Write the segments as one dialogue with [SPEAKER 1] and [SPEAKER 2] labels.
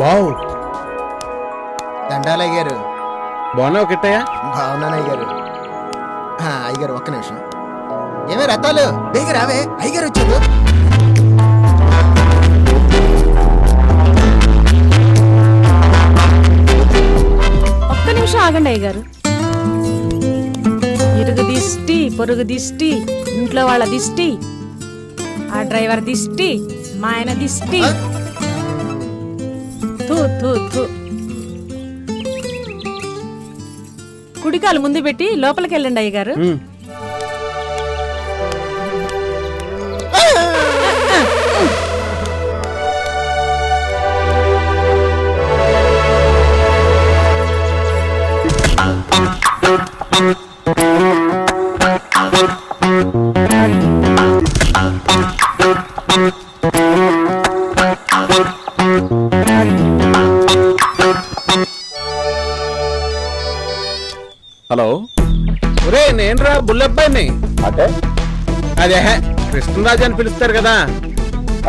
[SPEAKER 1] Wow,
[SPEAKER 2] దండాలు అయ్యారు.
[SPEAKER 1] బాగున్నావు కిట్టయ్య?
[SPEAKER 2] బాగున్నాను అయ్యారు. అయ్యారు ఒక్క నిమిషం. ఏమే రథాలు బేగ రావే, అయ్యారు వచ్చారు.
[SPEAKER 3] ఒక్క నిమిషం ఆగండి అయ్యగారు. ఇరుగు దిష్టి, పొరుగు దిష్టి, ఇంట్లో వాళ్ళ దిష్టి, ఆ డ్రైవర్ దిష్టి, మా ఆయన దిష్టి. థూ థూ థూ. కుడికాలు ముందు పెట్టి లోపలికి వెళ్ళండి అయ్యగారు.
[SPEAKER 1] హలో, ఒరే నేనురా బుల్లబ్బాయిని.
[SPEAKER 4] అంటే
[SPEAKER 1] అదే కృష్ణరాజు అని పిలుస్తారు కదా.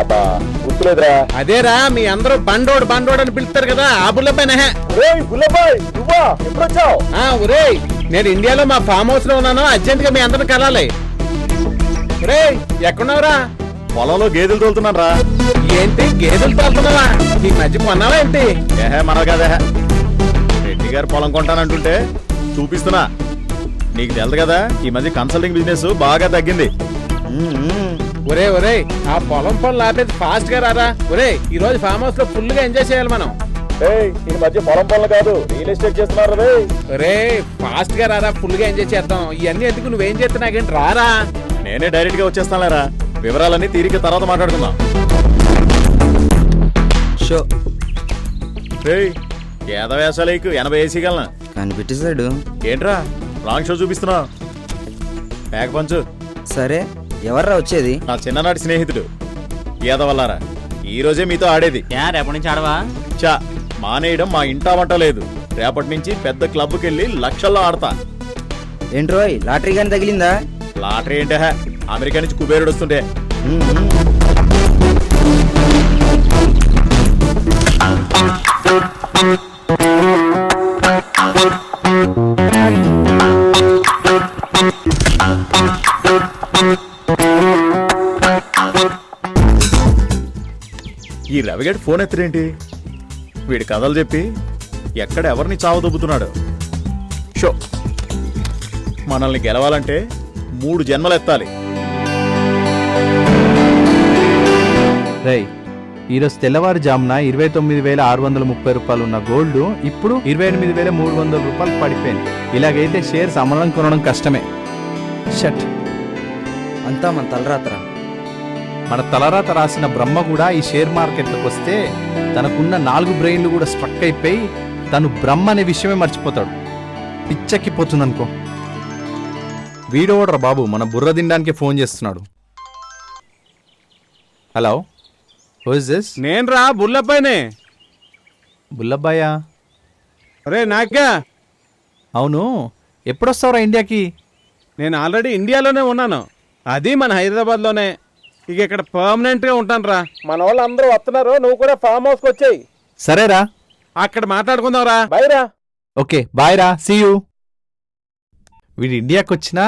[SPEAKER 4] అబ్బా గుర్తులేదురా.
[SPEAKER 1] అదేరా మీ అందరూ బండోడు బండోడు అని పిలుస్తారు కదా, ఆ బుల్లబ్బాయినే.
[SPEAKER 4] బుల్లబాయ్ నువ్వా? ఎప్పుడు వచ్చావు?
[SPEAKER 1] ఒరే నేను ఇండియాలో మా ఫామ్ హౌస్ లో ఉన్నాను, అర్జెంట్ గా మీ అందరిని కలాలి. ఒరే ఎక్కడున్నావురా?
[SPEAKER 5] పొలంలో గేదెలు తోలుతున్నాను రా.
[SPEAKER 1] ఏంటి గేదెలు తోలుతున్నావా? ఈ మధ్య కొన్నావా ఏంటి?
[SPEAKER 5] ఏహే మన కదా, రెడ్డి గారు పొలం కొంటానంటుంటే చూపిస్తున్నా. నీకు తెలుసు కదా, ఈ మధ్య కన్సల్టింగ్ బిజినెస్ బాగా తగ్గింది.
[SPEAKER 1] ఒరే ఒరే, ఆ పొలం పనులు ఆపేది ఫాస్ట్ గా రారా. ఒరే, ఈ రోజు ఫామ్ హౌస్ లో ఫుల్ గా ఎంజాయ్ చేయాలి మనం.
[SPEAKER 4] ఈ మధ్య పొలం పనులు కాదు, రియల్ ఎస్టేట్ చేస్తున్నారు రే.
[SPEAKER 1] ఒరే ఫాస్ట్ గా రారా, ఫుల్ గా ఎంజాయ్ చేద్దాం. ఇవన్నీ ఎందుకు, నువ్వేం చేస్తున్నాగేంటి, రారా.
[SPEAKER 5] నేనే డైరెక్ట్ గా వచ్చేస్తానులేరా. వివరాలన్నీ తీరిక తర్వాత మాట్లాడుకుందాం.
[SPEAKER 6] షో
[SPEAKER 5] ఏదో వేసాలకు 80 వేసేయగలనా?
[SPEAKER 6] కనిపెట్టేశాడు.
[SPEAKER 5] ఏంట్రా రాంగ్ షో చూపిస్తున్నావు? బ్యాగ్ పంచు.
[SPEAKER 6] సరే, ఎవర్రా వచ్చేది?
[SPEAKER 5] నా చిన్ననాటి స్నేహితుడు ఏదవల్లారా. ఈ రోజే మీతో ఆడేది.
[SPEAKER 7] రేపటి నుంచి ఆడవా?
[SPEAKER 5] చా, మానేయడం మా ఇంటా వంట లేదు. రేపటి నుంచి పెద్ద క్లబ్కి వెళ్ళి లక్షల్లో ఆడతా.
[SPEAKER 6] ఏంట్రోయ్, లాటరీ గాని తగిలిందా?
[SPEAKER 5] లాటరీ ఏంటే, అమెరికా నుంచి కుబేరుడు వస్తుంటే. ఈ రవిగడ్ ఫోన్ ఎత్తరేంటి? వీడి కథలు చెప్పి ఎక్కడ ఎవరిని చావదొబ్బుతున్నాడు. షో, మనల్ని గెలవాలంటే 3 జన్మలు ఎత్తాలి.
[SPEAKER 8] రై, ఈరోజు తెల్లవారుజామున 29,630 రూపాయలు ఉన్న గోల్డ్ ఇప్పుడు 28,300 రూపాయలు పడిపోయింది. ఇలాగైతే షేర్స్ అమలం కొనడం కష్టమే. షట్,
[SPEAKER 6] అంతా మన తలరాత్రా.
[SPEAKER 8] మన తలరాత రాసిన బ్రహ్మ కూడా ఈ షేర్ మార్కెట్లోకి వస్తే తనకున్న 4 బ్రెయిన్లు కూడా స్ట్రక్ అయిపోయి తను బ్రహ్మ అనే విషయమే మర్చిపోతాడు. పిచ్చెక్కిపోతుందనుకో. వీడోడరా బాబు, మన బుర్ర తినడానికి ఫోన్ చేస్తున్నాడు. Hello, who is this?
[SPEAKER 1] నేను రా, బుల్లబ్బాయినే.
[SPEAKER 8] బుల్లబ్బాయా?
[SPEAKER 1] ఒరే నాకా.
[SPEAKER 8] అవును, ఎప్పుడొస్తావురా ఇండియాకి?
[SPEAKER 1] నేను ఆల్రెడీ ఇండియాలోనే ఉన్నాను, అది మన హైదరాబాద్లోనే. ఇక ఇక్కడ పర్మనెంట్ గా ఉంటాను రా. మన వాళ్ళు అందరూ వస్తున్నారు, నువ్వు కూడా ఫామ్ హౌస్ కి వచ్చాయి.
[SPEAKER 8] సరేరా,
[SPEAKER 1] అక్కడ మాట్లాడుకుందాం రా. బై రా.
[SPEAKER 8] ఓకే బాయ్ రా, సీ యూ. వీడు ఇండియాకి వచ్చినా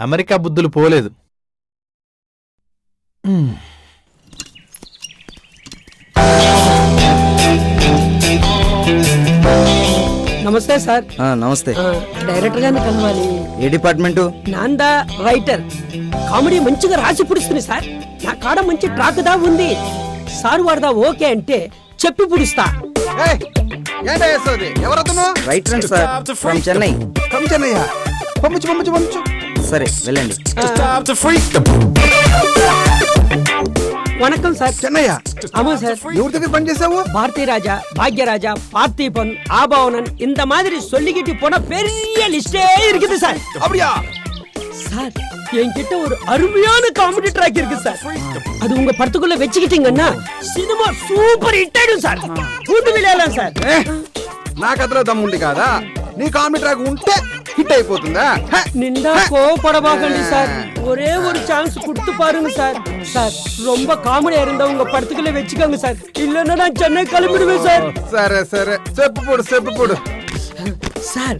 [SPEAKER 8] అమెరికా బుద్ధులు పోలేదు.
[SPEAKER 9] నమస్తే సార్.
[SPEAKER 6] నమస్తే.
[SPEAKER 9] డైరెక్టర్ గారిని కలవాలి.
[SPEAKER 6] ఏ డిపార్ట్మెంటు?
[SPEAKER 9] నాందా రైటర్. కామెడీ మంచిగా రాసి పుడుస్తుంది సార్. నా కాడ మంచి ట్రాక్ దా ఉంది సార్. వాడదా ఓకే అంటే చెప్పి పుడుస్తా.
[SPEAKER 6] రైటర్ అండి సార్, ఫ్రమ్ చెన్నై. సరే వెళ్ళండి.
[SPEAKER 9] వణకం సార్.
[SPEAKER 2] చెన్నయ్య,
[SPEAKER 9] ஆமா சார்.
[SPEAKER 2] ఎవరి దగ్గర పని చేసావు?
[SPEAKER 9] பாரதி ராஜா, பாக்யராஜா, பார்த்திபன், ஆபவனன் இந்த மாதிரி சொல்லிக்கிட்டு போன பெரிய லிஸ்டே இருக்குது சார்.
[SPEAKER 2] அப்படியா?
[SPEAKER 9] சார், என்கிட்ட ஒரு அருமையான காமெடி ட்ராக் இருக்கு சார். அது உங்க படத்துக்குள்ள வச்சுக்கிட்டீங்கன்னா சினிமா சூப்பர் ஹிட் ஆயிடும் சார். கூட்டு விளையாடலாம் சார்.
[SPEAKER 2] నా కథలో దమ్ముంది కాదా? నీ కామెడీ ట్రాక్ ఉంటే హిట్ అయిపోతుందా?
[SPEAKER 9] నిండా கோவப்படமாகண்டி சார். ஒரே ஒரு சான்ஸ் கொடுத்து பாருங்க சார். சார், ரொம்ப காமெடியா இருந்தா உங்க படத்துக்குள்ள வச்சுக்கோங்க சார். இல்லன்னா நான் சென்னை கிளம்பிடுவேன் சார்.
[SPEAKER 2] సరే సరే, చెప్పు పొడు.
[SPEAKER 9] సార్,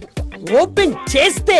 [SPEAKER 9] ఓపెన్ చేస్తే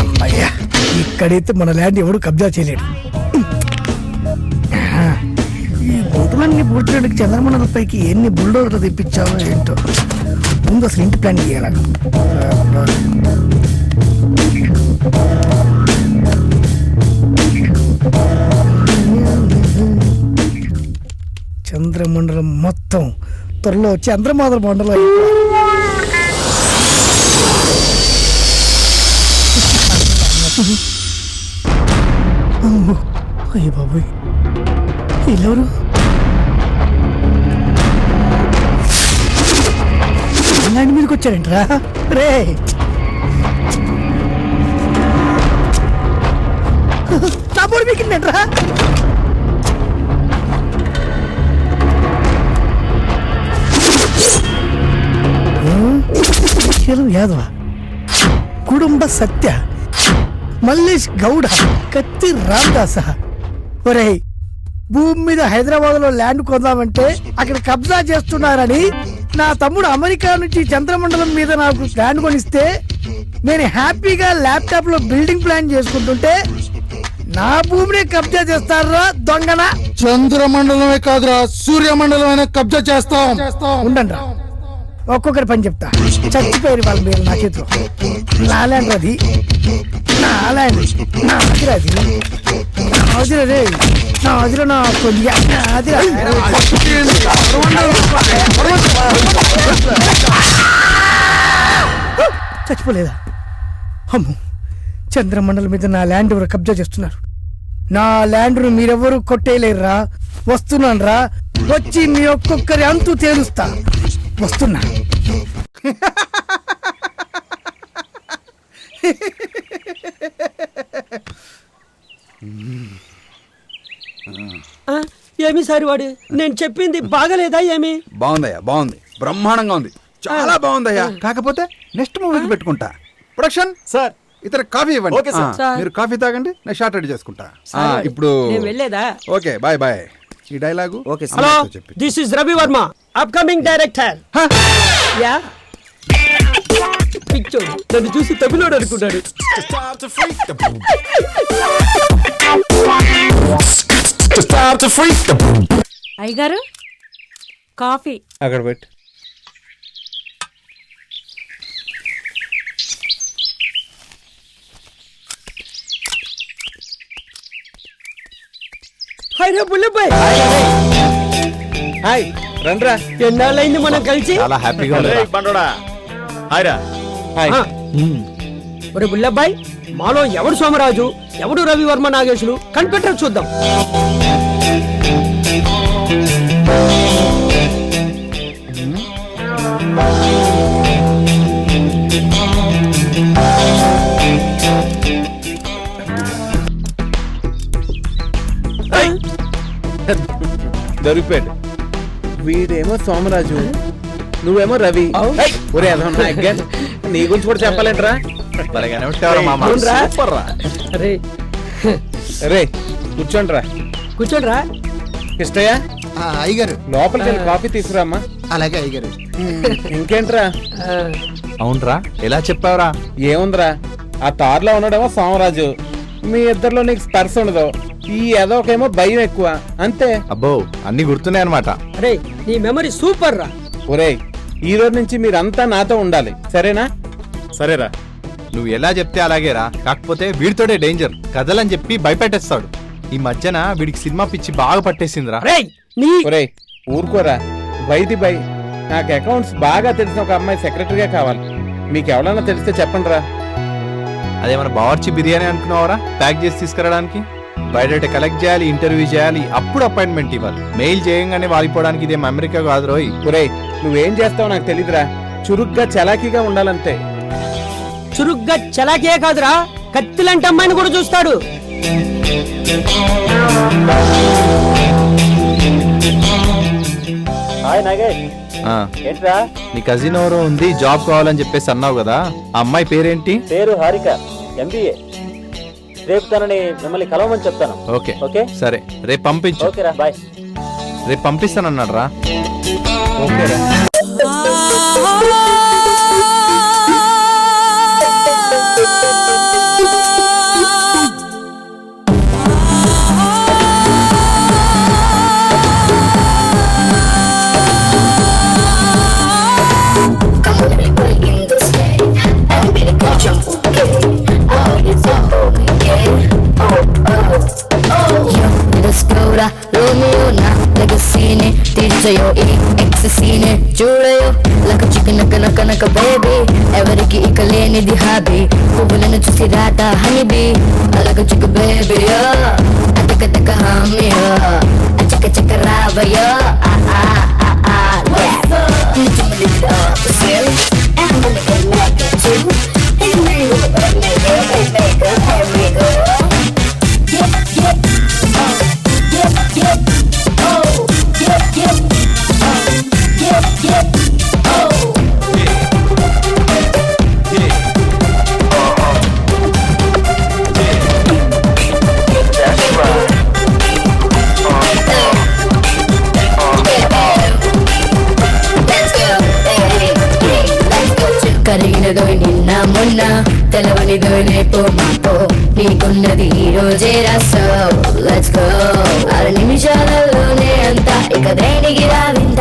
[SPEAKER 10] అమ్మయ్యా, ఇక్కడైతే మన ల్యాండ్ ఎవడు కబ్జా చేయలేడు. ఈ
[SPEAKER 7] కథలన్నీ పూర్తికి చంద్రమండలం పైకి ఎన్ని బుల్డోజర్లు తెప్పించావో ఏంటో. ముందు అసలు ఇంటి ప్లాన్ చేయాలి. చంద్రమండలం మొత్తం త్వరలో చంద్రమాదల మండలం అయ్య బాబోయ్, వీళ్ళెవరు? ల్యాండ్ మీదకి వచ్చారంటరా రే. తమ్ముడు మీకిందంటరా. యాదవ, కుటుంబ సత్య, మల్లేష్ గౌడ, కత్తి రామదాస. ఒరేయ్, భూమి మీద హైదరాబాద్ లో ల్యాండ్ కొందామంటే అక్కడ కబ్జా చేస్తున్నారని నా తమ్ముడు అమెరికా నుంచి చంద్రమండలం మీద నాకు ల్యాండ్ కొనిస్తే నేను హ్యాపీగా ల్యాప్టాప్ లో బిల్డింగ్ ప్లాన్ చేసుకుంటుంటే నా భూమిని కబ్జా చేస్తారా దొంగన?
[SPEAKER 10] చంద్రమండలమే కాదురా, సూర్యమండలం అయినా కబ్జా చేస్తాం.
[SPEAKER 7] ఉండండి, ఒక్కొక్కరి పని చెప్తా. చచ్చిపోయారు వాళ్ళ మీరు నా చేతిలో. నా ల్యాండ్ అది, నా ల్యాండ్, నా అదిరా అది, నా అదిరా రే, నా అదిరా, నా కొద్దిగా నా అదిరా. చచ్చిపోలేదా? అమ్ము, చంద్రమండలం మీద నా ల్యాండ్ ఎవరు కబ్జా చేస్తున్నారు. నా ల్యాండ్ను మీరెవరు కొట్టేయలేరురా. వస్తున్నాను రా, వచ్చి మీ ఒక్కొక్కరి అంతు తేలుస్తా. వస్తున్నా.
[SPEAKER 9] ఏమి సారి వాడు నేను చెప్పింది బాగలేదా? ఏమి
[SPEAKER 8] బాగుందయ్యా, బాగుంది, బ్రహ్మాండంగా ఉంది, చాలా బాగుందయ్యా. కాకపోతే నెక్స్ట్ మూవీకి పెట్టుకుంటా. ప్రొడక్షన్
[SPEAKER 4] సార్,
[SPEAKER 8] ఇతర కాఫీ ఇవ్వండి.
[SPEAKER 4] Okay sir.
[SPEAKER 8] మీరు కాఫీ తాగండి, నేను షార్ట్ రెడీ చేసుకుంటా. ఇప్పుడు
[SPEAKER 9] నేను వెళ్ళేదా?
[SPEAKER 8] Okay, bye bye. ఈ డైలాగు
[SPEAKER 6] ఓకే సార్.
[SPEAKER 9] హలో,
[SPEAKER 8] చెప్పి
[SPEAKER 9] this is Ravi Varma, upcoming director. Yeah, పిచ్చోడు నన్ను చూసి తమిళోడు అనుకున్నాడు.
[SPEAKER 3] అయ్యగారు, కాఫీ.
[SPEAKER 1] అక్కడ పెట్టు.
[SPEAKER 9] హాయ్ రా బుల్లబ్బాయ్.
[SPEAKER 1] హాయ్, రండ్రా.
[SPEAKER 9] ఎన్నాళ్ళైంది మనం కలిసి.
[SPEAKER 8] చాలా హ్యాపీగా ఉంది.
[SPEAKER 4] బండోడా, హాయ్ రా.
[SPEAKER 1] హాయ్.
[SPEAKER 9] ఒరే బుల్లబ్బాయ్, మాలో ఎవడు సోమరాజు, ఎవడు రవివర్మ నాగేశులు కనిపెట్టరు చూద్దాం.
[SPEAKER 1] దొరికిపోయాడు. వీడేమో సోమరాజు, నువ్వేమో రవి. ఒరే అదన్నా అగ్గన్, నీ గురించి కూడా చెప్పాలంటరా?
[SPEAKER 9] అవునురా. అరే
[SPEAKER 1] రే కూర్చోండి రా.
[SPEAKER 9] కూర్చోండిరా.
[SPEAKER 1] ఇష్టయ్య,
[SPEAKER 2] అయ్యగారు
[SPEAKER 1] లోపలికి వెళ్ళి కాఫీ తీసుకురామ్మా.
[SPEAKER 2] అలాగే అయ్యగారు.
[SPEAKER 1] ఇంకేంట్రా?
[SPEAKER 8] అవునరా, ఎలా చెప్పావురా?
[SPEAKER 1] ఏముందిరా, ఆ తారులో ఉన్నాడేమో సోమరాజు. మీ ఇద్దరిలో నీకు స్పర్శ ఉండదు. ఈ ఏదోకేమో భయం ఎక్కువ, అంతే.
[SPEAKER 8] అబ్బో, అన్ని గుర్తున్నాయి అనమాట.
[SPEAKER 9] అరే నీ మెమరీ సూపర్ రా.
[SPEAKER 1] ఒరేయ్, ఈ రోజు నుంచి మీరంతా నాతో ఉండాలి, సరేనా?
[SPEAKER 4] సరేరా.
[SPEAKER 8] నువ్వు ఎలా చెప్తే అలాగేరా. కాకపోతే వీడితోడే డేంజర్. కథలని చెప్పి భయపెట్టేస్తాడు. ఈ మధ్యన వీడికి సినిమా పిచ్చి బాగా పట్టేసిందిరా.
[SPEAKER 1] ఒరేయ్ ఊరుకోరా. బైది బై, నాకు అకౌంట్స్ బాగా తెలిసిన ఒక అమ్మాయి సెక్రటరీగా కావాలి. మీకు ఎవరన్నా తెలిస్తే చెప్పండి రా.
[SPEAKER 8] అదేమన్నా బావర్చి బిర్యానీ అనుకున్నావరా ప్యాక్ చేసి తీసుకురావడానికి? బయట కలెక్ట్ చేయాలి, ఇంటర్వ్యూ చేయాలి, అప్పుడు అపాయింట్మెంట్ ఇవ్వాలి. మెయిల్ చేయంగానే వాలిపోవడానికి ఇదేం అమెరికా కాదు రోయ్.
[SPEAKER 1] ఒరేయ్, నువ్వేం చేస్తావో నాకు తెలీదురా. చురుగ్గా చలాకీగా ఉండాలంతే.
[SPEAKER 9] చురుగ్గా చలాకే కాదురా, కత్తిలాంటి అమ్మాయిని కూడా చూస్తాడు.
[SPEAKER 4] హాయ్ నాగేష్. ఏంట్రా?
[SPEAKER 8] నీ కజిన్ ఎవరో ఉంది, జాబ్ కావాలని చెప్పేసి అన్నావు కదా, ఆ అమ్మాయి పేరేంటి?
[SPEAKER 4] పేరు హారిక, MBA. రేపు తనని మిమ్మల్ని కలవమని చెప్తాను.
[SPEAKER 8] ఓకే
[SPEAKER 4] ఓకే
[SPEAKER 8] సరే, రేపు పంపించు.
[SPEAKER 4] ఓకేరా, బాయ్.
[SPEAKER 8] రేపు పంపిస్తానన్నాడు రా.
[SPEAKER 1] ఓకేరా.
[SPEAKER 11] కనక బేబీ ఎవరికి ఇక లేనిది హాబీ పువ్వులను చూసి రాత హనీబీ అలక చిక్క బేబీ అతక తక హామీయో అచక చక రావయో కరిగినదో నిన్న మొన్న తెలవనిదో రేపు మాపో నీకున్నది ఈ రోజే రాసో లెట్స్ గో 6 నిమిషాలలోనే అంతా ఇక దేనికి రావింత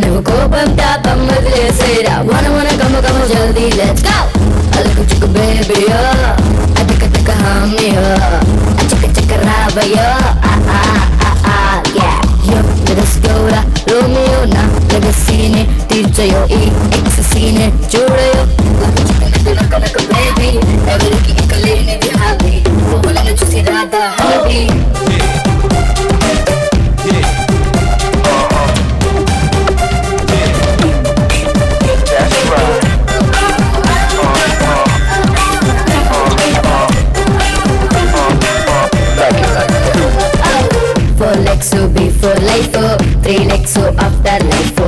[SPEAKER 11] నువ్వు కోపం తాపం వదిలేసేరా వన కమ్మ కమ్మ జల్దీ లెట్స్ గో అలకు చుక్కు బేబీయో అతక తక హామీయో అచక చక రావయో Gora, Romeo na legacyne తీర్చయో ఈ ఎక్ససీనే చూడయో కనక బేబీ ఎవరికి ఇక లేనిది హాబీ పువ్వులను చూసి రాత hobby for life, 3 legs so after life,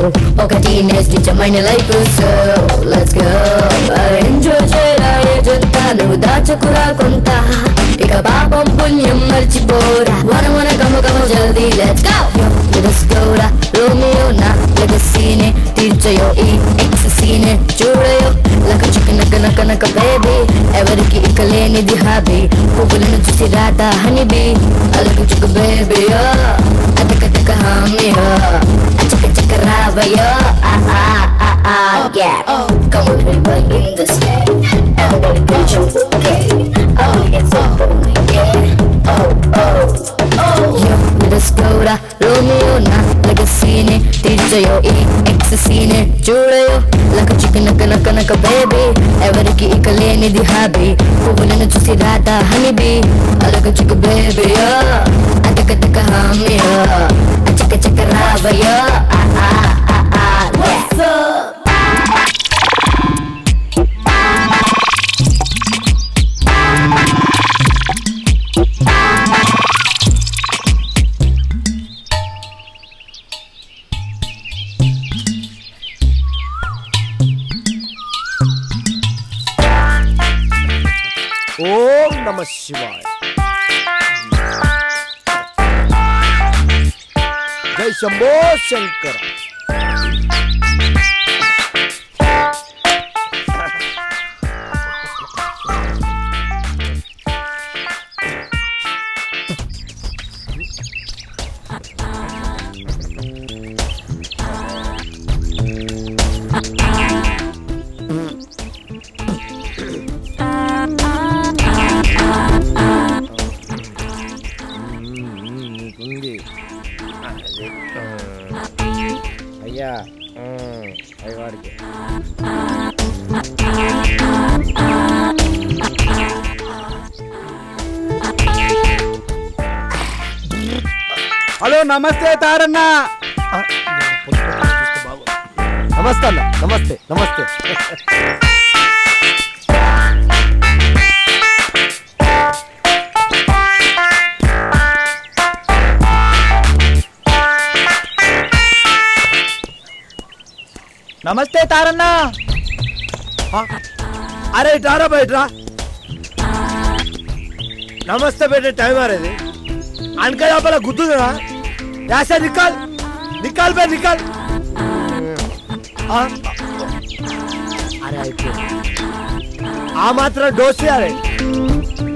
[SPEAKER 11] ఒక టీనేజ్ నిజమైన life so let's go enjoy చేయరా ఏజంతా నువ్వు దాచకురా కొంత ఇక పాపం పుణ్యం మర్చిపోరా వన గమ గమ జల్దీ లెట్స్ గో రోమియో నా లెగసీనే తీర్చయో ఈ ఎక్ససీనే చూడయో లక చిక్క నక బేబీ ఎవరికి ఇక లేనిది హాబీ పువ్వులను చూసి రాత హనీబీ అలకు చిక్క బేబీయో అతక తక హామీయో అచక చక రావయో Come on everybody in the sky everybody put your okay it's open yeah yo let's go ra Romeo na legacyne తీర్చయో ఈ ఎక్ససీనే చూడయో లక చిక్క నక బేబీ ఎవరికి ఇక లేనిది హాబీ పువ్వులను చూసి రాత హనీబీ అలక చిక్క బేబీయో అతక తక హామీయో అచక చక రావయో what's up
[SPEAKER 2] ఓం నమ శివాయ జై శంభో శంకర అయ్యా అయ్యవాడికి
[SPEAKER 1] హలో నమస్తే తారన్న
[SPEAKER 2] నమస్తే అన్న నమస్తే నమస్తే
[SPEAKER 1] నమస్తే తారన్న
[SPEAKER 2] అరే టారా బయటరా నమస్తే బేటే టైం ఆరేది అనక లోపల గుద్దురా యాసే నికాల్ బే నికాల్ అరే అయిపోయింది ఆ మాత్రం డోస్ చేయాలి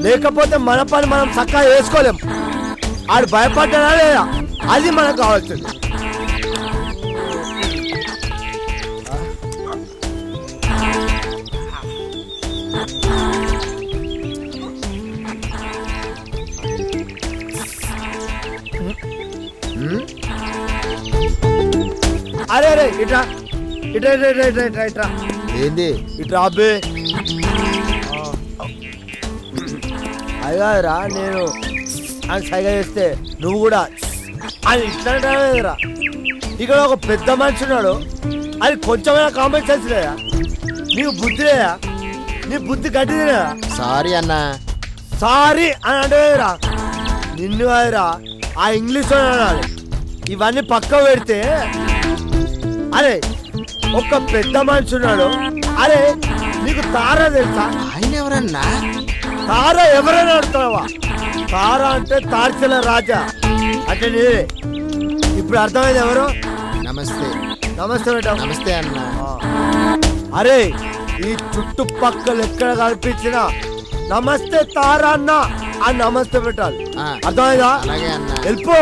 [SPEAKER 2] లేకపోతే మన పని మనం చక్కగా వేసుకోలేం ఆడు భయపడ్డా లేదా అది మనకు కావాల్సింది అరే అరే ఇట్రా ఇట్రా ఇట్రా ఇట్రా ఇట్రా ఇట్రా ఏంది ఇట్లా అబ్బే అది కాదురా నేను అని సైగా చేస్తే నువ్వు కూడా అది ఇట్లా ఇక్కడ ఒక పెద్ద మనిషి ఉన్నాడు అది కొంచెమైనా కామెంట్ సెన్స్ లేదా నీకు బుద్ధి లేదా నీ బుద్ధి గట్టిదిరా
[SPEAKER 10] సారీ అన్నా
[SPEAKER 2] సారీ అని అంటేరా నిన్ను అదిరా ఆ ఇంగ్లీష్ అనాలి ఇవన్నీ పక్క పెడితే అరే ఒక పెద్ద మనిషి ఉన్నాడు అరే నీకు తారా తెలుసా
[SPEAKER 10] ఆయన ఎవరన్నా
[SPEAKER 2] తారా ఎవరైనా అడుగుతావా తారా అంటే తార్చల రాజా అంటే నేనే ఇప్పుడు అర్థమైంది ఎవరు
[SPEAKER 10] నమస్తే
[SPEAKER 2] నమస్తే మేడం
[SPEAKER 10] నమస్తే అన్నా
[SPEAKER 2] అరే ఈ చుట్టుపక్కల ఎక్కడ కనిపించినా నమస్తే తారా అన్న ఆ నమస్తే పెట్టాలి అర్థమైందా
[SPEAKER 10] అలాగే అన్నా
[SPEAKER 2] వెళ్ళిపో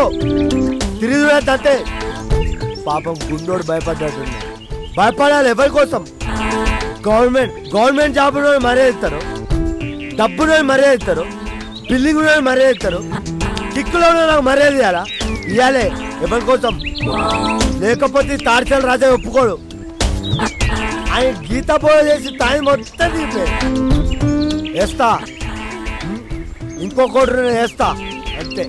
[SPEAKER 2] తిరిగి అంటే పాపం గుండోడు భయపడ్డాడు భయపడాలి ఎవరి కోసం గవర్నమెంట్ జాబ్ మరే ఇస్తారు డబ్బులో మరే ఇస్తారు బిల్డింగ్ మరే ఇస్తారు టిక్కులో నాకు మర్యాద ఇవ్వాలా ఇవ్వాలే ఎవరి కోసం లేకపోతే తార్చల రాజా ఒప్పుకోడు ఆయన గీత పోయ చేసి టైం మొత్తం తీపే వేస్తా ఇంకొకటి నేను వేస్తా అంతే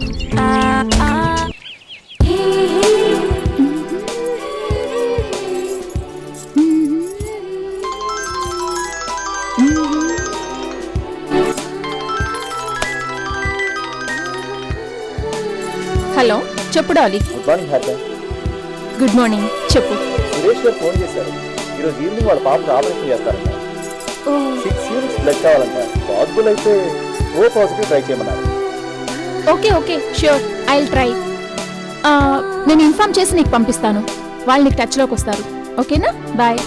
[SPEAKER 12] హలో చెప్పు డాలి.
[SPEAKER 4] Good morning Harika.
[SPEAKER 12] Good morning చెప్పు.
[SPEAKER 4] సురేష్ గారు ఫోన్ చేశారు. ఈరోజు ఈవినింగ్ వాళ్ళ పాపను ఆపరేషన్ చేస్తారంట. 6 యూనిట్స్ బ్లడ్ కావాలంట. పాసిబుల్ అయితే ఓ పాజిటివ్ ట్రై చేయమన్నారు.
[SPEAKER 12] Okay okay sure I will try. నేను ఇన్ఫార్మ్ చేసి నీకు పంపిస్తాను. వాళ్ళు నీకు టచ్లోకి వస్తారు. ఓకేనా? బాయ్.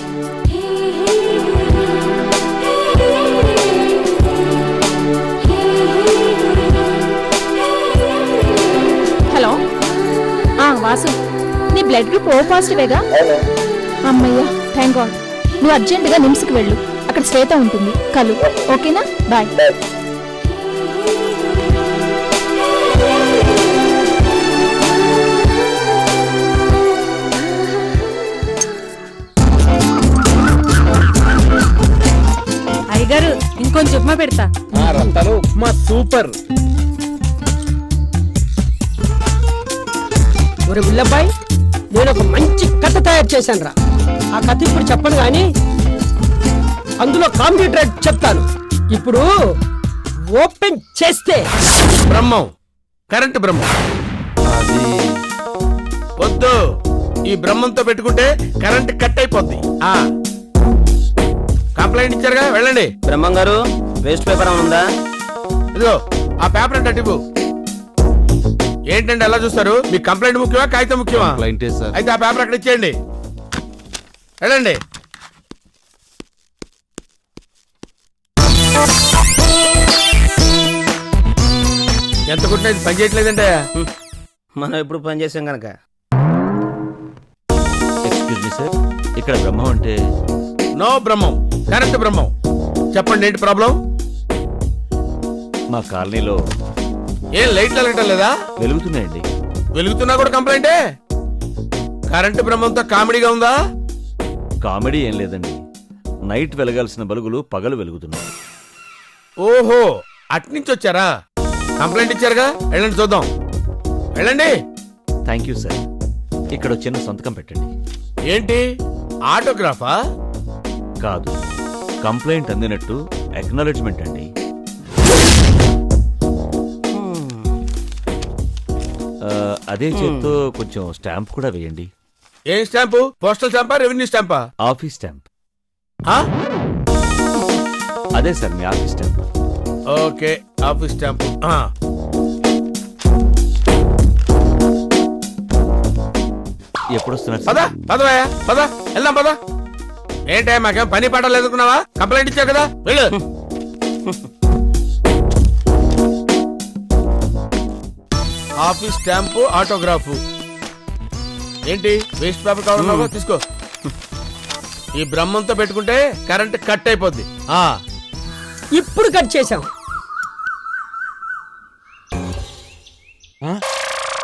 [SPEAKER 12] హలో వాసు, నీ బ్లడ్ గ్రూప్ ఓ పాజిటివేగా? అమ్మయ్యా, థ్యాంక్ గాడ్. నువ్వు అర్జెంటుగా నిమ్స్కి వెళ్ళు. అక్కడ శ్వేత ఉంటుంది, కలు. ఓకేనా? బాయ్.
[SPEAKER 3] అయ్యగారు ఇంకొంచెం ఉప్మా పెడతా.
[SPEAKER 1] రత్తాలు ఉప్మా సూపర్.
[SPEAKER 9] ఒరే బిల్లబ్బాయి, నేను ఒక మంచి కథ తయారు చేశాను రా. ఆ కథ ఇప్పుడు చెప్పను కానీ అందులో కామెడీ ట్రాక్ చెప్తాను. ఇప్పుడు ఓపెన్ చేస్తే
[SPEAKER 13] బ్రహ్మం, కరెంట్ బ్రహ్మం. వద్దు, ఈ బ్రహ్మంతో పెట్టుకుంటే కరెంట్ కట్ అయిపోద్ది. కంప్లైంట్ ఇచ్చారుగా, వెళ్ళండి.
[SPEAKER 6] బ్రహ్మం గారు, వేస్ట్ పేపర్ ఉందా?
[SPEAKER 13] ఇదిగో ఆ పేపర్ అంటే అటు. ఏంటంటే ఎలా చూస్తారు? మీ కంప్లైంట్ ముఖ్యమా, కాగితం ముఖ్యమా? అయితే ఆ పేపర్ అక్కడ ఇచ్చేయండి, వెళ్ళండి. ఎంత కుట్టినా ఇది పని చేయట్లేదంటే
[SPEAKER 6] మనం ఎప్పుడు పని చేసాం కనుక.
[SPEAKER 5] ఎక్స్క్యూజ్ మీ సార్, ఇక్కడ బ్రహ్మం అంటే?
[SPEAKER 13] నో బ్రహ్మం, కరెంట్ బ్రహ్మం. చెప్పండి, ఏంటి ప్రాబ్లం?
[SPEAKER 5] మా కాలనీలో
[SPEAKER 13] ఏం లైట్లు వెలగటం లేదా?
[SPEAKER 5] వెలుగుతున్నాయండి.
[SPEAKER 13] వెలుగుతున్నా కూడా కంప్లైంటే? కరెంటు బ్రహ్మంతో కామెడీగా ఉందా?
[SPEAKER 5] కామెడీ ఏం లేదండి, నైట్ వెలగాల్సిన బలుగులు పగలు వెలుగుతున్నాయి.
[SPEAKER 13] ఓహో, అట్నుంచి వచ్చారా? కంప్లైంట్ ఇచ్చారుగా, వెళ్ళండి చూద్దాం, వెళ్ళండి.
[SPEAKER 5] Thank you sir. ఇక్కడ చిన్న సంతకం పెట్టండి.
[SPEAKER 13] ఏంటి, ఆటోగ్రాఫా?
[SPEAKER 5] కాదు, కంప్లైంట్ అందినట్టు అక్నాలెడ్జ్మెంట్ అండి. అదే చేత్తో కొంచెం స్టాంప్ కూడా వేయండి.
[SPEAKER 13] ఏం స్టాంపు? పోస్టల్ స్టాంపా, రెవెన్యూ స్టాంపా?
[SPEAKER 5] Office stamp. అదే సార్, మీ office stamp.
[SPEAKER 13] Okay, office stamp.
[SPEAKER 5] ఎప్పుడు వస్తున్నారు?
[SPEAKER 13] పదవయ్యా, పద, వెళ్దాం, పద. ఏంటే మాకేం పని పాట లేదుకున్నావా? కంప్లైంట్ ఇచ్చావు కదా, వెళ్ళు. Office stamp, autograph. ఏంటి, వేస్ట్ పేపర్ కావాలన్నావా? తీసుకో. ఈ బ్రహ్మంతో పెట్టుకుంటే కరెంట్ కట్ అయిపోద్ది.
[SPEAKER 9] ఇప్పుడు కట్ చేశాం.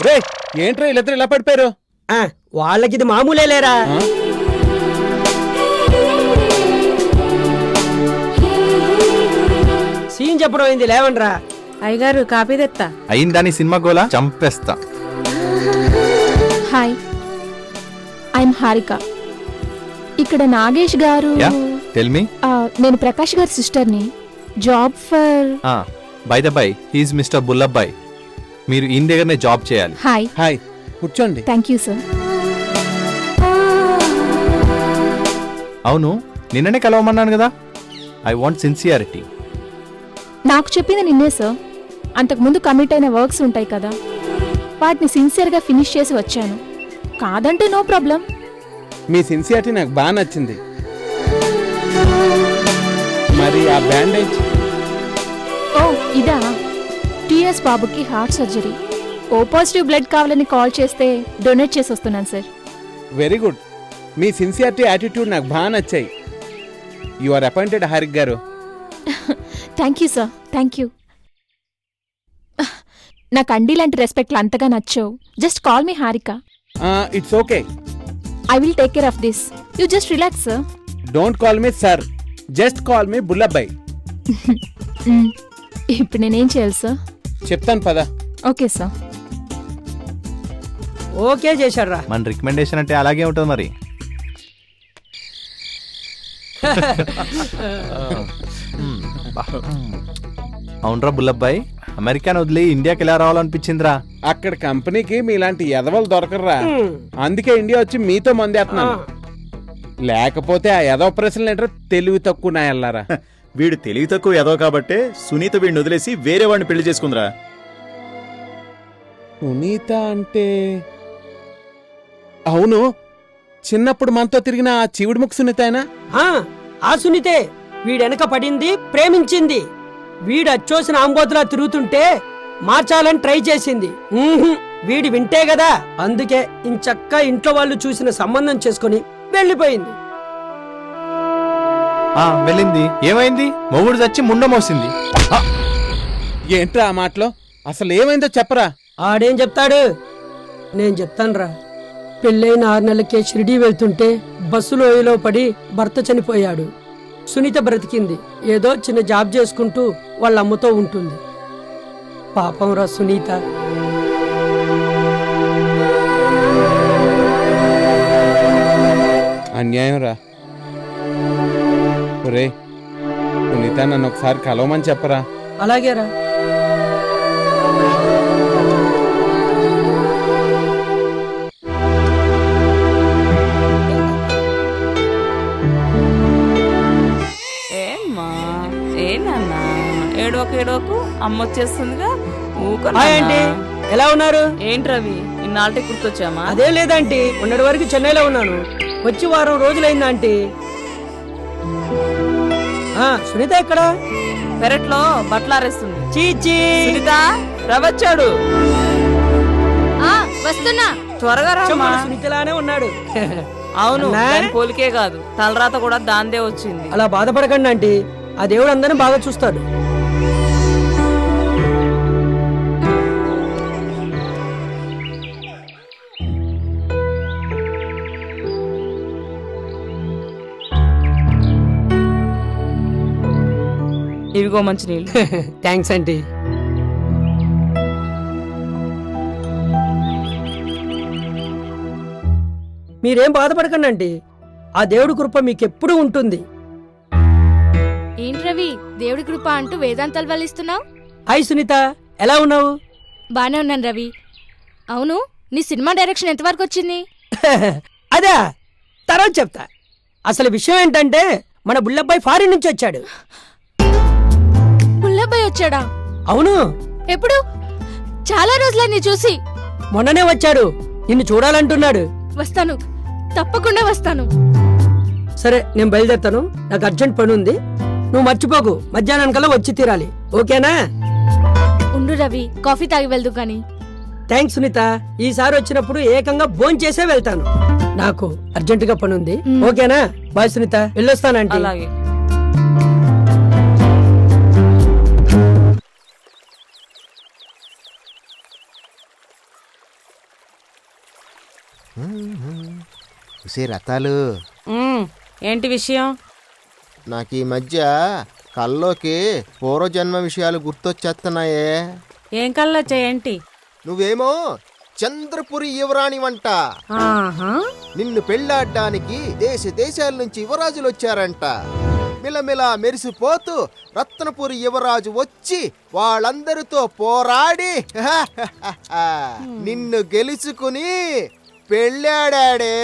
[SPEAKER 1] రే, ఏంట్రా వీళ్ళిద్దరు ఇలా పడిపోయారు?
[SPEAKER 9] వాళ్ళకి ఇది మామూలే లేరా. చెప్పడం అయింది, లేవండ్రా.
[SPEAKER 3] అయ్యగారు కాపీ తెత్తా.
[SPEAKER 8] అయిందని సినిమా గోలా చంపేస్తా.
[SPEAKER 12] Hi, I'm Harika. ఇక్కడ నాగేష్ గారు.
[SPEAKER 8] Tell me.
[SPEAKER 12] నేను ప్రకాష్ గారి సిస్టర్ని. Job for.
[SPEAKER 8] By the by, he's mister Bullabbai. మీరు ఈయన దగ్గరనే జాబ్ చేయాలి.
[SPEAKER 12] హాయ్.
[SPEAKER 1] హాయ్, కూర్చోండి.
[SPEAKER 12] Thank you sir.
[SPEAKER 8] అవును, నిన్ననే కలవమన్నాను కదా. I want sincerity.
[SPEAKER 12] నాకు చెప్పింది నిన్నే సార్. అంతకుముందు కమిట్ అయిన వర్క్స్ ఉంటాయి కదా, వాటిని సిన్సియర్గా ఫినిష్ చేసి వచ్చాను. కాదంటే నో ప్రాబ్లం.
[SPEAKER 1] మీ సిన్సియారిటీ నాకు బాగా నచ్చింది. మరి ఆ బ్యాండేజ్?
[SPEAKER 12] ఓ ఇదా, టీఎస్ బాబుకి heart surgery. O positive blood కావాలని కాల్ చేస్తే డొనేట్ చేసి వస్తున్నాను సార్.
[SPEAKER 1] Very good. మీ సిన్సియారిటీ యాటిట్యూడ్ నాకు బాగా నచ్చాయి. యు ఆర్ అపాయింటెడ్ హారిక్ గారు.
[SPEAKER 12] Thank you sir, thank you. నాకు అండి లాంటి రెస్పెక్ట్లు అంతగా నచ్చవు. Just call me Harika.
[SPEAKER 1] It's okay.
[SPEAKER 12] I will take care of this. You just relax sir.
[SPEAKER 1] Don't call me sir, just call me Bullabbai.
[SPEAKER 12] ఇప్పుడు నేనేం చేయాలి సార్?
[SPEAKER 1] చెప్తాను పద.
[SPEAKER 12] Okay sir.
[SPEAKER 9] ఓకే చేశాడు రా.
[SPEAKER 8] మన రికమెండేషన్ అంటే అలాగే ఉంటుంది మరి. అవునరా బుల్లబ్బాయ్, అమెరికాను వదిలి ఇండియాకి ఎలా రావాలనిపించిందిరా?
[SPEAKER 1] అక్కడ కంపెనీకి మీలాంటి ఎదవలు దొరకర్రా. అందుకే ఇండియా వచ్చి మీతో మందేస్తున్నాను. లేకపోతే ఆ ఎదవ ప్రశ్నలు ఏంటో తెలివి తక్కువ నా ఎల్లారా.
[SPEAKER 5] వీడు తెలివి తక్కువ ఎదవ కాబట్టే సునీత వీడిని వదిలేసి వేరే వాడిని పెళ్లి చేసుకుందిరా.
[SPEAKER 1] సునీత అంటే అవును, చిన్నప్పుడు మనతో తిరిగిన ఆ చీవుడి ముక్కు సునీత అయినా?
[SPEAKER 9] ఆ సునీతే. వీడెనక పడింది, ప్రేమించింది. వీడు అచ్చోసిన ఆంబోతులా తిరుగుతుంటే మార్చాలని ట్రై చేసింది. వీడి వింటే కదా, అందుకే ఇంచక్క ఇంట్లో వాళ్ళు చూసిన సంబంధం చేసుకుని వెళ్ళిపోయింది.
[SPEAKER 8] వెళ్ళింది. ఏమైంది? మొగుడు చచ్చి ముండ మోసింది.
[SPEAKER 1] ఏంట్రా ఆ మాటలో? అసలు ఏమైందో చెప్పరా.
[SPEAKER 9] ఆడేం చెప్తాడు, నేను చెప్తానురా. పెళ్ళైన 6 నెలలకే షిరిడీ వెళ్తుంటే బస్సులో లోయలో పడి భర్త చనిపోయాడు. సునీత బ్రతికింది. ఏదో చిన్న జాబ్ చేసుకుంటూ వాళ్ళ అమ్మతో ఉంటుంది. పాపం రా సునీత.
[SPEAKER 1] అన్యాయం రా. ఒరే సునీత, నన్ను ఒకసారి కలవమని చెప్పరా.
[SPEAKER 9] అలాగేరా.
[SPEAKER 14] ఏడోకు అమ్మ వచ్చేస్తుందిగా.
[SPEAKER 9] ఏంటి ఎలా ఉన్నారు?
[SPEAKER 14] ఏంటి రవి, ఇన్నాళ్ళకి గుర్తొచ్చామా?
[SPEAKER 9] అదే లేదంటీ, మొన్నటి వరకు చెన్నైలో ఉన్నాను. వచ్చి వారం రోజులైందంటీ. సునీత ఎక్కడ?
[SPEAKER 14] పెరట్లో బట్టలు ఆరేస్తుంది.
[SPEAKER 9] చీచి
[SPEAKER 14] సునీత, రవచ్చాడు.
[SPEAKER 12] వస్తున్నా,
[SPEAKER 14] త్వరగా రా.
[SPEAKER 9] సునీతలానే ఉన్నాడు.
[SPEAKER 14] అవును, పోలికే కాదు, తలరాత కూడా దాందే వచ్చింది.
[SPEAKER 9] అలా బాధపడకండి ఆంటీ, ఆ దేవుడు అందరిని బాగా చూస్తాడు.
[SPEAKER 14] ఇవిగో మంచి నీళ్ళు.
[SPEAKER 9] Thanks aunty. మీరేం బాధపడకండి ఆంటీ, ఆ దేవుడి కృప మీకెప్పుడు ఉంటుంది.
[SPEAKER 12] ఏంటి రవి, దేవుడి కృప అంటూ వేదాంతాలు వల్లిస్తున్నావు?
[SPEAKER 9] హాయ్ సునీత, ఎలా ఉన్నావు?
[SPEAKER 12] బానే ఉన్నాను రవి. అవును, నీ సినిమా డైరెక్షన్ ఎంతవరకు వచ్చింది?
[SPEAKER 9] అదే తర్వాత చెప్తా. అసలు విషయం ఏంటంటే, మన బుల్లబ్బాయి ఫారిన్ నుంచి వచ్చాడు.
[SPEAKER 12] బుల్లబ్బాయి వచ్చాడా?
[SPEAKER 9] అవును.
[SPEAKER 12] ఎప్పుడు? చాలా రోజులన్నీ చూసి.
[SPEAKER 9] మొన్ననే వచ్చాడు, నిన్ను చూడాలంటున్నాడు.
[SPEAKER 12] వస్తాను, తప్పకుండా వస్తాను.
[SPEAKER 9] సరే, నేను బయలుదేరుతాను. నాకు అర్జెంట్ పని ఉంది. నువ్వు మర్చిపోకు, మధ్యాహ్నం కల్లా వచ్చి తీరాలి. ఓకేనా?
[SPEAKER 12] ఉండు రవి, కాఫీ తాగి వెళ్దు కానీ.
[SPEAKER 9] థ్యాంక్స్ సునీత. ఈసారి వచ్చినప్పుడు ఏకంగా భోంచేసే వెళ్తాను. నాకు అర్జెంటుగా పని ఉంది. ఓకేనా? బాయ్ సునీత, వెళ్ళొస్తానంటే.
[SPEAKER 14] అలాగే.
[SPEAKER 15] రతాలు,
[SPEAKER 14] ఏంటి విషయం?
[SPEAKER 15] నాకు ఈ మధ్య కల్లోకి పూర్వజన్మ విషయాలు గుర్తొచ్చేస్తున్నాయే.
[SPEAKER 3] ఏం కళ్ళొచ్చాయేంటి?
[SPEAKER 15] నువ్వేమో చంద్రపురి యువరాణి వంట. నిన్ను పెళ్ళాడ్డానికి దేశ దేశాల నుంచి యువరాజులు వచ్చారంట. మిలమిలా మెరిసిపోతూ రత్నపురి యువరాజు వచ్చి వాళ్ళందరితో పోరాడి నిన్ను గెలుచుకుని పెళ్ళాడాడే.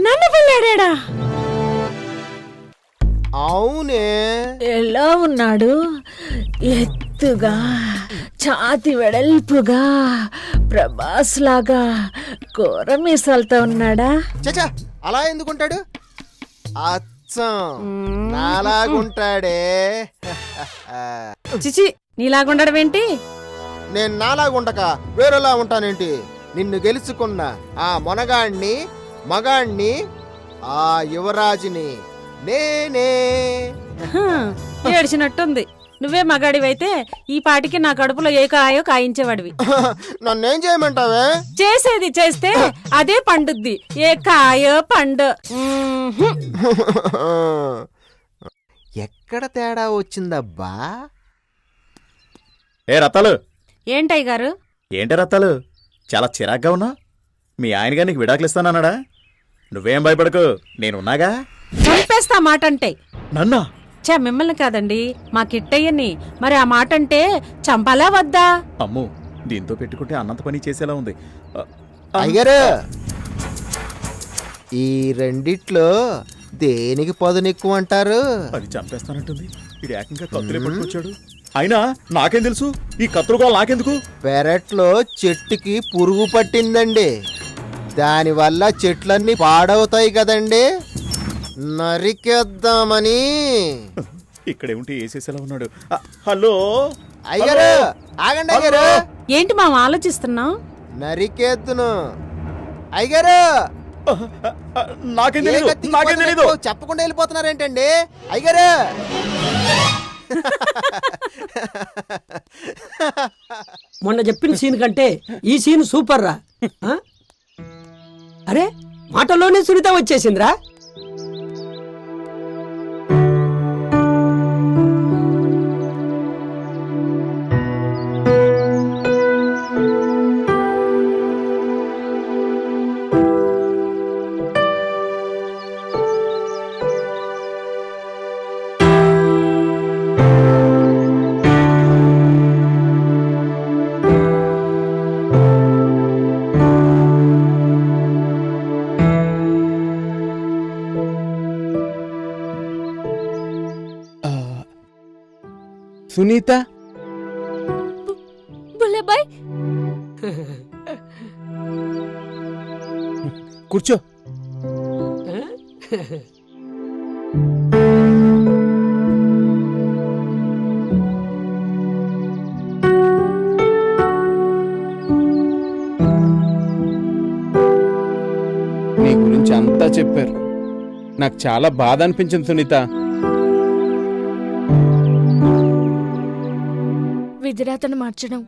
[SPEAKER 3] నన్ను పెళ్ళాడా?
[SPEAKER 15] అవునే.
[SPEAKER 16] ఎలా ఉన్నాడు? ఎత్తుగా, ఛాతి వెడల్పుగా, ప్రభాస్ లాగా కూర మీసాలతో ఉన్నాడా?
[SPEAKER 15] చచ్చా, అలా ఎందుకుంటాడు? అచ్చం నాలాగుంటాడే.
[SPEAKER 3] చిచి, నీలాగుండడమేంటి?
[SPEAKER 15] నేను నాలాగుండక వేరేలా ఉంటానేంటి? నిన్ను గెలుచుకున్న ఆ మొనగాణ్ణి, మగాణ్ణి, ఆ యువరాజుని నేనే.
[SPEAKER 3] ఏడ్చినట్టుంది. నువ్వే మగాడివైతే ఈ పాటికి నా కడుపులో ఏ కాయో కాయించేవాడివి.
[SPEAKER 15] నన్నేం చేయమంటావే?
[SPEAKER 3] చేసేది చేస్తే అదే పండుద్ది. ఏ కాయో పండు.
[SPEAKER 15] ఎక్కడ తేడా వచ్చిందబ్బా?
[SPEAKER 5] ఏ రత్తాలు,
[SPEAKER 3] ఏంటయ్య గారు?
[SPEAKER 5] ఏంటి రత్తాలు చాలా చిరాగ్గా ఉన్నా? మీ ఆయనగా నీకు విడాకులు ఇస్తానన్నాడా? నువ్వేం భయపడకు, నేనున్నాగా.
[SPEAKER 3] చంపేస్తా మాట అంటే.
[SPEAKER 5] నన్నా?
[SPEAKER 3] చా, మిమ్మల్ని కాదండి, మా కిట్టయ్యని. మరి ఆ మాట అంటే చంపాలా వద్దా?
[SPEAKER 5] అమ్మో, దీంతో పెట్టుకుంటే అన్నంత పని చేసేలా ఉంది.
[SPEAKER 15] అయ్యగారు, ఈ రెండిట్లో దేనికి పదునెక్కువ అంటారు?
[SPEAKER 5] అది చంపేస్తానంటుంది. ఇది ఏకంగా కత్తులే పట్టుకొచ్చాడు. అయినా నాకేం తెలుసు? ఈ కత్తులు కూడా నాకెందుకు?
[SPEAKER 15] పెరట్లో చెట్టుకి పురుగు పట్టిందండి. దానివల్ల చెట్లన్నీ పాడవుతాయి కదండి, నరికేద్దామని.
[SPEAKER 5] ఇక్కడే ఉంటే వేసేసేలా ఉన్నాడు. హలో
[SPEAKER 15] అయ్యగారు, ఆగండి అయ్యగారు.
[SPEAKER 3] ఏంటి మా ఆలోచిస్తున్నావు?
[SPEAKER 15] నరికేద్దును అయ్యగారు.
[SPEAKER 5] నాకేం తెలీదు.
[SPEAKER 15] చెప్పకుండా వెళ్ళిపోతున్నారేంటండి అయ్యగారు?
[SPEAKER 9] మొన్న చెప్పిన సీన్ కంటే ఈ సీన్ సూపర్ రా. అరే, మాటల్లోనే సునీత వచ్చేసిందిరా.
[SPEAKER 1] సునీత,
[SPEAKER 12] బుల్లబాయ్,
[SPEAKER 1] కూర్చో. నీ గురించి అంతా చెప్పారు. నాకు చాలా బాధ అనిపించింది సునీత.
[SPEAKER 12] విధిరాతను మార్చడం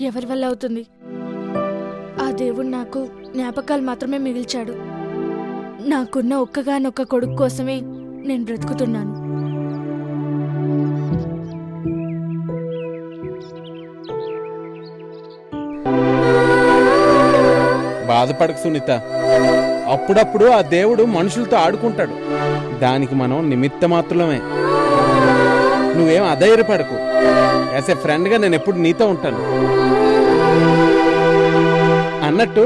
[SPEAKER 12] ఎవరి వల్ల అవుతుంది? ఆ దేవుడు నాకు జ్ఞాపకాలు మాత్రమే మిగిల్చాడు. నాకున్న ఒక్కగానొక్క కొడుకు కోసమే నేను బ్రతుకుతున్నాను.
[SPEAKER 1] బాధపడకు సునీత. అప్పుడప్పుడు ఆ దేవుడు మనుషులతో ఆడుకుంటాడు. దానికి మనం నిమిత్త మాత్రమే. నువ్వేం అధైర్యపడకు. యాజ్ ఎ ఫ్రెండ్గా నేను ఎప్పుడు నీతో ఉంటాను. అన్నట్టు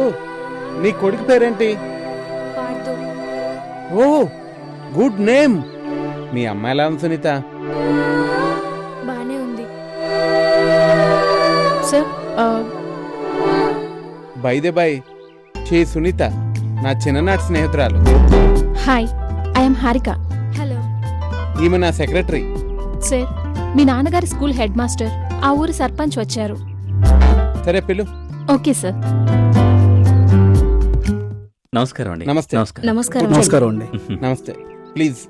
[SPEAKER 1] నీ కొడుకు పేరేంటి? ఓ, గుడ్ నేమ్. మీ అమ్మాయి ఎలా ఉంది సునీత?
[SPEAKER 12] బానే ఉంది sir.
[SPEAKER 1] By the by, she Sunitha నా చిన్ననాటి స్నేహితురాలు.
[SPEAKER 12] Hi, I'm Harika. హలో.
[SPEAKER 1] ఈమె నా సెక్రటరీ.
[SPEAKER 12] సార్, మీ నాన్నగారి స్కూల్ హెడ్ మాస్టర్, ఆ ఊరు సర్పంచ్ వచ్చారు.
[SPEAKER 1] సరే పిలు.
[SPEAKER 12] Okay sir.
[SPEAKER 17] నమస్కారం అండి.
[SPEAKER 1] నమస్తే.
[SPEAKER 12] నమస్కారం
[SPEAKER 7] అండి.
[SPEAKER 1] నమస్తే. ప్లీజ్.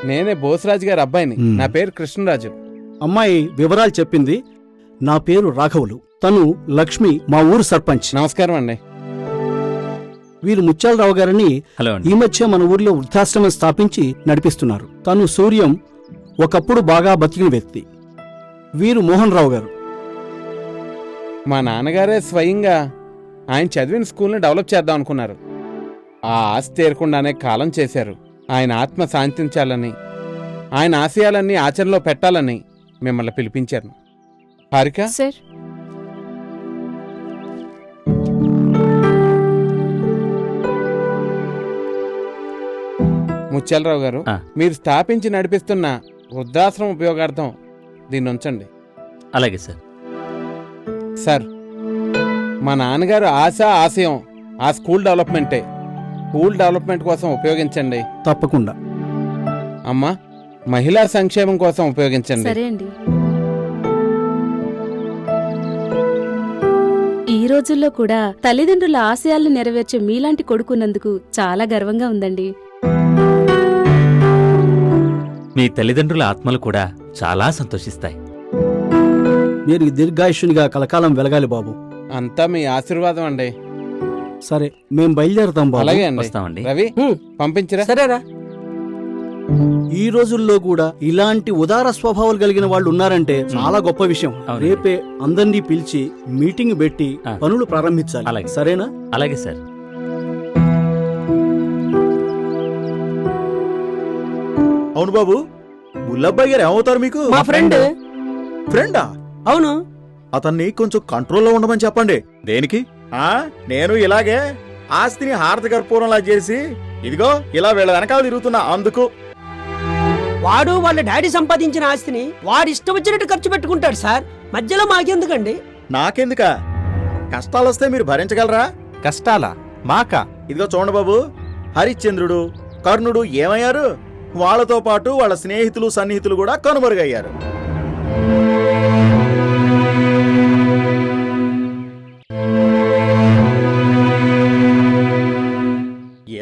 [SPEAKER 1] నేనే బోసరాజు గారి అబ్బాయిని. నా పేరు కృష్ణరాజు.
[SPEAKER 18] అమ్మాయి వివరాలు చెప్పింది. నా పేరు రాఘవులు. తను లక్ష్మి, మా ఊరు సర్పంచ్.
[SPEAKER 1] నమస్కారం అండి.
[SPEAKER 18] వీరు ముత్యాలరావు గారని
[SPEAKER 17] హలో అండి.
[SPEAKER 18] ఈ మధ్య మన ఊర్లో వృద్ధాశ్రమం స్థాపించి నడిపిస్తున్నారు. తను సూర్యం ఒకప్పుడు బాగా బతికిన వ్యక్తి. వీరు మోహన్ రావు గారు.
[SPEAKER 1] మా నాన్నగారే స్వయంగా ఆయన చదివిన స్కూల్ని డెవలప్ చేద్దాం అనుకున్నారు. ఆ ఆస్తి తీరకుండానే కాలం చేశారు. ఆయన ఆత్మ శాంతించాలని, ఆయన ఆశయాలన్నీ ఆచరణలో పెట్టాలని మిమ్మల్ని పిలిపించారు. హారిక
[SPEAKER 12] సార్,
[SPEAKER 1] ముత్యాలరావు గారు, మీరు స్థాపించి నడిపిస్తున్న వృద్ధాశ్రమం ఉపయోగార్థం దీన్ని ఉంచండి.
[SPEAKER 17] అలాగే సార్.
[SPEAKER 1] సార్, మా నాన్నగారు ఆశయం ఆ స్కూల్ డెవలప్మెంటే. స్కూల్ డెవలప్మెంట్ కోసం ఉపయోగించండి.
[SPEAKER 18] తప్పకుండా.
[SPEAKER 1] అమ్మా, మహిళా సంక్షేమం కోసం ఉపయోగించండి.
[SPEAKER 19] సరే అండి. ఈ రోజుల్లో కూడా తల్లిదండ్రుల ఆశయాలను నెరవేర్చే మీలాంటి కొడుకున్నందుకు చాలా గర్వంగా ఉందండి.
[SPEAKER 17] మీ తల్లిదండ్రుల ఆత్మలు కూడా చాలా సంతోషిస్తాయి.
[SPEAKER 18] మీరు దీర్ఘాయుషునిగా కలకాలం వెలగాలి బాబు.
[SPEAKER 1] అంతా మీ ఆశీర్వాదం అండి.
[SPEAKER 18] సరే, మేం బయలుదేరతాం బాబు.
[SPEAKER 1] అలాగే అండి.
[SPEAKER 17] వస్తామండి.
[SPEAKER 1] రవి, పంపించరా.
[SPEAKER 9] సరేరా.
[SPEAKER 18] ఈ రోజుల్లో కూడా ఇలాంటి ఉదార స్వభావాలు కలిగిన వాళ్ళు ఉన్నారంటే చాలా గొప్ప విషయం. రేపే అందరినీ పిలిచి మీటింగ్ పెట్టి పనులు ప్రారంభించాలి. సరేనా?
[SPEAKER 17] అలాగే సార్.
[SPEAKER 5] అవును బాబు, బుల్లబ్బాయి గారు ఏమవుతారు మీకు?
[SPEAKER 9] మా ఫ్రెండ్.
[SPEAKER 5] ఫ్రెండా?
[SPEAKER 9] అవును.
[SPEAKER 5] అతన్ని కొంచెం కంట్రోల్లో ఉండమని చెప్పండి. దేనికి? నేను ఇలాగే ఆస్తిని హారతి కర్పూరంలా చేసి ఇదిగో ఇలా వీళ్ళ వెనకాల తిరుగుతున్నా. అందుకు
[SPEAKER 9] వాడు వాళ్ళ డాడీ సంపాదించిన ఆస్తిని వాడు ఇష్టం వచ్చినట్టు ఖర్చు పెట్టుకుంటాడు సార్. మధ్యలో మాకెందుకండి?
[SPEAKER 5] నాకెందుక? కష్టాలు వస్తే మీరు భరించగలరా?
[SPEAKER 8] కష్టాలా? మాకా?
[SPEAKER 5] ఇదిగో చూడండి బాబు, హరిశ్చంద్రుడు, కర్ణుడు ఏమయ్యారు? వాళ్లతో పాటు వాళ్ళ స్నేహితులు సన్నిహితులు కూడా కనుమరుగయ్యారు.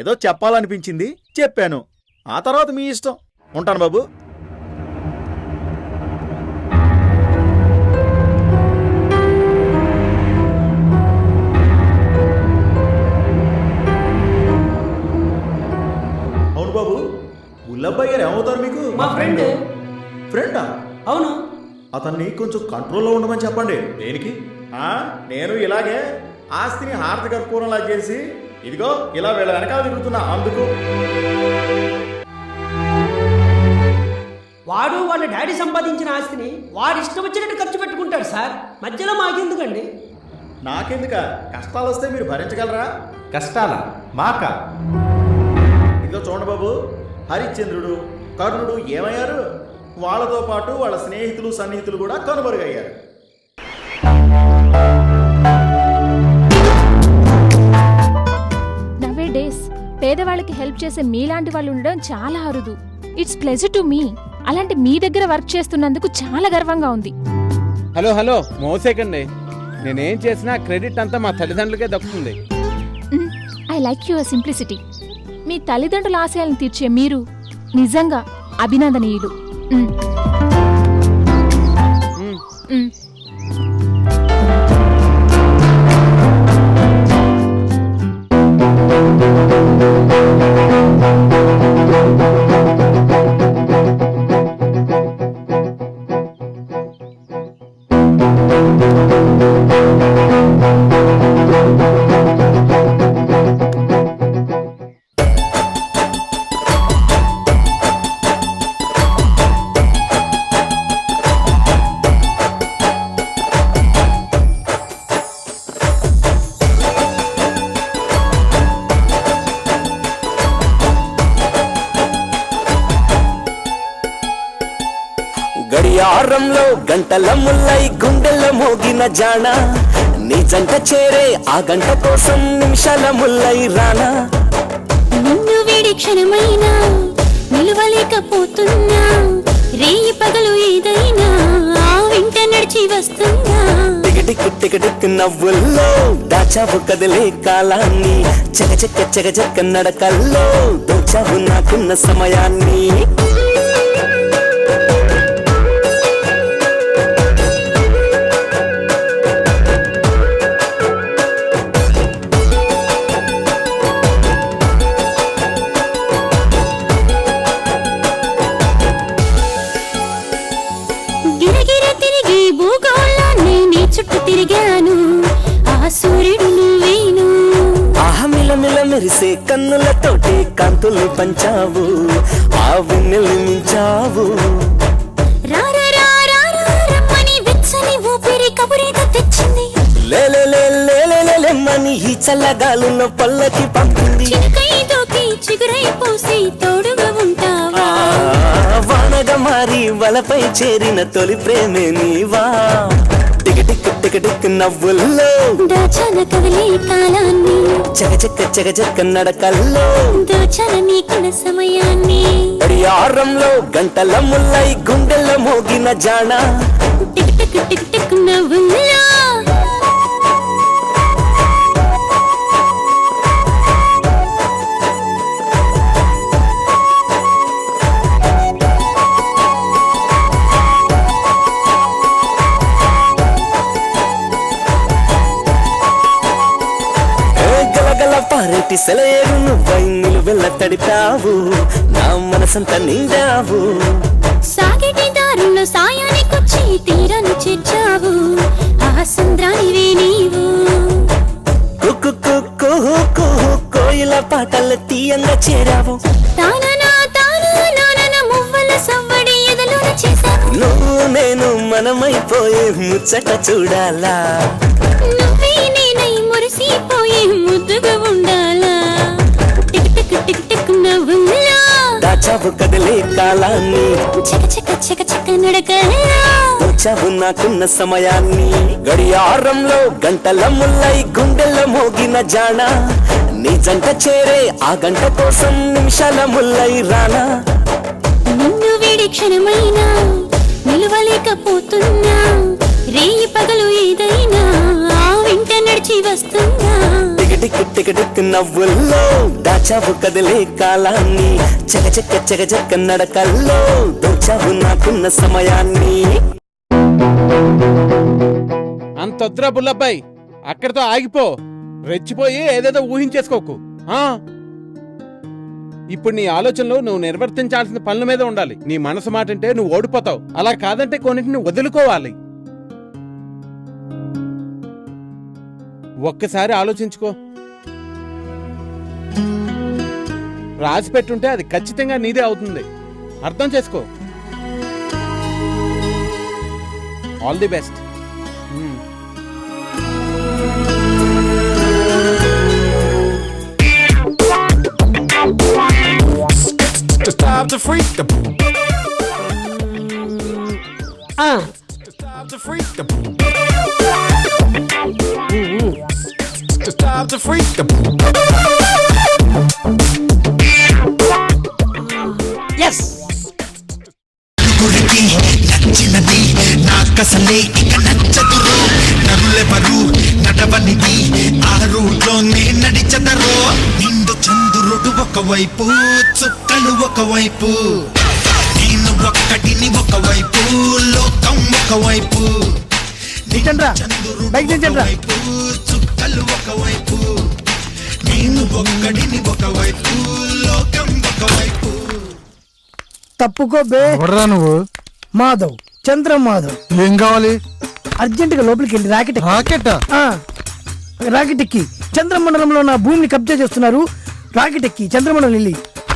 [SPEAKER 5] ఏదో చెప్పాలనిపించింది, చెప్పాను. ఆ తర్వాత మీ ఇష్టం. ఉంటాను బాబు. అవును బాబు, బుల్లబ్బాయి గారు ఏమవుతారు మీకు?
[SPEAKER 9] మా ఫ్రెండ్.
[SPEAKER 5] ఫ్రెండా?
[SPEAKER 9] అవును.
[SPEAKER 5] అతన్ని కొంచెం కంట్రోల్లో ఉండమని చెప్పండి. దేనికి? నేను ఇలాగే ఆస్తిని హారతి కర్పూరంలా చేసి ఇదిగో ఇలా వీళ్ళ వెనకాల తిరుగుతున్నా. అందుకు
[SPEAKER 9] వాడు వాళ్ళ డాడీ సంపాదించిన ఆస్తిని వాడు ఇష్టం వచ్చినట్టు ఖర్చు పెట్టుకుంటాడు సార్. మధ్యలో మాకెందుకండి?
[SPEAKER 5] నాకెందుక? కష్టాలు వస్తే మీరు భరించగలరా?
[SPEAKER 8] కష్టాలా? మాకా?
[SPEAKER 5] ఇదిగో చూడండి బాబు, హరిశ్చంద్రుడు, కర్ణుడు ఏమయ్యారు? వాళ్ళతో పాటు వాళ్ళ స్నేహితులు సన్నిహితులు కూడా కనుమరుగయ్యారు.
[SPEAKER 12] నవే డేస్ పేదవాళ్ళకి హెల్ప్ చేసే మీలాంటి వాళ్ళు ఉండడం చాలా అరుదు. It's pleasure to me. అలాంటి మీ దగ్గర వర్క్ చేస్తున్నందుకు చాలా గర్వంగా ఉంది.
[SPEAKER 1] హలో, మోసేకండి. నేనేం చేసినా క్రెడిట్ అంతా మా తల్లిదండ్రులకే దక్కుతుంది.
[SPEAKER 12] I like your simplicity. మీ తల్లిదండ్రుల ఆశయాలను తీర్చే మీరు నిజంగా అభినందనీయులు.
[SPEAKER 20] గడియారంలో గంటల ముల్లై గుండెల మోగిన జాణ, నీ జంట చేరే ఆ గంట కోసం నిమిషాల ముల్లై రానా.
[SPEAKER 11] నిన్ను వీడి క్షణమైనా నిలువలేకపోతున్నా, రేయి పగలు ఏదైనా వెంట నడిచి వస్తున్నా.
[SPEAKER 20] టికటిక్ టికటిక్ నవ్వుల్లో దాచావు కదిలే కాలాన్ని, చకచక్క చకచక్క నడకల్లో దోచావు నాకున్న సమయాన్ని. మెరిసే కన్నులతోటి కాంతుల్ని పంచావు ఆ వెన్నెల్ని మించావు లేమని ఈ చల్లగాలున్న పల్లకి పంపింది వానగా మారి వలపై చేరిన తొలి ప్రేమే నీవా టిక్ టిక్ టిక్ టిక్ నవ్వుల్లో చకచక్క నడకల్లో గడియారంలో గంటల ముల్లై గుండెల్లో మోగిన జాణ టిక్ టిక్ టిక్ టిక్ నవ్వుల్లో పారేటి సెలయేరు నువ్వై నిలువెల్ల తడిపావు నా మనసంతా నిండావు సాగేటి దారుల్లో సాయానికొచ్చి తీరాన్ని చేర్చావు ఆ సంద్రానివే నీవు కోయిల పాటలు తీయంగా చేరావు నువ్వు నేను మనమైపోయే ముచ్చట చూడాలా ముద్దుగా ఉండాలా టిక్ టిక్ టిక్ టిక్ నవ్వులా దాచావు కదిలే కాలాన్ని చక నడకలా వచ్చావు నాకున్న సమయాన్ని గడియారంలో గంటల ముల్లై గుండెల్లో మోగిన జాణ నీ జంట చేరే ఆ గంట కోసం నిమిషాల ముల్లై రానా నిన్ను వేడి క్షణమైనా నిలవలేకపోతున్నా రేయి పగలు ఏదైనా వెంట నడిచి వస్తున్నా టిక్ టిక్ టిక్ టిక్ నవ్వుల్లో దాచావు కదిలే కాలాన్ని చక నడకల్లో దోచావు నాకున్న సమయాన్ని
[SPEAKER 1] అంతొద్దురా బుల్లబ్బాయి, అక్కడితో ఆగిపో. రెచ్చిపోయి ఏదేదో ఊహించేసుకోకు. ఇప్పుడు నీ ఆలోచనలో నువ్వు నిర్వర్తించాల్సిన పనుల మీద ఉండాలి. నీ మనసు మాట అంటే నువ్వు ఓడిపోతావు. అలా కాదంటే కొన్నింటిని వదులుకోవాలి. ఒక్కసారి ఆలోచించుకో. రాసి పెట్టుంటే అది ఖచ్చితంగా నీదే అవుతుంది. అర్థం చేసుకో. All the best.
[SPEAKER 21] Stop the freak the Stop the freak the Stop the freak the
[SPEAKER 9] Yes.
[SPEAKER 21] గుడికి నచ్చినది నాకసలే ఇక నచ్చదురో నరులెవరు నడవనిది ఆ రూట్లోనే నడిచదరో నిండు చంద్రుడు ఒకవైపు చుక్కలు ఒకవైపు నేను ఒక్కటిని ఒకవైపు లోకం ఒకవైపు చంద్రుడు చుక్కలు ఒకవైపు నేను ఒక్కటిని ఒకవైపు లోకం ఒకవైపు.
[SPEAKER 7] తప్పుకో బే.
[SPEAKER 10] ఎవడ్రా నువ్వు?
[SPEAKER 7] మాధవ్, చంద్ర మాధవ్.
[SPEAKER 10] ఏం కావాలి?
[SPEAKER 7] అర్జెంట్ గా లోపలికి వెళ్ళి రాకెట్ ఎక్కి చంద్రమండలంలో నా భూమిని కబ్జా చేస్తున్నారు. రాకెట్ ఎక్కి చంద్రమండలం వెళ్ళి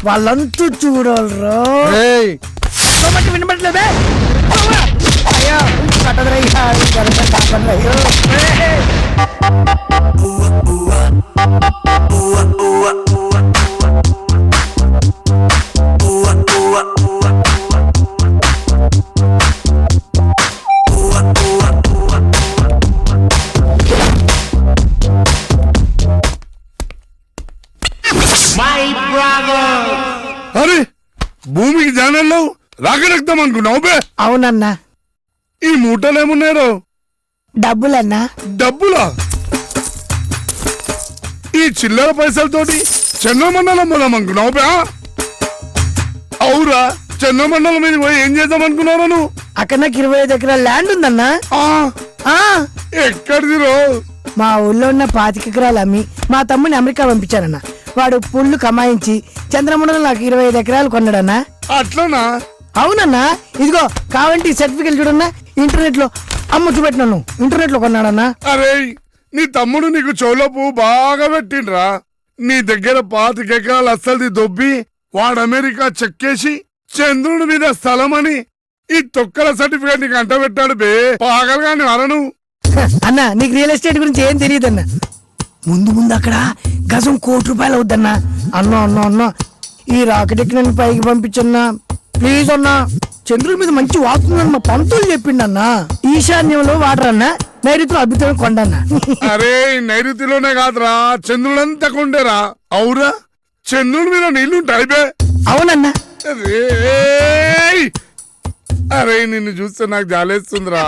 [SPEAKER 7] వాళ్ళంతూ చూడాలరా. వినబడలేదే.
[SPEAKER 10] అరే భూమికి జానల్లో రాకెడెక్తాం అనుకున్నావు బే?
[SPEAKER 7] అవునన్నా.
[SPEAKER 10] ఈ మూటలు ఏమున్నారో?
[SPEAKER 7] డబ్బులన్నా.
[SPEAKER 10] డబ్బులా? ఈ చిల్లర పైసలతోటి చంద్రమండలం పోదాం అనుకున్నావు బే? అవురా, చంద్రమండలం మీద పోయి ఏం చేద్దాం అనుకున్నావు నువ్వు?
[SPEAKER 7] అక్కడ నాకు 25 ఎకరాల ల్యాండ్ ఉందన్నా.
[SPEAKER 10] ఎక్కడిది రో?
[SPEAKER 7] మా ఊళ్ళో ఉన్న 25 ఎకరాలు అమ్మి మా తమ్ముని అమెరికా పంపించానన్నా. వాడు పుల్లు కమాయించి చంద్రమండలం నాకు 25 ఎకరాలు కొన్నాడన్నా.
[SPEAKER 10] అట్లనా?
[SPEAKER 7] అవునన్నా. ఇదిగో కావంటి సర్టిఫికెట్ చూడన్నా. ఇంటర్నెట్ లో అమ్మ చూపెట్టినాను. ఇంటర్నెట్ లో కొన్నాడన్నా.
[SPEAKER 10] అరే నీ తమ్ముడు నీకు చెవులో పువ్వు బాగా పెట్టిండ్రా. నీ దగ్గర 25 ఎకరాలు అస్సలు దొబ్బి వాడు అమెరికా చెక్కేసి చంద్రుడి మీద స్థలం అని ఈ తొక్కల సర్టిఫికేట్ నీకు అంట పెట్టాడు బే పాగలగాని వరను.
[SPEAKER 7] అన్న నీకు రియల్ ఎస్టేట్ గురించి ఏం తెలియదు అన్న. ముందు ముందు అక్కడ గజం ₹1,00,00,000 అవుద్దన్నా. అన్నా ఈ రాకెట్ ఎక్కి నన్ను పైకి పంపించన్నా ప్లీజ్ అన్నా. చంద్రుడి మీద మంచి వాస్తుందని మా పంతులు చెప్పిండన్నా. ఈశాన్యంలో వాటర్ అన్నా, నైరుతిలో అద్భుతమైన కొండ అన్న.
[SPEAKER 10] అరే నైరుతిలోనే కాదురా చంద్రుడంతా కొండేరా. అవురా చంద్రుడి మీద నీళ్లుంటాయి బే.
[SPEAKER 7] అవునన్నా.
[SPEAKER 10] అరే నిన్ను చూస్తే నాకు జాలేస్తుందిరా.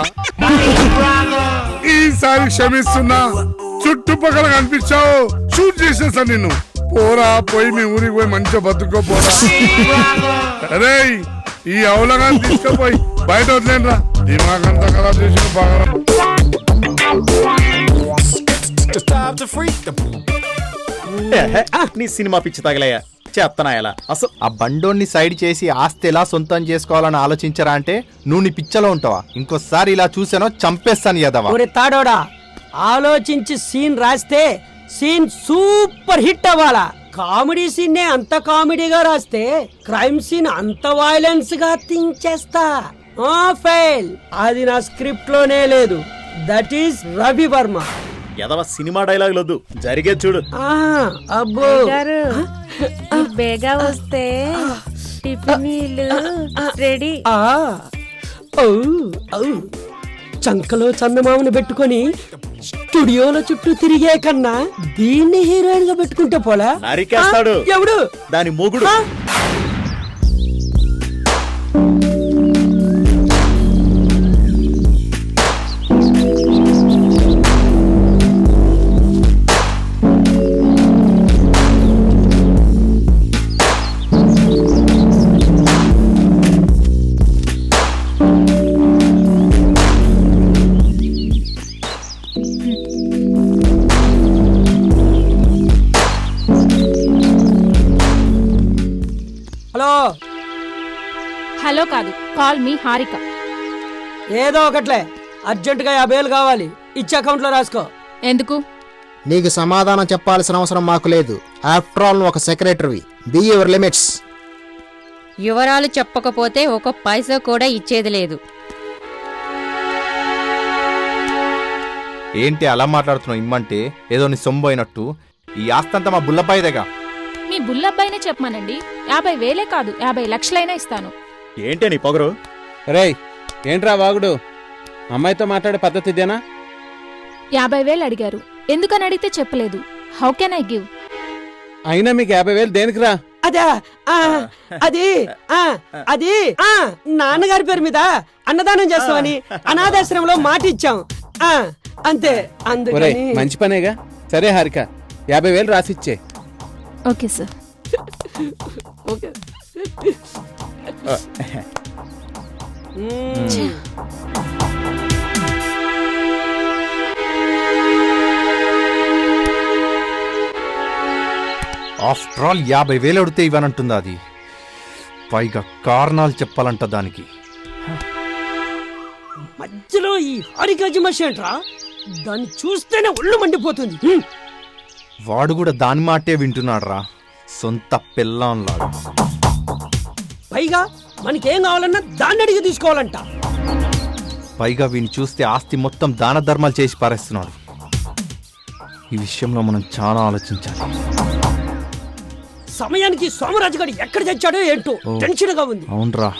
[SPEAKER 10] ఈసారి క్షమిస్తున్నా. చుట్టుపక్కల కనిపించావు షూట్ చేసేసా నిన్ను. పోరా పోయి మీ ఊరికి పోయి మంచిగా బతుకోపోరా. అరే ఈ అవలగా తీసుకుపోయి బయట వదిలేనరా. దిమాగంతా ఖరాబ్ చేసిన బాగా.
[SPEAKER 5] నీ సినిమా పిచ్చి తగలయ్యా చెప్తానా ఎలా అసలు.
[SPEAKER 8] ఆ బండోన్ని సైడ్ చేసి ఆస్తి ఎలా సొంతం చేసుకోవాలని ఆలోచించరా అంటే నువ్వు నీ పిచ్చలో ఉంటావా? ఇంకోసారి ఇలా చూసానో చంపేస్తాను యదవా.
[SPEAKER 9] ఒరే తాడోడా, ఆలోచించి సీన్ రాస్తే సీన్ సూపర్ హిట్ అవ్వాలా. కామెడీ సీన్ నే అంత కామెడీగా రాస్తే క్రైమ్ సీన్ అంత వైలెన్స్ గా థింక్ చేస్తా. ఫెయిల్. అది నా స్క్రిప్ట్ లోనే లేదు. That is Ravi Varma.
[SPEAKER 5] యదవ సినిమా డైలాగ్ వద్దు, జరిగేది చూడు.
[SPEAKER 9] అబ్బో
[SPEAKER 16] గారు బేగా వస్తే టిఫినీలు రెడీ.
[SPEAKER 9] చంకలో చందమామను పెట్టుకొని స్టూడియోలో చుట్టూ తిరిగే కన్నా దీన్ని హీరోయిన్ గా పెట్టుకుంటే పోలా.
[SPEAKER 5] నరికేస్తాడు
[SPEAKER 9] ఎవడు?
[SPEAKER 5] దాని మొగుడు.
[SPEAKER 9] హలో
[SPEAKER 12] హలో కాదు, కాల్ మీ హారిక.
[SPEAKER 9] ఏదో ఒకట్లే, అర్జెంటుగా 50,000 కావాలి. ఇచ్చే అకౌంట్ లో రాసుకో.
[SPEAKER 12] ఎందుకు?
[SPEAKER 15] నీకు సమాధానం చెప్పాల్సిన అవసరం మాకు లేదు. ఆఫ్టర్ ఆల్ ఒక సెక్రటరీ. Be your limits.
[SPEAKER 2] వివరాలు చెప్పకపోతే ఒక పైసా కూడా ఇచ్చేది లేదు.
[SPEAKER 8] ఏంటి అలా మాట్లాడుతున్నావు? ఇమ్మంటే ఏదో నీ సొమ్ము అయినట్టు. ఈ ఆస్తంతా మా బుల్లపాయిదేగా.
[SPEAKER 12] మీ బుల్లబ్బాయినే చెప్పమానండి. 50,000 కాదు 50 లక్షలైనా ఇస్తాను.
[SPEAKER 5] ఏంటి నీ పొగరు?
[SPEAKER 1] రేయ్ ఏంట్రా వాగుడు? అమ్మాయితో మాట్లాడే పద్ధతి ఇదేనా?
[SPEAKER 12] 50,000 అడిగారు. ఎందుకని అడిగితే చెప్పలేదు. How can I give?
[SPEAKER 1] అయినా మీకు 50,000 దేనికిరా?
[SPEAKER 9] అదా అది అది నాన్నగారి పేరు మీద అన్నదానం చేస్తామని అనాథాశ్రమంలో మాట ఇచ్చాం. అంతే. అందుకని
[SPEAKER 1] మంచి పనేగా. సరే హారిక 50,000 రాసిచ్చే.
[SPEAKER 12] Okay sir.
[SPEAKER 9] Okay.
[SPEAKER 8] After all 50,000 అడితే ఇవ్వనంటుందా అది? పైగా కారణాలు చెప్పాలంట దానికి.
[SPEAKER 9] మధ్యలో ఈ హారికాజీ మనిషి ఏంట్రా? దాన్ని చూస్తేనే ఒళ్ళు మండిపోతుంది.
[SPEAKER 8] వాడు కూడా దాని మాటే వింటున్నాడు రా, సొంత పిల్లంలాగా.
[SPEAKER 9] పైగా మనకేం కావాలన్నా దాన్ని అడిగి తీసుకోవాలంట.
[SPEAKER 8] పైగా వీని చూస్తే ఆస్తి మొత్తం దాన ధర్మాలు చేసి పారేస్తున్నాడు. ఈ విషయంలో మనం చాలా ఆలోచించాలి.
[SPEAKER 9] సమయానికి సోమరాజు గారు ఎక్కడ చచ్చాడో ఏంటో టెన్షన్ గా ఉంది.
[SPEAKER 8] అవునరా.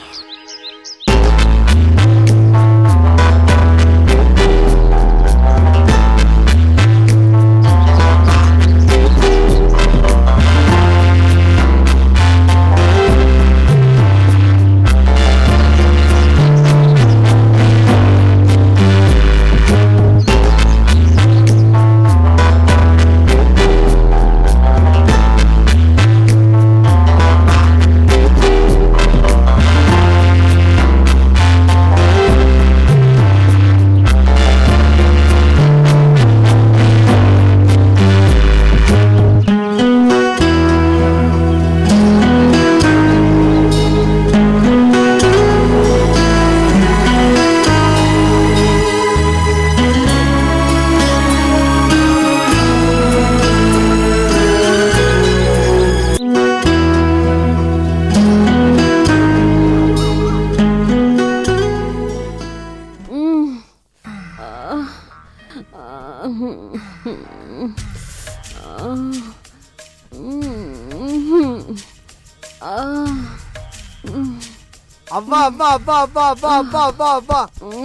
[SPEAKER 4] అబ్బా అబ్బా అబ్బా అబ్బా అబ్బా అబ్బా అబ్బా అబ్బా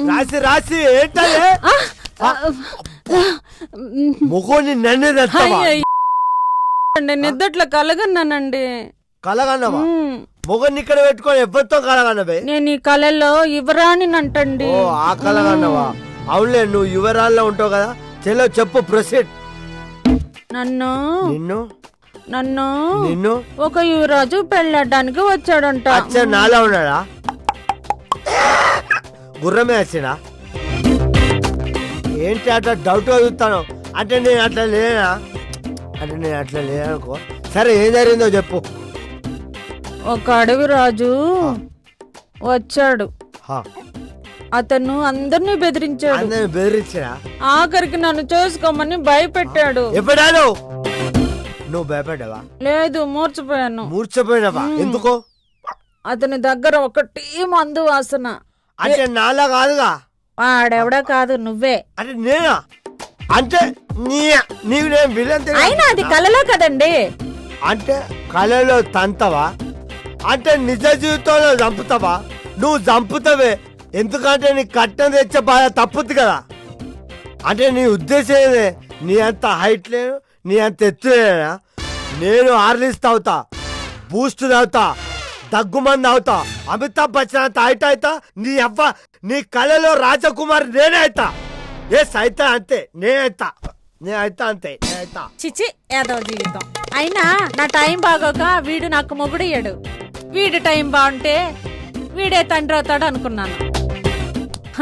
[SPEAKER 4] రాసి రాసి ఏంటలే ముఖోని నన్ను
[SPEAKER 3] నేను నిద్దట్లో కలగన్నానండి.
[SPEAKER 4] కలగన్నావా? మొగన్ని ఇక్కడ పెట్టుకొని ఎవరితో కలగన్నవే?
[SPEAKER 3] నేను ఈ కళలో యువరాణి అంటండి.
[SPEAKER 4] ఓ ఆ కలగన్నవా? అవునులే, నువ్వు యువరాల్లో ఉంటావు కదా. చలో చెప్పు, ప్రొసీడ్.
[SPEAKER 3] నన్ను
[SPEAKER 4] నిన్ను
[SPEAKER 3] నన్ను
[SPEAKER 4] నిన్ను
[SPEAKER 3] ఒక యువరాజు పెళ్ళడానికి వచ్చాడంట.
[SPEAKER 4] అచ్చా, నాలా ఉన్నాడా? గుర్రమే వచ్చినా? ఏంటి అట్లా డౌట్ చూస్తాను? అంటే నేను అట్లా లేనా? అంటే నేను అట్లా లేననుకో. సరే, ఏం జరిగిందో చెప్పు.
[SPEAKER 3] ఒక అడవి రాజు వచ్చాడు. అతను అందరినీ బెదిరించాడు.
[SPEAKER 4] బెదిరించా?
[SPEAKER 3] ఆఖరికి నన్ను చేసుకోమని భయపెట్టాడు.
[SPEAKER 4] ఎప్పుడాను నువ్వు భయపడ్డావా?
[SPEAKER 3] లేదు, మూర్చిపోయాను.
[SPEAKER 4] మూర్చిపోయినావా? ఎందుకో?
[SPEAKER 3] అతని దగ్గర ఒకటి మందు వాసన.
[SPEAKER 4] అంటే నాలా కాదుగా.
[SPEAKER 3] వాడెవడా కాదు, నువ్వే.
[SPEAKER 4] అంటే నేనా? అంటే నీవు నేను విలన్.
[SPEAKER 3] అయినా అది కలలో కదండి.
[SPEAKER 4] అంటే కళలో తంతవా? అంటే నిజ జీవితంలో చంపుతావా? నువ్వు చంపుతావే, ఎందుకంటే నీ కట్టం తెచ్చే బాధ తప్పుద్ది కదా. అంటే నీ ఉద్దేశం ఏదే? నీ అంత హైట్ లేను, నీ అంత ఎత్తు లేనా? నేను హార్లిక్స్ తాగుతా, బూస్ట్ తాగుతా, దగ్గుమంది అవుతా, అమితాబ్ బచ్చన్ అంత హైట్ అవుతా. నీ అవ్వ నీ కళలో రాజకుమార్ నేనే అవుతా. అయితే అంతే, నేనైతా అంతే.
[SPEAKER 3] చిచి, ఏదో జీవితం. అయినా నా టైం బాగోక వీడు నాకు మొగుడయ్యాడు. వీడి టైం బాగుంటే వీడే తండ్రి అవుతాడు అనుకున్నాను.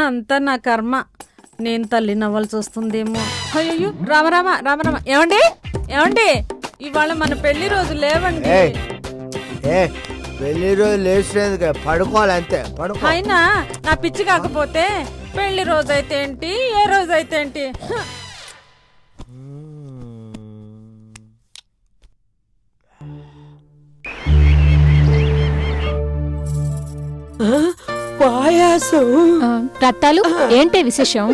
[SPEAKER 3] అంతా నా కర్మ. నేను తల్లి నవ్వాల్సి వస్తుందేమో. అయ్యో, రామరామ రామరామ. ఏమండి ఇవాళ మన పెళ్లి రోజు లేవండి.
[SPEAKER 4] పెళ్లి రోజు లేచేందుకు పడుకోవాలి అంతే.
[SPEAKER 3] అయినా నా పిచ్చి కాకపోతే పెళ్లి రోజు అయితే ఏంటి, ఏ రోజు అయితే ఏంటి?
[SPEAKER 9] పాయాసం.
[SPEAKER 12] రత్తాలు, ఏంటే విశేషం?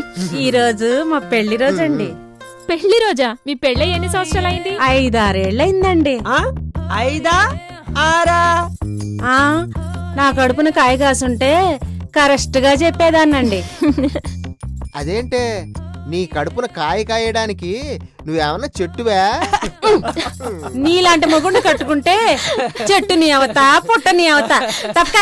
[SPEAKER 3] ఈ రోజు మా పెళ్లి రోజు అండి.
[SPEAKER 12] పెళ్లి రోజా? మీ పెళ్ళి ఎన్ని సంవత్సరాలైంది?
[SPEAKER 3] 5-6 ఏళ్ళయిందండి.
[SPEAKER 9] 5-6?
[SPEAKER 3] నా కడుపున కాయ కాసుంటే కరెక్ట్ గా చెప్పేదాన్నండి.
[SPEAKER 15] అదేంటే నీ కడుపున కాయ కాయడానికి నువ్వేమన్నా చెట్టువా?
[SPEAKER 3] నీలాంటి మొగుండు కట్టుకుంటే చెట్టు నీ అవత, పుట్ట నీ అవత. తప్ప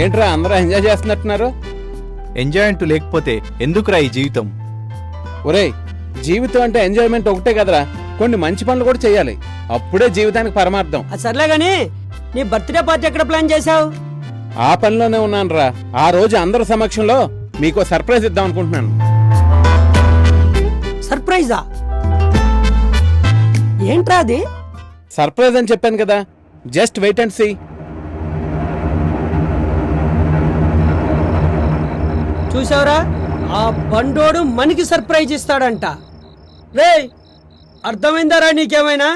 [SPEAKER 1] ఏంట్రా అందరూ ఎంజాయ్ చేస్తున్నట్టున్నారు?
[SPEAKER 8] ఎంజాయ్ అంటూ లేకపోతే ఎందుకురా ఈ జీవితం?
[SPEAKER 1] ఒరేయ్, జీవితం అంటే ఎంజాయ్మెంట్ ఒకటే కదరా, కొన్ని మంచి పనులు కూడా చేయాలి. అప్పుడే జీవితానికి పరమార్థం.
[SPEAKER 9] సర్లే గానీ నీ బర్త్డే పార్టీ ఎక్కడ ప్లాన్ చేసావు?
[SPEAKER 1] ఆ పనిలోనే ఉన్నాను రా. ఆ రోజు అందరి సమక్షంలో మీకు సర్ప్రైజ్ ఇద్దాం అనుకుంటున్నాను.
[SPEAKER 9] సర్ప్రైజా? ఏంట్రా అది?
[SPEAKER 1] సర్ప్రైజ్ అని చెప్పాను కదా, జస్ట్ వెయిట్ అండ్ సీ.
[SPEAKER 9] చూసావురా, ఆ బండోడు మనకి సర్ప్రైజ్ ఇస్తాడంట. రేయ్, అర్థమైందరా? నీకేమైనా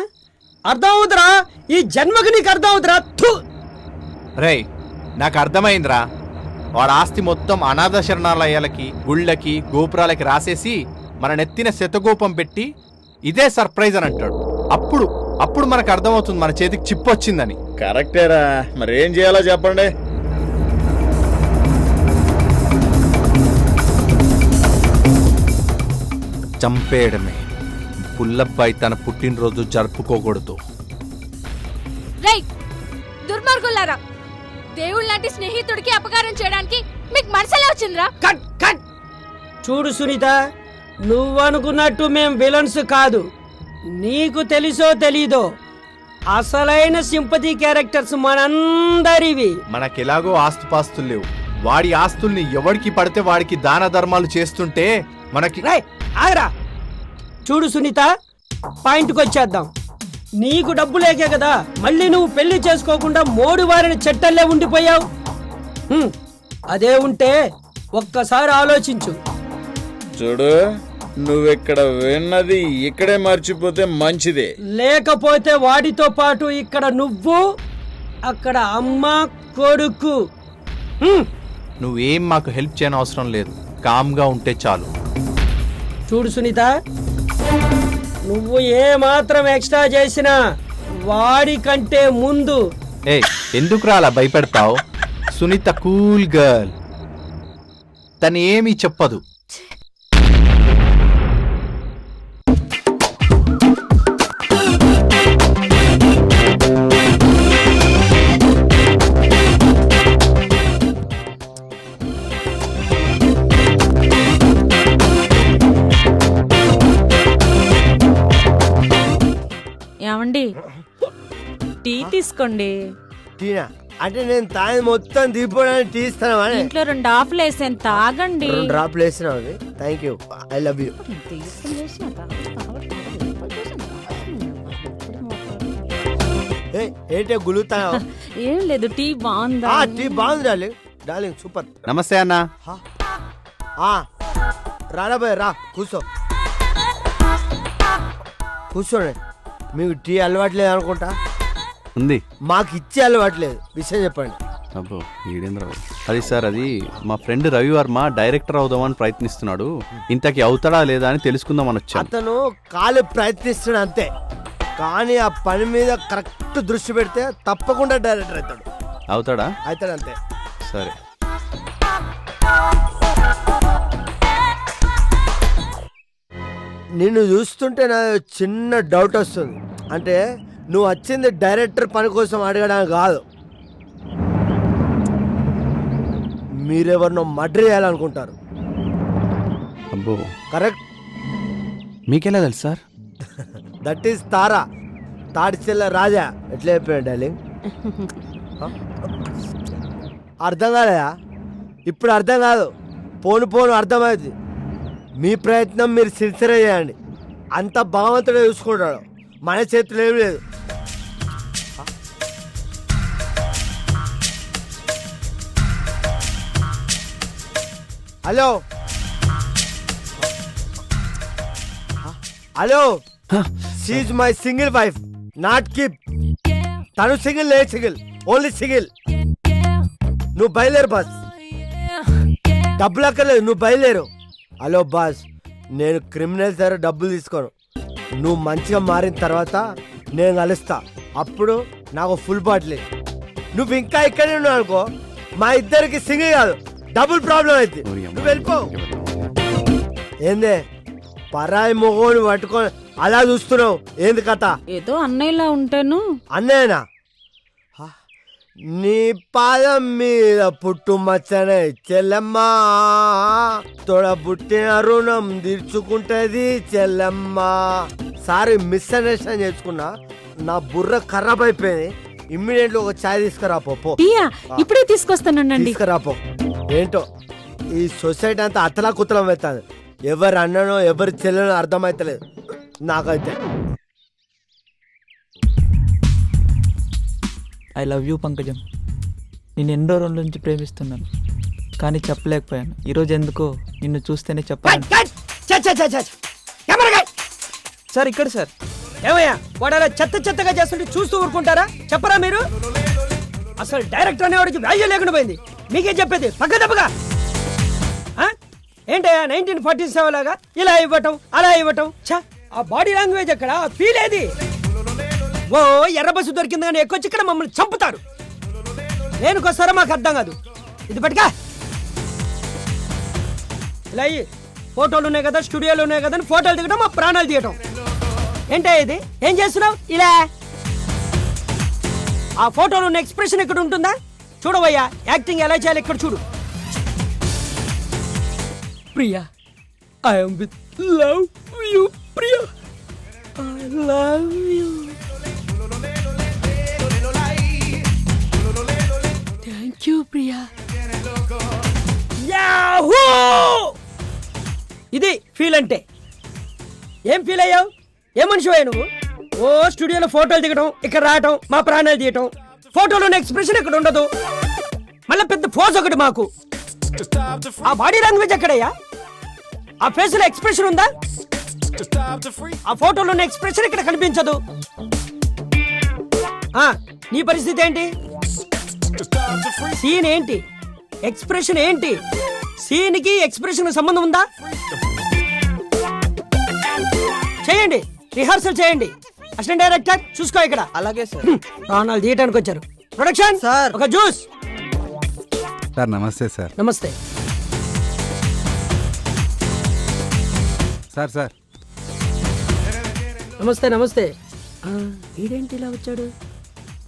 [SPEAKER 9] అర్థం అవుతురా? ఈ జన్మకి నీకు అర్థం అవుతురా?
[SPEAKER 8] రేయ్, నాకు అర్థమైందిరా. వాడు ఆస్తి మొత్తం అనాథ శరణాలయాలకి, గుళ్ళకి, గోపురాలకి రాసేసి మన నెత్తిన శతగోపం పెట్టి ఇదే సర్ప్రైజ్ అని అంటాడు. అప్పుడు మనకు అర్థమవుతుంది మన చేతికి చిప్పు వచ్చిందని.
[SPEAKER 5] కరెక్టేరా, మరి ఏం చేయాలో చెప్పండి.
[SPEAKER 8] చంపేయడమే. పుల్లబ్బాయి తన పుట్టినరోజు జరుపుకోకూడదు.
[SPEAKER 12] దుర్మార్గులారా, దేవుళ్ళ లాంటి స్నేహితుడికి అపకారం చేయడానికి మీకు మనసులో వచ్చిందిరా?
[SPEAKER 9] Cut cut. చూడు సునీత, నువ్వనుకున్నట్టు మేం విలన్స్ కాదు. నీకు తెలుసో తెలీదో, అసలైన సింపతి క్యారెక్టర్స్ మనందరివి.
[SPEAKER 8] మనకెలాగో ఆస్తుపాస్తులు లేవు. వాడి ఆస్తుల్ని ఎవడికి పడితే వాడికి దాన ధర్మాలు చేస్తుంటే మనకి.
[SPEAKER 9] ఆగరా. చూడు సునీత, పాయింట్కి వచ్చేద్దాం. నీకు డబ్బు లేకే కదా మళ్ళీ నువ్వు పెళ్లి చేసుకోకుండా మోడు వారిని చెట్టల్లే ఉండిపోయావు. అదే ఉంటే ఒక్కసారి ఆలోచించు.
[SPEAKER 5] చూడు, నువ్విక్కడ విన్నది ఇక్కడే మర్చిపోతే మంచిదే.
[SPEAKER 9] లేకపోతే వాడితో పాటు ఇక్కడ నువ్వు అక్కడ అమ్మ కొడుకు.
[SPEAKER 8] నువ్వేం మాకు హెల్ప్ చేయని అవసరం లేదు, కామ్గా ఉంటే చాలు.
[SPEAKER 9] చూడు సునీత, నువ్వు ఏ మాత్రం ఎక్స్ట్రా చేసినా వాడి కంటే ముందు.
[SPEAKER 8] ఏ ఎందుకు అలా భయపెడతావు? సునీత కూల్ గర్ల్, తను ఏమీ చెప్పదు.
[SPEAKER 3] ఏమండి టీ తీసుకోండి.
[SPEAKER 4] టీనా అంటే నేను తాగి మొత్తం దిగిపోవడానికి టీ ఇస్తాను.
[SPEAKER 3] ఇంట్లో 2 డ్రాప్లు వేసాను, తాగండి.
[SPEAKER 4] 2 డ్రాప్లు వేసినావు. Thank you, I love you. ఏంటే గులుగుతావు?
[SPEAKER 3] ఏం లేదు, టీ బాగుందా?
[SPEAKER 4] టీ బాగుంది డార్లింగ్. Darling super.
[SPEAKER 8] నమస్తే అన్న.
[SPEAKER 4] రారా బాయ్, రా కూర్చో. కూర్చోండి. మీకు టీ అలవాట్లేదు అనుకుంటా.
[SPEAKER 8] ఉంది,
[SPEAKER 4] మాకు ఇచ్చే అలవాట్లేదు. విషయం చెప్పండి.
[SPEAKER 8] అబ్బో ఈడేంద్రబాబు. అది సార్, అది మా ఫ్రెండ్ రవివర్మ డైరెక్టర్ అవుదామని ప్రయత్నిస్తున్నాడు. ఇంతకీ అవుతాడా లేదా అని తెలుసుకుందామని వచ్చాను.
[SPEAKER 4] అతను కాలు ప్రయత్నిస్తున్నాడు అంతే, కానీ ఆ పని మీద కరెక్ట్ దృష్టి పెడితే తప్పకుండా డైరెక్టర్ అవుతాడు.
[SPEAKER 8] అవుతాడా?
[SPEAKER 4] అవుతాడు అంతే.
[SPEAKER 8] సరే.
[SPEAKER 4] నిన్ను చూస్తుంటే నా చిన్న డౌట్ వస్తుంది. అంటే నువ్వు వచ్చింది డైరెక్టర్ పని కోసం అడగడానికి కాదు, మీరెవరినో మర్డర్ చేయాలనుకుంటారు.
[SPEAKER 8] అబ్బో
[SPEAKER 4] కరెక్ట్.
[SPEAKER 8] మీకెలా తెలుసు సార్?
[SPEAKER 4] దట్ ఈస్ తారా, తాడిచెల్ల రాజా. ఎట్లా చెప్పాడు డార్లింగ్? అర్థం కాలేదా? ఇప్పుడు అర్థం కాదు, పోను పోను అర్థమవుతుంది. మీ ప్రయత్నం మీరు సిన్సియర్ చేయండి. అంత భగవంతుడే చూసుకుంటాడు, మన చేతులు ఏం లేదు. Hello hello, she my single wife, not keep. తను సింగిల్, లేదు సింగిల్, ఓన్లీ సింగిల్. నువ్వు బయలుదేరు బాస్, డబ్బులు అక్కర్లేదు, నువ్వు బయలుదేరు. హలో బాస్, నేను క్రిమినల్ దగ్గర డబ్బులు తీసుకోను. నువ్వు మంచిగా మారిన తర్వాత నేను కలుస్తా, అప్పుడు నాకు ఫుల్ బాటిల్. నువ్వు ఇంకా ఇక్కడే ఉన్నావు అనుకో, మా ఇద్దరికి సింగిల్ కాదు డబుల్ ప్రాబ్లం అయితే. నువ్వు వెళ్ళిపో. ఏందే పరాయి మొగోని పట్టుకొని అలా చూస్తున్నావు? ఏంది కథ?
[SPEAKER 3] ఏదో అన్నయ్యలా ఉంటాను.
[SPEAKER 4] అన్నయ్యనా? నీ పాదం మీద పుట్టు మచ్చనే చెల్లెమ్మా, తోడబుట్టిన రుణం తీర్చుకుంటది చెల్లెమ్మా. సారీ, మిస్ అండర్స్టాండ్ చేసుకున్నా, నా బుర్ర ఖరాబ్ అయిపోయింది. ఇమ్మీడియట్లీ ఒక ఛాయ్ తీసుకురా పో.
[SPEAKER 3] ఇప్పుడే తీసుకొస్తానండి.
[SPEAKER 4] తీసుకురాపో. ఏంటో ఈ సొసైటీ అంతా అతలా కుతలం అవుతుంది. ఎవరు అన్ననో ఎవరు చెల్లెనో అర్థమైతలేదు నాకైతే.
[SPEAKER 6] ఐ లవ్ యూ పంకజం. నేను ఎన్నో రోజుల నుంచి ప్రేమిస్తున్నాను, కానీ చెప్పలేకపోయాను. ఈరోజు ఎందుకో నిన్ను చూస్తేనే చెప్పాను.
[SPEAKER 9] సార్ ఇక్కడ సార్. ఏమయ్యా వాడు అలా చెత్త చెత్తగా చేస్తుంటే చూస్తూ ఊరుకుంటారా? చెప్పరా మీరు? అసలు డైరెక్టర్ అనేవాడికి వాల్యూ లేకుండా పోయింది. మీకే చెప్పేది పక్క దెబ్బగా. ఏంటయ్యా 1947 లాగా ఇలా ఇవ్వటం అలా ఇవ్వటం? ఆ బాడీ లాంగ్వేజ్ ఎక్కడ, ఆ ఫీల్ ఏది? ఓ ఎర్ర బస్సు దొరికింది కానీ ఎక్కువ ఇక్కడ మమ్మల్ని చంపుతారు. నేనుకొస్తారో మాకు అర్థం కాదు. ఇది పట్టుకా. ఇలా ఫోటోలు ఉన్నాయి కదా, స్టూడియోలు ఉన్నాయి కదా, ఫోటోలు దిగటం, మా ప్రాణాలు తీయటం. ఏంటో ఇది? ఏం చేస్తున్నావు? ఇలా ఆ ఫోటోలో ఉన్న ఎక్స్ప్రెషన్ ఇక్కడ ఉంటుందా? చూడవయ్యా, యాక్టింగ్ ఎలా చేయాలి ఇక్కడ చూడు. Priya, I am with love you Priya, I love you. Thank you Priya. Yahoo! ఇది ఫీల్ అంటే. ఏం ఫీల్ అయ్యావు? ఏ మనిషివయ్యా నువ్వు? ఓ స్టూడియోలో ఫోటోలు దిగటం, ఇక్కడ రావటం, మా ప్రాణాలు తీయటం. ఫోటోలో ఉన్న ఎక్స్ప్రెషన్ ఇక్కడ ఉండదు. మళ్ళీ పెద్ద ఫోజ్ ఒకటి మాకు. ఆ బాడీ లాంగ్వేజ్ ఎక్కడయ్యా? ఆ ఫేస్ లో ఎక్స్ప్రెషన్ ఉందా? ఆ ఫోటోలో ఉన్న ఎక్స్ప్రెషన్ ఇక్కడ కనిపించదు. నీ పరిస్థితి ఏంటి? సీన్ ఏంటి, ఎక్స్ప్రెషన్ ఏంటి? సీన్ కి ఎక్స్ప్రెషన్ సంబంధం ఉందా? చేయండి, రిహార్సల్ చేయండి. అసిస్టెంట్ డైరెక్టర్ చూసుకో ఇక్కడ.
[SPEAKER 6] అలాగే సార్.
[SPEAKER 9] ప్రాణాలు తీయటానికి వచ్చారు. ప్రొడక్షన్ సార్, ఒక జ్యూస్.
[SPEAKER 13] సార్ నమస్తే సార్.
[SPEAKER 9] నమస్తే
[SPEAKER 13] సార్. సార్
[SPEAKER 9] నమస్తే. నమస్తే. ఈడేంటి ఇలా వచ్చాడు?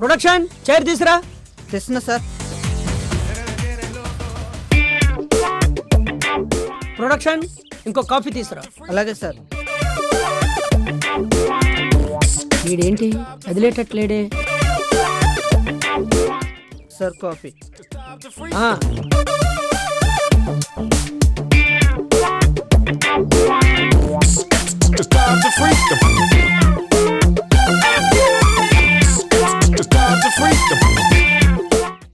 [SPEAKER 9] ప్రొడక్షన్ చైర్ తీసురా.
[SPEAKER 6] తెస్తున్నా సార్.
[SPEAKER 9] ప్రొడక్షన్ ఇంకో కాఫీ తీసురా.
[SPEAKER 6] అలాగే సార్.
[SPEAKER 9] వీడేంటి వదిలేటట్లేడే?
[SPEAKER 6] Sir coffee.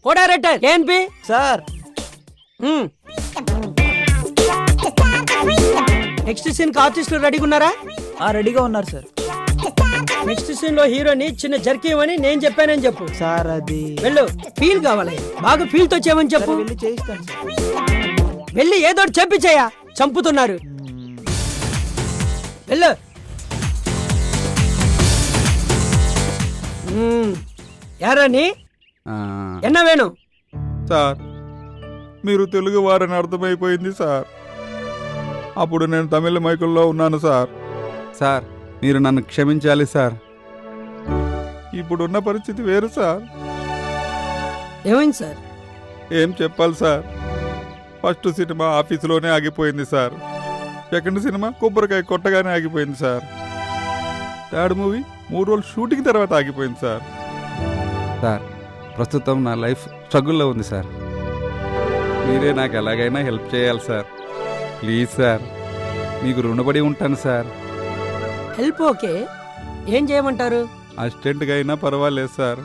[SPEAKER 9] Co director ANP
[SPEAKER 6] sir.
[SPEAKER 9] Next scene కి ఆర్టిస్టులు రెడీగా ఉన్నారా?
[SPEAKER 6] రెడీగా ఉన్నారు సార్.
[SPEAKER 9] నెక్స్ట్ సీన్ లో హీరోని చిన్న జర్కీ ఇవ్వని నేను చెప్పానని చెప్పు
[SPEAKER 6] సార్. అది
[SPEAKER 9] వెళ్ళు, ఫీల్ కావాలి, బాగా ఫీల్ తో చేయమని చెప్పు.
[SPEAKER 6] వెళ్ళి చేయిస్తాను సార్.
[SPEAKER 9] వెళ్ళి ఏదో చెప్పించేయా, చంపుతున్నారు. వెళ్ళు. యారాని ఎన్న వేణు
[SPEAKER 13] సార్, మీరు తెలుగు వారని అర్థమైపోయింది సార్. అప్పుడు నేను తమిళ మైకుల్లో ఉన్నాను సార్. సార్ మీరు నన్ను క్షమించాలి సార్. ఇప్పుడున్న పరిస్థితి వేరు సార్.
[SPEAKER 9] ఏమైంది సార్?
[SPEAKER 13] ఏం చెప్పాలి సార్. ఫస్ట్ సినిమా ఆఫీసులోనే ఆగిపోయింది సార్. సెకండ్ సినిమా కొబ్బరికాయ కొట్టగానే ఆగిపోయింది సార్. థర్డ్ మూవీ 3 రోజులు షూటింగ్ తర్వాత ఆగిపోయింది సార్. సార్ ప్రస్తుతం నా లైఫ్ స్ట్రగుల్లో ఉంది సార్. మీరే నాకు ఎలాగైనా హెల్ప్ చేయాలి సార్. ప్లీజ్ సార్, మీకు రుణపడి ఉంటాను సార్.
[SPEAKER 9] హెల్ప్ ఓకే, ఏం చేయమంటారు?
[SPEAKER 13] అసిస్టెంట్గా అయినా పర్వాలేదు సార్.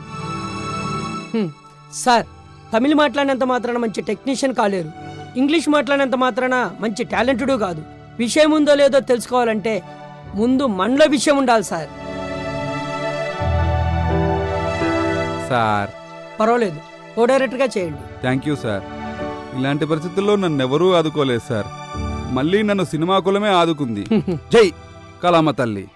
[SPEAKER 9] సార్, తమిళ మాట్లాడినంత మాత్రాన మంచి టెక్నీషియన్ కాలేరు, ఇంగ్లీష్ మాట్లాడినంత మాత్రాన మంచి టాలెంటెడ్ కాదు. విషయం ఉందో లేదో తెలుసుకోవాలంటే ముందు మనలో విషయం ఉండాలి సార్.
[SPEAKER 13] సార్
[SPEAKER 9] పర్వాలేదు, కో డైరెక్టర్గా చేయండి.
[SPEAKER 13] Thank you sir. ఇలాంటి పరిస్థితుల్లో నన్ను ఎవరూ ఆదుకోలేదు సార్. మళ్ళీ నన్ను సినిమా కులమే ఆదుకుంది. జై కళామ తల్లి.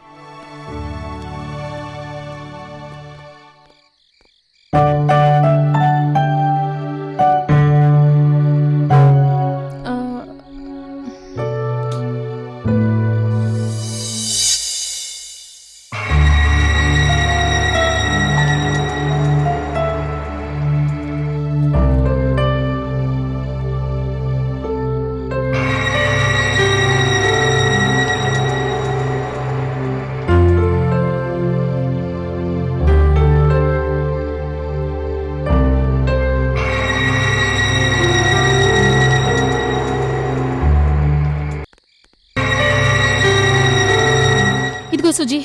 [SPEAKER 12] సుజీ,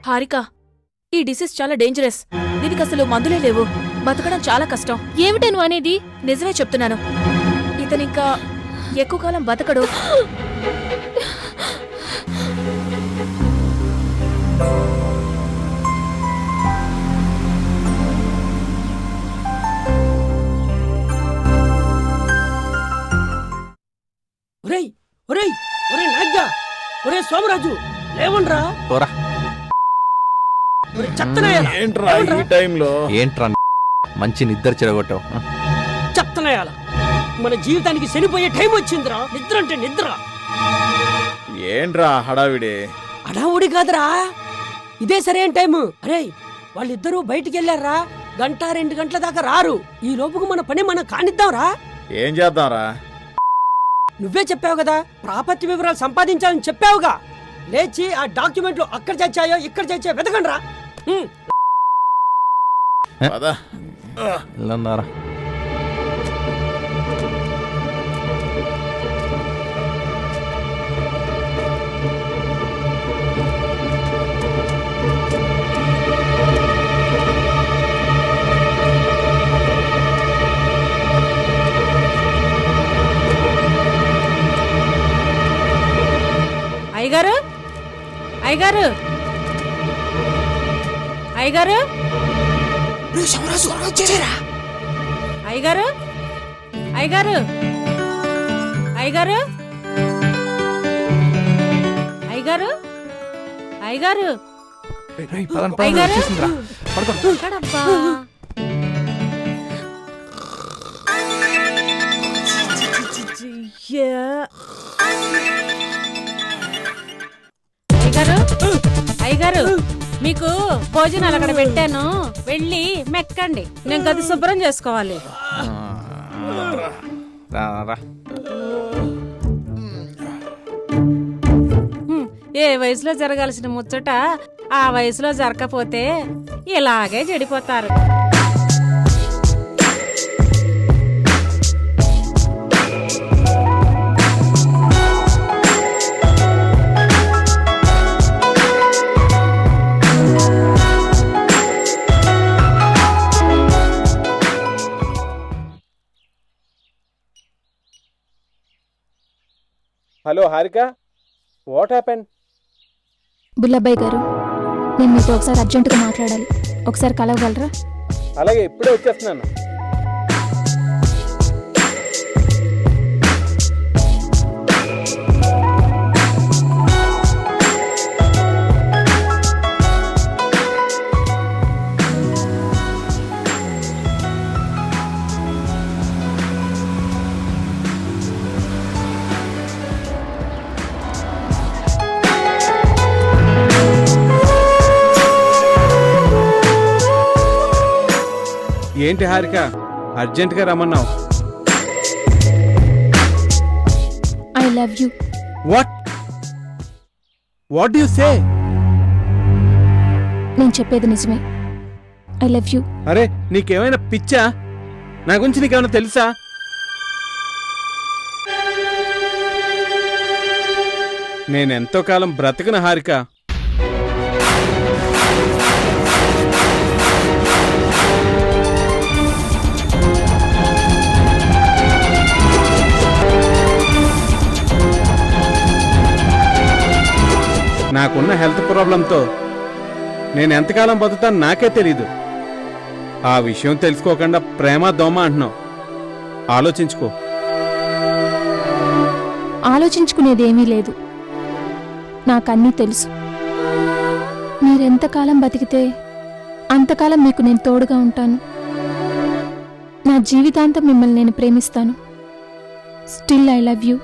[SPEAKER 22] హారిక, ఈ డిసీజ్ చాలా డేంజరస్. దీనికి అసలు మందులే లేవు. బతకడం చాలా కష్టం.
[SPEAKER 12] ఏమిటే నువ్వు అనేది?
[SPEAKER 22] నిజమే చెప్తున్నాను. ఇతనింకా ఎక్కువ కాలం బతకడు.
[SPEAKER 9] ఒరేయ్ ఒరేయ్ ఒరేయ్ నాగ్గా, ఒరే సోమరాజు, లేవండ్రా.
[SPEAKER 5] ఏంట్రా ఈ టైంలో?
[SPEAKER 8] ఏంట్రా మంచి నిద్ర చెడగొట్టావు.
[SPEAKER 9] చెప్తున్నాయాల, మన జీవితానికి చనిపోయే టైం వచ్చిందిరా. నిద్ర అంటే నిద్ర.
[SPEAKER 5] ఏంట్రా హడావిడి?
[SPEAKER 9] హడావుడి కాదురా, ఇదే సరైన టైము. అరే, వాళ్ళిద్దరూ బయటికి వెళ్ళారా, 1-2 గంటల దాకా రారు. ఈ లోపుకు మన పని మనం కానిద్దాంరా.
[SPEAKER 5] ఏం చేద్దాంరా?
[SPEAKER 9] నువ్వే చెప్పావు కదా, ప్రాపర్టీ వివరాలు సంపాదించాలని చెప్పావుగా. లేచి ఆ డాక్యుమెంట్లు అక్కడ చచ్చాయో ఇక్కడ చచ్చాయో వెతకండి రా.
[SPEAKER 3] అయ్యగారు అయ్యగారు అయ్యగారు అయ్యగారు అయ్యగారు అయ్యగారు అయ్యగారు అయ్యగారు ఎక్కడబ్బా? అయ్యగారు అయ్యగారు మీకు భోజనాలు అక్కడ పెట్టాను, వెళ్ళి మెక్కండి. నేను గది శుభ్రం చేసుకోవాలి. ఏ వయసులో జరగాల్సిన ముచ్చట ఆ వయసులో జరగకపోతే ఇలాగే చెడిపోతారు.
[SPEAKER 1] Hello Harika, what happen?
[SPEAKER 12] Bullabbai గారు, నేను మీతో ఒకసారి అర్జెంటుగా మాట్లాడాలి. ఒకసారి కలవగలరా?
[SPEAKER 1] అలాగే, ఇప్పుడే వచ్చేస్తున్నాను. ఏంటి హారిక, అర్జెంటుగా రమ్మన్నావు?
[SPEAKER 12] I love you.
[SPEAKER 1] What do you say?
[SPEAKER 12] నేను చెప్పేది నిజమే. I love you.
[SPEAKER 1] అరే, నీకేమైనా పిచ్చా? నా గురించి నీకేమైనా తెలుసా? నేనెంతో కాలం బ్రతకను హారిక. నాకున్న హెల్త్ ప్రాబ్లంతో నేను ఎంతకాలం బతుకుతాను నాకే తెలీదు. ఆ విషయం తెలుసుకోకుండా ప్రేమ దోమ అంటున్నావు. ఆలోచించుకో.
[SPEAKER 12] ఆలోచించుకునేదేమీ లేదు. నాకన్నీ తెలుసు. మీరెంతకాలం బతికితే అంతకాలం మీకు నేను తోడుగా ఉంటాను. నా జీవితాంతం మిమ్మల్ని నేను ప్రేమిస్తాను. Still I love you.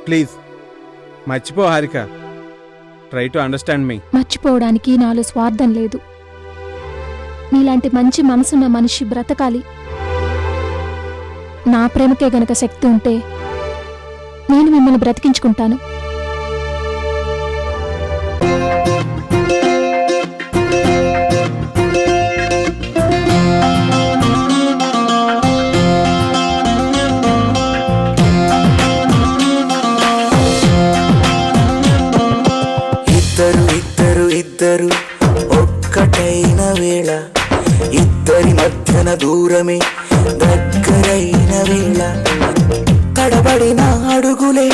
[SPEAKER 1] Please మర్చిపో Harika. Try to understand me.
[SPEAKER 12] మర్చిపోవడానికి నాలో స్వార్థం లేదు. మీలాంటి మంచి మనసున్న మనిషి బ్రతకాలి. నా ప్రేమకే గనక శక్తి ఉంటే నేను మిమ్మల్ని బ్రతికించుకుంటాను.
[SPEAKER 20] ఇద్దరు ఒక్కటైన వేళ, ఇద్దరి మధ్యన దూరమే దగ్గరైన వేళ, తడబడిన అడుగులే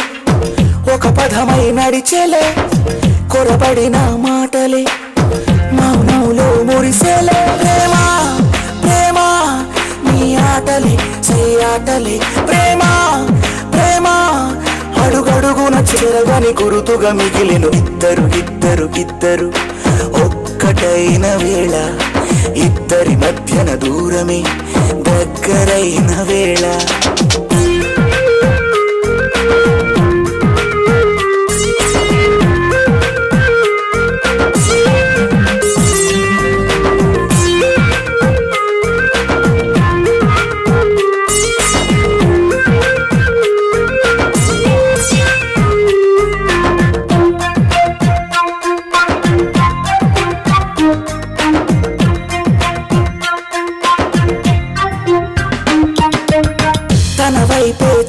[SPEAKER 20] ఒక పదమై నడిచేలే, కొరబడిన మాటలే మౌనంలో మురిసేలే. ప్రేమ ప్రేమ నీ ఆటలే చెయ్యాటలే, ప్రేమ ప్రేమ అడుగడుగున చెరగని గురుతుగా మిగిలిన ఇద్దరు ఒక్కటైన వేళ, ఇద్దరి మధ్యన దూరమే దగ్గరైన వేళ.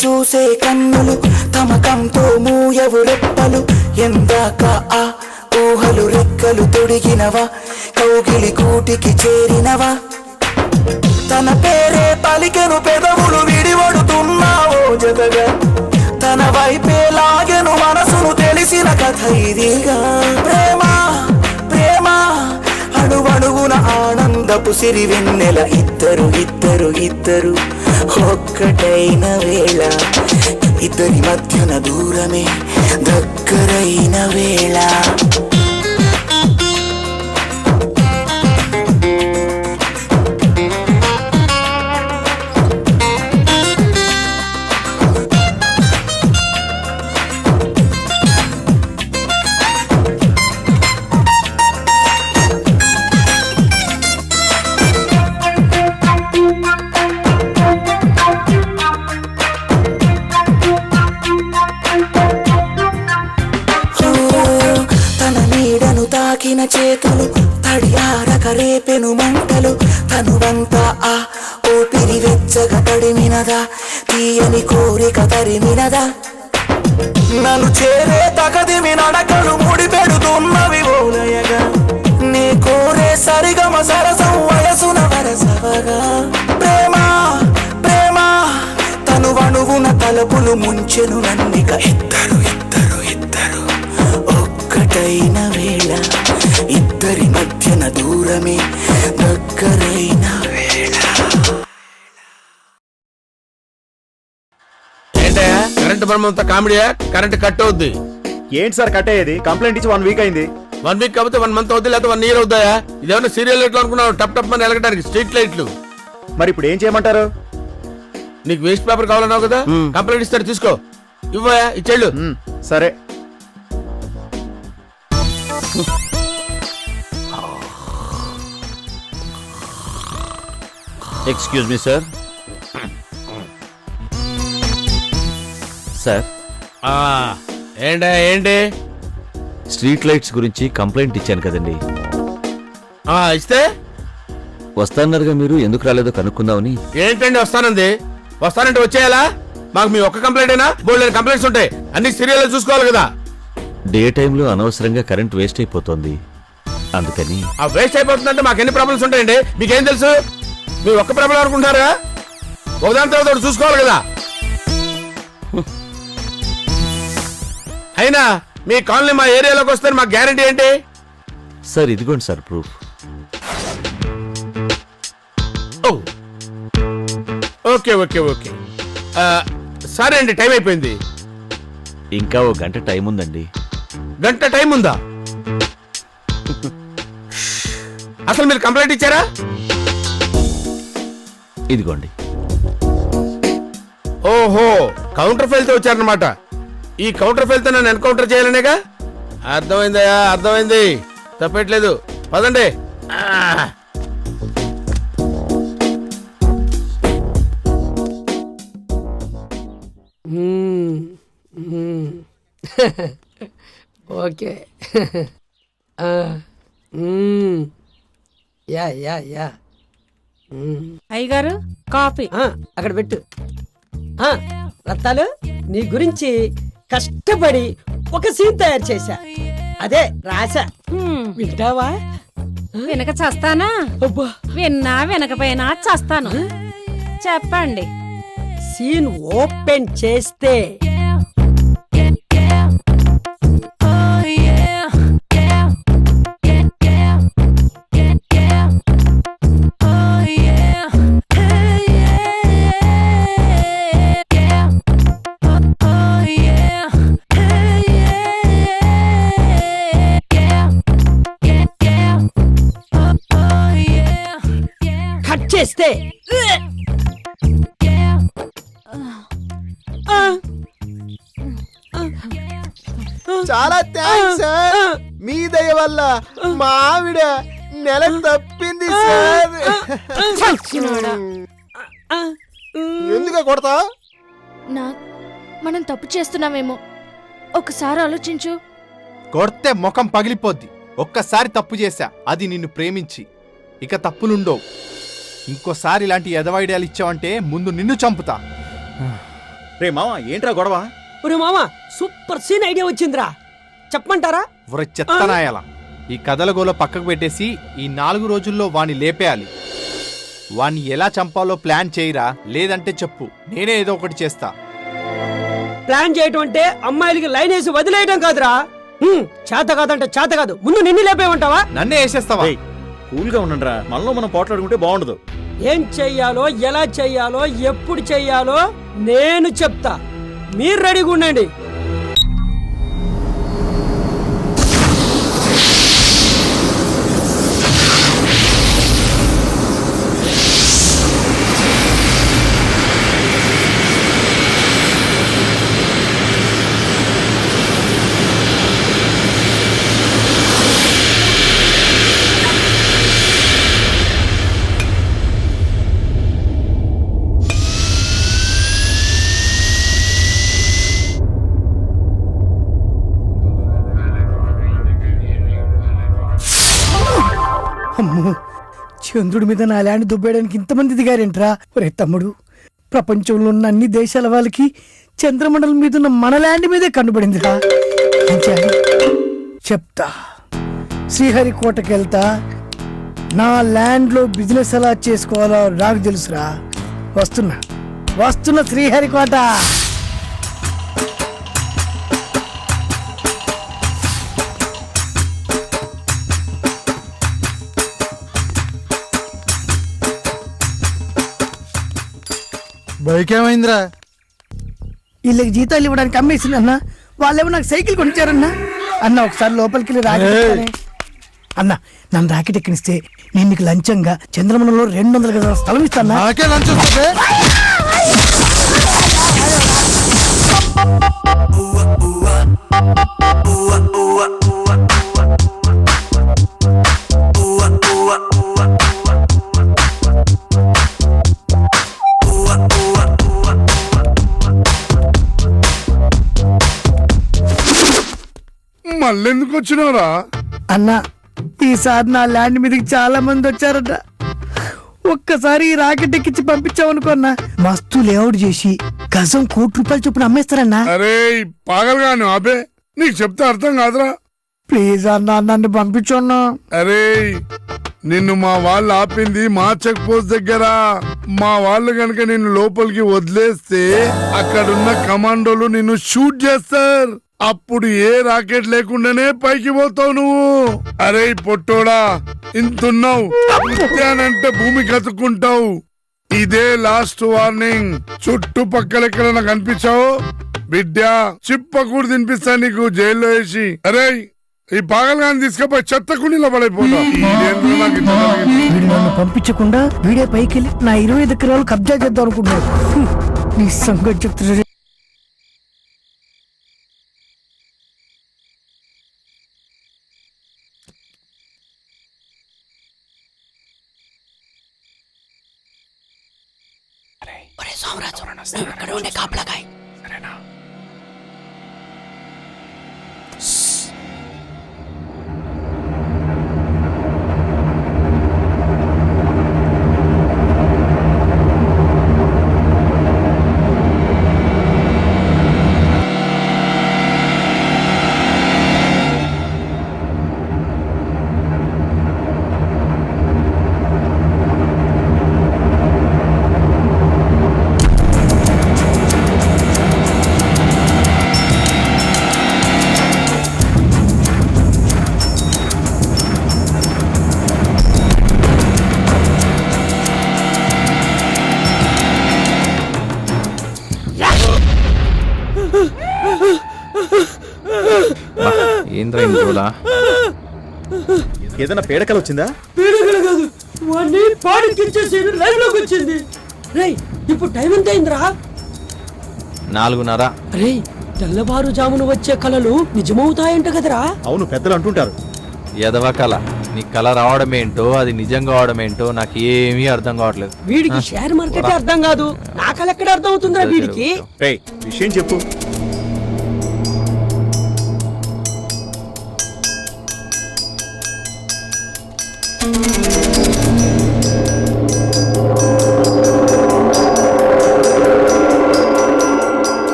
[SPEAKER 20] చూసే కన్నులు తమకంతో మూయవు రెప్పలు, ఎందాక ఆ ఊహలు రెక్కలు తొడిగినవా, కౌగిలి కూటికి చేరినవా, తన పేరే పలికెను పెదవులు విడివడుతున్నావో జతగా, తన వైపే లాగెను మనసును తెలిసి కథ ఇదిగా. ప్రేమ ప్రేమ అణువణువున ఆనందపు సిరి వెన్నెల. ఇద్దరు ఇద్దరు ఇద్దరు ఒక్కటైన వేళ, ఇద్దరి మధ్యన దూరమే దగ్గరైన వేళ. తాకిన చేతులు తడియారక రేపెను మంటలు. తనువంతా ఆ ఊపిరి వెచ్చగా తడిమినదా, తీయని కోరిక తరిమినదా. నన్ను చేరే తగదిమి నడకలు ముడి పెడుతున్నవి ఓలయగా. నీ కోరే సరిగమ సరసం వయసున వరసవగా. ప్రేమ ప్రేమ తనువణువున తలుపులు ముంచెను నన్నిక. ఇద్దరు ఇద్దరు ఇద్దరు ఒక్కటైన వేళ, ఇద్దరి మధ్యన దూరమే దగ్గరైన వేళ.
[SPEAKER 14] ఏంటయ్యా కరెంట్ బ్రహ్మంతో కామెడీయా? కరెంట్ కట్ అవుద్ది.
[SPEAKER 5] ఏంటి సార్ కట్ అయ్యేది? కంప్లైంట్ ఇచ్చి 1 వీక్ అయింది.
[SPEAKER 14] 1 వీక్ కాబట్టి 1 మంత్ అవుద్ది, లేకపోతే 1 ఇయర్ అవుతాయా? ఇదేమన్నా సీరియల్ లైట్లు అనుకున్నావు? టప్ టప్ అని ఎలగడానికి స్ట్రీట్ లైట్లు.
[SPEAKER 5] మరి ఇప్పుడు ఏం చేయమంటారు?
[SPEAKER 14] నీకు వేస్ట్ పేపర్ కావాలన్నావు కదా, కంప్లైంట్ ఇస్తాడు, తీసుకో. ఇవ్వయా, ఇచ్చేళ్ళు.
[SPEAKER 5] సరే.
[SPEAKER 17] Excuse me sir. సార్
[SPEAKER 14] ఏంటి
[SPEAKER 17] స్ట్రీట్ లైట్స్ గురించి కంప్లైంట్ ఇచ్చాను కదండి.
[SPEAKER 14] ఇస్తే
[SPEAKER 17] వస్తానన్నారుగా మీరు, ఎందుకు రాలేదో కనుక్కుందామని.
[SPEAKER 14] ఏంటండి వస్తానంది? వస్తానంటే వచ్చేయాలా? మాకు మీ ఒక్క కంప్లైంట్ అయినా బోల్డ్ కంప్లైంట్స్ ఉంటాయి, అన్ని సీరియల్ చూసుకోవాలి కదా.
[SPEAKER 17] డే టైంలో అనవసరంగా కరెంట్ వేస్ట్ అయిపోతుంది, అందుకని.
[SPEAKER 14] ఆ వేస్ట్ అయిపోతుందంటే మాకు ఎన్ని ప్రాబ్లమ్స్ ఉంటాయండి, మీకేం తెలుసు? మీ ఒక్క ప్రాబ్లం అనుకుంటారా? ఒకదాని తర్వాత ఒకటి చూసుకోవాలి కదా. అయినా మీ కాలనీ మా ఏరియాలోకి వస్తే మాకు గ్యారంటీ ఏంటి?
[SPEAKER 17] సార్ ఇదిగోండి sir proof.
[SPEAKER 14] Okay okay okay సరే అండి, టైం అయిపోయింది.
[SPEAKER 17] ఇంకా 1 గంట టైం ఉందండి.
[SPEAKER 14] గంట టైం ఉందా? అసలు మీరు కంప్లైంట్ ఇచ్చారా?
[SPEAKER 17] ఇదిగోండి.
[SPEAKER 14] ఓహో, కౌంటర్ ఫైల్ తో వచ్చారనమాట. ఈ కౌంటర్ ఫైల్ తో నన్ను ఎన్కౌంటర్ చేయాలనేగా? అర్థమైందయా, అర్థమైంది, తప్పట్లేదు. పదండి.
[SPEAKER 9] ఓకే. Yeah yeah yeah.
[SPEAKER 3] అయ్యగారు కాఫీ
[SPEAKER 9] అక్కడ పెట్టు. రత్తాలు, నీ గురించి కష్టపడి ఒక సీన్ తయారు చేశా, అదే రాసా. వింటావా?
[SPEAKER 3] వెనక చస్తానా? విన్నా వెనకపోయినా చస్తాను. చెప్పండి.
[SPEAKER 9] సీన్ ఓపెన్ చేస్తే కట్ చేస్తే
[SPEAKER 15] చాలా థ్యాంక్స్ సార్, మీ దయ వల్ల మా ఆవిడ నెల తప్పింది సార్. ఎందుకు కొడతా?
[SPEAKER 12] మనం తప్పు చేస్తున్నామేమో, ఒకసారి ఆలోచించు.
[SPEAKER 8] కొడితే ముఖం పగిలిపోద్ది. ఒక్కసారి తప్పు చేశా, అది నిన్ను ప్రేమించి. ఇక తప్పులుండవు. ఇంకోసారి ఇలాంటి ఎదవైడియాలు ఇచ్చావంటే ముందు నిన్ను చంపుతా.
[SPEAKER 5] రే మామ, ఏంట్రా గొడవ?
[SPEAKER 9] ఒరే మామ, సూపర్ సీన్ ఐడియా వచ్చిందిరా, చెప్పమంటారా?
[SPEAKER 8] ఒరే చెత్తనాయాల, ఈ కథల గోల పక్కకు పెట్టేసి ఈ 4 రోజుల్లో వాణ్ణి లేపేయాలి. వాణ్ణి ఎలా చంపాలో ప్లాన్ చేయరా, లేదంటే చెప్పు, నేనే ఏదో ఒకటి చేస్తా.
[SPEAKER 9] ప్లాన్ చేయటం అంటే అమ్మాయిలకి లైన్ వేసి వదిలేయడం కాదురా. చేత కాదంటే చేత కాదు, ముందు నిన్ను లేపేమంటావా?
[SPEAKER 8] నన్నే వేసేస్తావా?
[SPEAKER 5] కూల్గా ఉండండిరా, మనలో మనం పోట్లాడుకుంటే బాగుండదు.
[SPEAKER 9] ఏం చెయ్యాలో, ఎలా చెయ్యాలో, ఎప్పుడు చెయ్యాలో నేను చెప్తా. మీరు రెడీగా ఉండండి.
[SPEAKER 7] అమ్మో, చంద్రుడి మీద నా ల్యాండ్ దుబ్బేయడానికి ఇంతమంది దిగారేంట్రా? ఒరే తమ్ముడు, ప్రపంచంలో ఉన్న అన్ని దేశాల వాళ్ళకి చంద్రమండలం మీద ఉన్న మన ల్యాండ్ మీదే కనబడిందిరా. ఏం చేయాలి చెప్తా. శ్రీహరికోటకి వెళ్తా. నా ల్యాండ్ లో బిజినెస్ ఎలా చేసుకోవాలో నాకు తెలుసురా. వస్తున్నా శ్రీహరికోట.
[SPEAKER 18] బైక్ ఏమైందిరా?
[SPEAKER 7] వీళ్ళకి జీతాలు ఇవ్వడానికి అమ్మేసింది అన్న. వాళ్ళేమో నాకు సైకిల్ కొనిచ్చారన్నా. అన్న ఒకసారి లోపలికి వెళ్ళి రాకెట్ అన్న, నన్ను రాకెట్ ఎక్కినిస్తే నేను నీకు లంచంగా చంద్రమండలంలో 200 గజాల స్థలం ఇస్తాను.
[SPEAKER 18] నాకే లంచం వస్తుంది.
[SPEAKER 10] మళ్ళెందుకు వచ్చినావురా?
[SPEAKER 7] అన్న, ఈసారి నా ల్యాండ్ మీదకి చాలా మంది వచ్చారట. ఒక్కసారి ఈ రాకెట్ ఎక్కించి పంపించామనుకున్నా, మస్తు లేఅవుట్ చేసి గజం ₹1,00,00,000 చొప్పున అమ్మేస్తారన్నా.
[SPEAKER 10] అరే పాగలుగాను అబే, నీకు చెప్తే అర్థం కాదురా.
[SPEAKER 7] ప్లీజ్ అన్న, నన్ను పంపించన్నా.
[SPEAKER 10] అరే నిన్ను మా వాళ్ళు ఆపింది మా చెక్ పోస్ట్ దగ్గర. మా వాళ్ళు గనక నిన్ను లోపలికి వదిలేస్తే అక్కడున్న కమాండోలు నిన్ను షూట్ చేస్తారు. అప్పుడు ఏ రాకెట్ లేకుండానే పైకి పోతావు నువ్వు. అరే పొట్టోడా, ఇంతున్నావు అంటే భూమి కతుక్కుంటావు. ఇదే లాస్ట్ వార్నింగ్. చుట్టుపక్కల ఎక్కడైనా కనిపించావు బిడ్డ, చిప్పకూడు తినిపిస్తా నీకు జైల్లో వేసి. అరే ఈ పాగలుగాని తీసుకపోయి చెత్త కుండీలో పడైపోతావు.
[SPEAKER 7] వీడు నన్ను పంపించకుండా వీడే పైకి వెళ్ళి నా 25 ఎకరాలు కబ్జా చేద్దాం అనుకుంటున్నాడు. నీ సంగతి చెప్తున్నా.
[SPEAKER 9] అక్కడ ఉండే కాపలాకాయ్.
[SPEAKER 10] సరేనా?
[SPEAKER 5] ఏదైనా పేడకలు వచ్చిందా?
[SPEAKER 9] పీడకలు కాదు, వాడిని పాడికిచ్చేసి లైవ్ లోకి వచ్చింది. రేయ్, ఇప్పుడు టైం ఎంత అయిందిరా?
[SPEAKER 8] 4:30.
[SPEAKER 9] రే, తెల్లవారుజామున వచ్చే కళలు నిజమవుతాయంట కదరా?
[SPEAKER 5] అవును, పెద్దలు అంటుంటారు.
[SPEAKER 8] ఎదవ కళ. నీ కళ రావడం ఏంటో, అది నిజంగా అవడం ఏంటో నాకు ఏమీ అర్థం కావట్లేదు.
[SPEAKER 9] వీడికి షేర్ మార్కెట్ అర్థం కాదు, నా కళ ఎక్కడ అర్థం అవుతుందిరా వీడికి?
[SPEAKER 5] విషయం చెప్పు.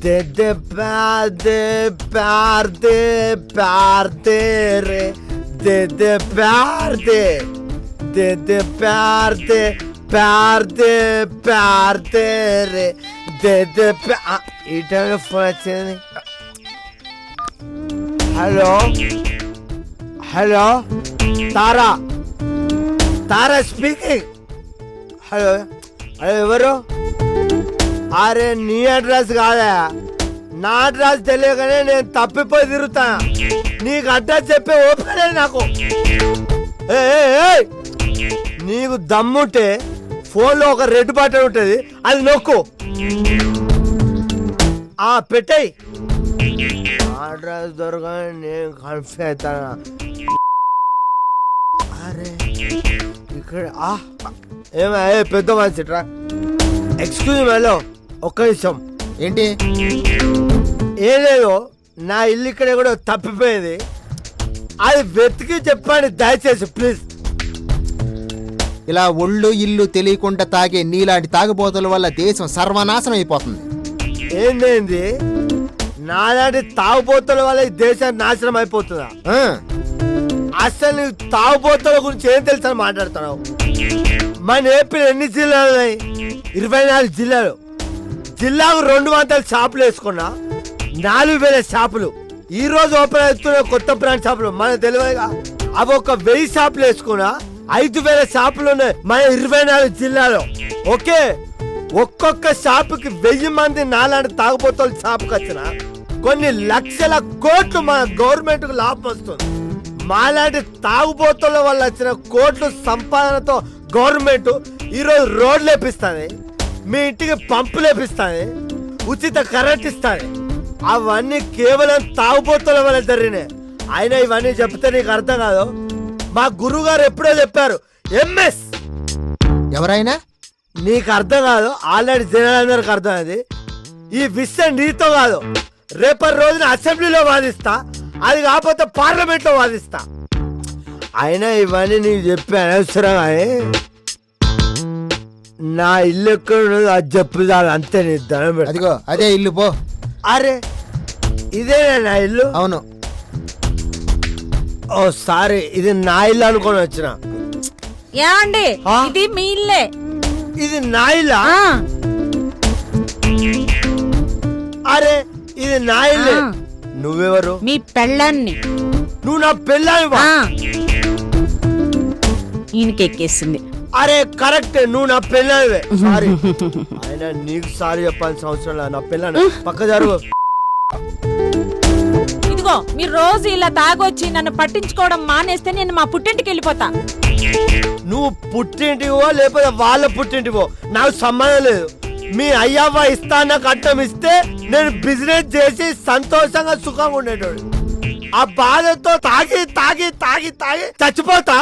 [SPEAKER 4] दे दे प्यार दे प्यार दे प्यार दे रे, दे दे प्यार दे, दे दे प्यार दे प्यार दे प्यार दे रे, ఈ టైంలో ఫోన్ వచ్చింది. హలో హలో తారా తారా స్పీకింగ్. హలో హలో ఎవరు? అరే నీ అడ్రస్ కాదా, నా అడ్రస్ తెలియగానే నేను తప్పిపోయి తిరుగుతా. నీకు అడ్రస్ చెప్పే ఓపిక లేదు నాకు. నీకు దమ్ముంటే ఫోన్లో ఒక రెడ్ బటన్ ఉంటుంది, అది నొక్కు. పెట్టాయి. అడ్రస్ దొరకని నేను కన్ఫ్యూజ్ అవుతానా? అరే ఇక్కడ ఏమా పెద్ద మనిషి రా. ఎక్స్క్యూజ్ హలో ఒక్క నిమిషం.
[SPEAKER 15] ఏంటి?
[SPEAKER 4] ఏం లేదు, నా ఇల్లు ఇక్కడ కూడా తప్పిపోయింది, అది వెతికి చెప్పండి దయచేసి ప్లీజ్.
[SPEAKER 15] ఇలా ఒళ్ళు ఇల్లు తెలియకుండా తాగే నీలాంటి తాగుబోతుల వల్ల దేశం సర్వనాశనం అయిపోతుంది.
[SPEAKER 4] ఏంది నాలాంటి తాగుబోతుల వల్ల ఈ దేశం నాశనం అయిపోతుందా? అసలు నీకు తాగుబోతుల గురించి ఏం తెలుసా మాట్లాడుతున్నావు? మన ఏపీలో ఎన్ని జిల్లాలు ఉన్నాయి? 24 జిల్లాలు. జిల్లాకు 200 షాపులు వేసుకున్నా 4000 షాపులు. ఈ రోజు ఓపెన్ అవుతున్న కొత్త బ్రాండ్ షాపులు మనకు తెలియదుగా. అవి ఒక 1000 షాపులు వేసుకున్నా 5000 షాపులు ఉన్నాయి మన 24 జిల్లాలో. ఓకే, ఒక్కొక్క షాపుకి 1000 మంది నాలాంటి తాగుబోతుల షాపుకి వచ్చిన కొన్ని లక్షల కోట్లు మన గవర్నమెంట్ కు లాభం వస్తుంది. మాలాంటి తాగుబోతుల వల్ల వచ్చిన కోట్లు సంపాదనతో గవర్నమెంట్ ఈరోజు రోడ్లు వేపిస్తుంది, మీ ఇంటికి పంపులు వేపిస్తుంది, ఉచిత కరెంట్ ఇస్తుంది. అవన్నీ కేవలం తాగుబోతుల వల్ల జరిగినాయి. అయినా ఇవన్నీ చెప్తే నీకు అర్థం కాదు. మా గురువు గారు ఎప్పుడో చెప్పారు, ఎంఎస్.
[SPEAKER 15] ఎవరైనా
[SPEAKER 4] నీకు అర్థం కాదు, ఆల్రెడీ జనాలందరికి అర్థమైంది. ఈ విషయం నీతో కాదు, రేపటి రోజున అసెంబ్లీలో వాదిస్తా, అది కాకపోతే పార్లమెంట్ లో వాదిస్తా. అయినా ఇవన్నీ నీకు చెప్పి అనవసరం. నా ఇల్లు ఎక్కడ ఉన్నదో అది చెప్పు చాలు, అంతే. నీ ధనం
[SPEAKER 15] అదిగో అదే ఇల్లు పో.
[SPEAKER 4] అరే ఇదేనా నా ఇల్లు?
[SPEAKER 15] అవును.
[SPEAKER 4] ఓ సారీ, ఇది నా ఇల్లు అనుకొని వచ్చిన.
[SPEAKER 3] ఏమండి ఇది మీ ఇల్లే?
[SPEAKER 4] ఇది నా ఇల్లా? అరే ఇది నా ఇల్లే. నువ్వెవరు?
[SPEAKER 3] మీ పెళ్ళాన్ని.
[SPEAKER 4] నువ్వు నా పెళ్ళానివా?
[SPEAKER 3] ఈయనకెక్కేసింది.
[SPEAKER 4] అరే కరెక్ట్, నువ్వు నా పెళ్ళానివే. సారీ. అయినా నీకు సారీ చెప్పాల్సిన అవసరం లేదు, నా పెళ్ళాని. పక్క జరుగు.
[SPEAKER 3] ఇదిగో మీరు రోజు ఇలా తాగొచ్చి నన్ను పట్టించుకోవడం మానేస్తే నేను మా పుట్టింటికి వెళ్ళిపోతా.
[SPEAKER 4] నువ్వు పుట్టింటివో లేకపోతే వాళ్ళ పుట్టింటివో నాకు సంబంధం లేదు. మీ అయ్యవ్వ ఇస్తాన్న కట్టం ఇస్తే నేను బిజినెస్ చేసి సంతోషంగా సుఖంగా ఉండేటోడు. ఆ బాధతో తాగి తాగి తాగి తాగి చచ్చిపోతా.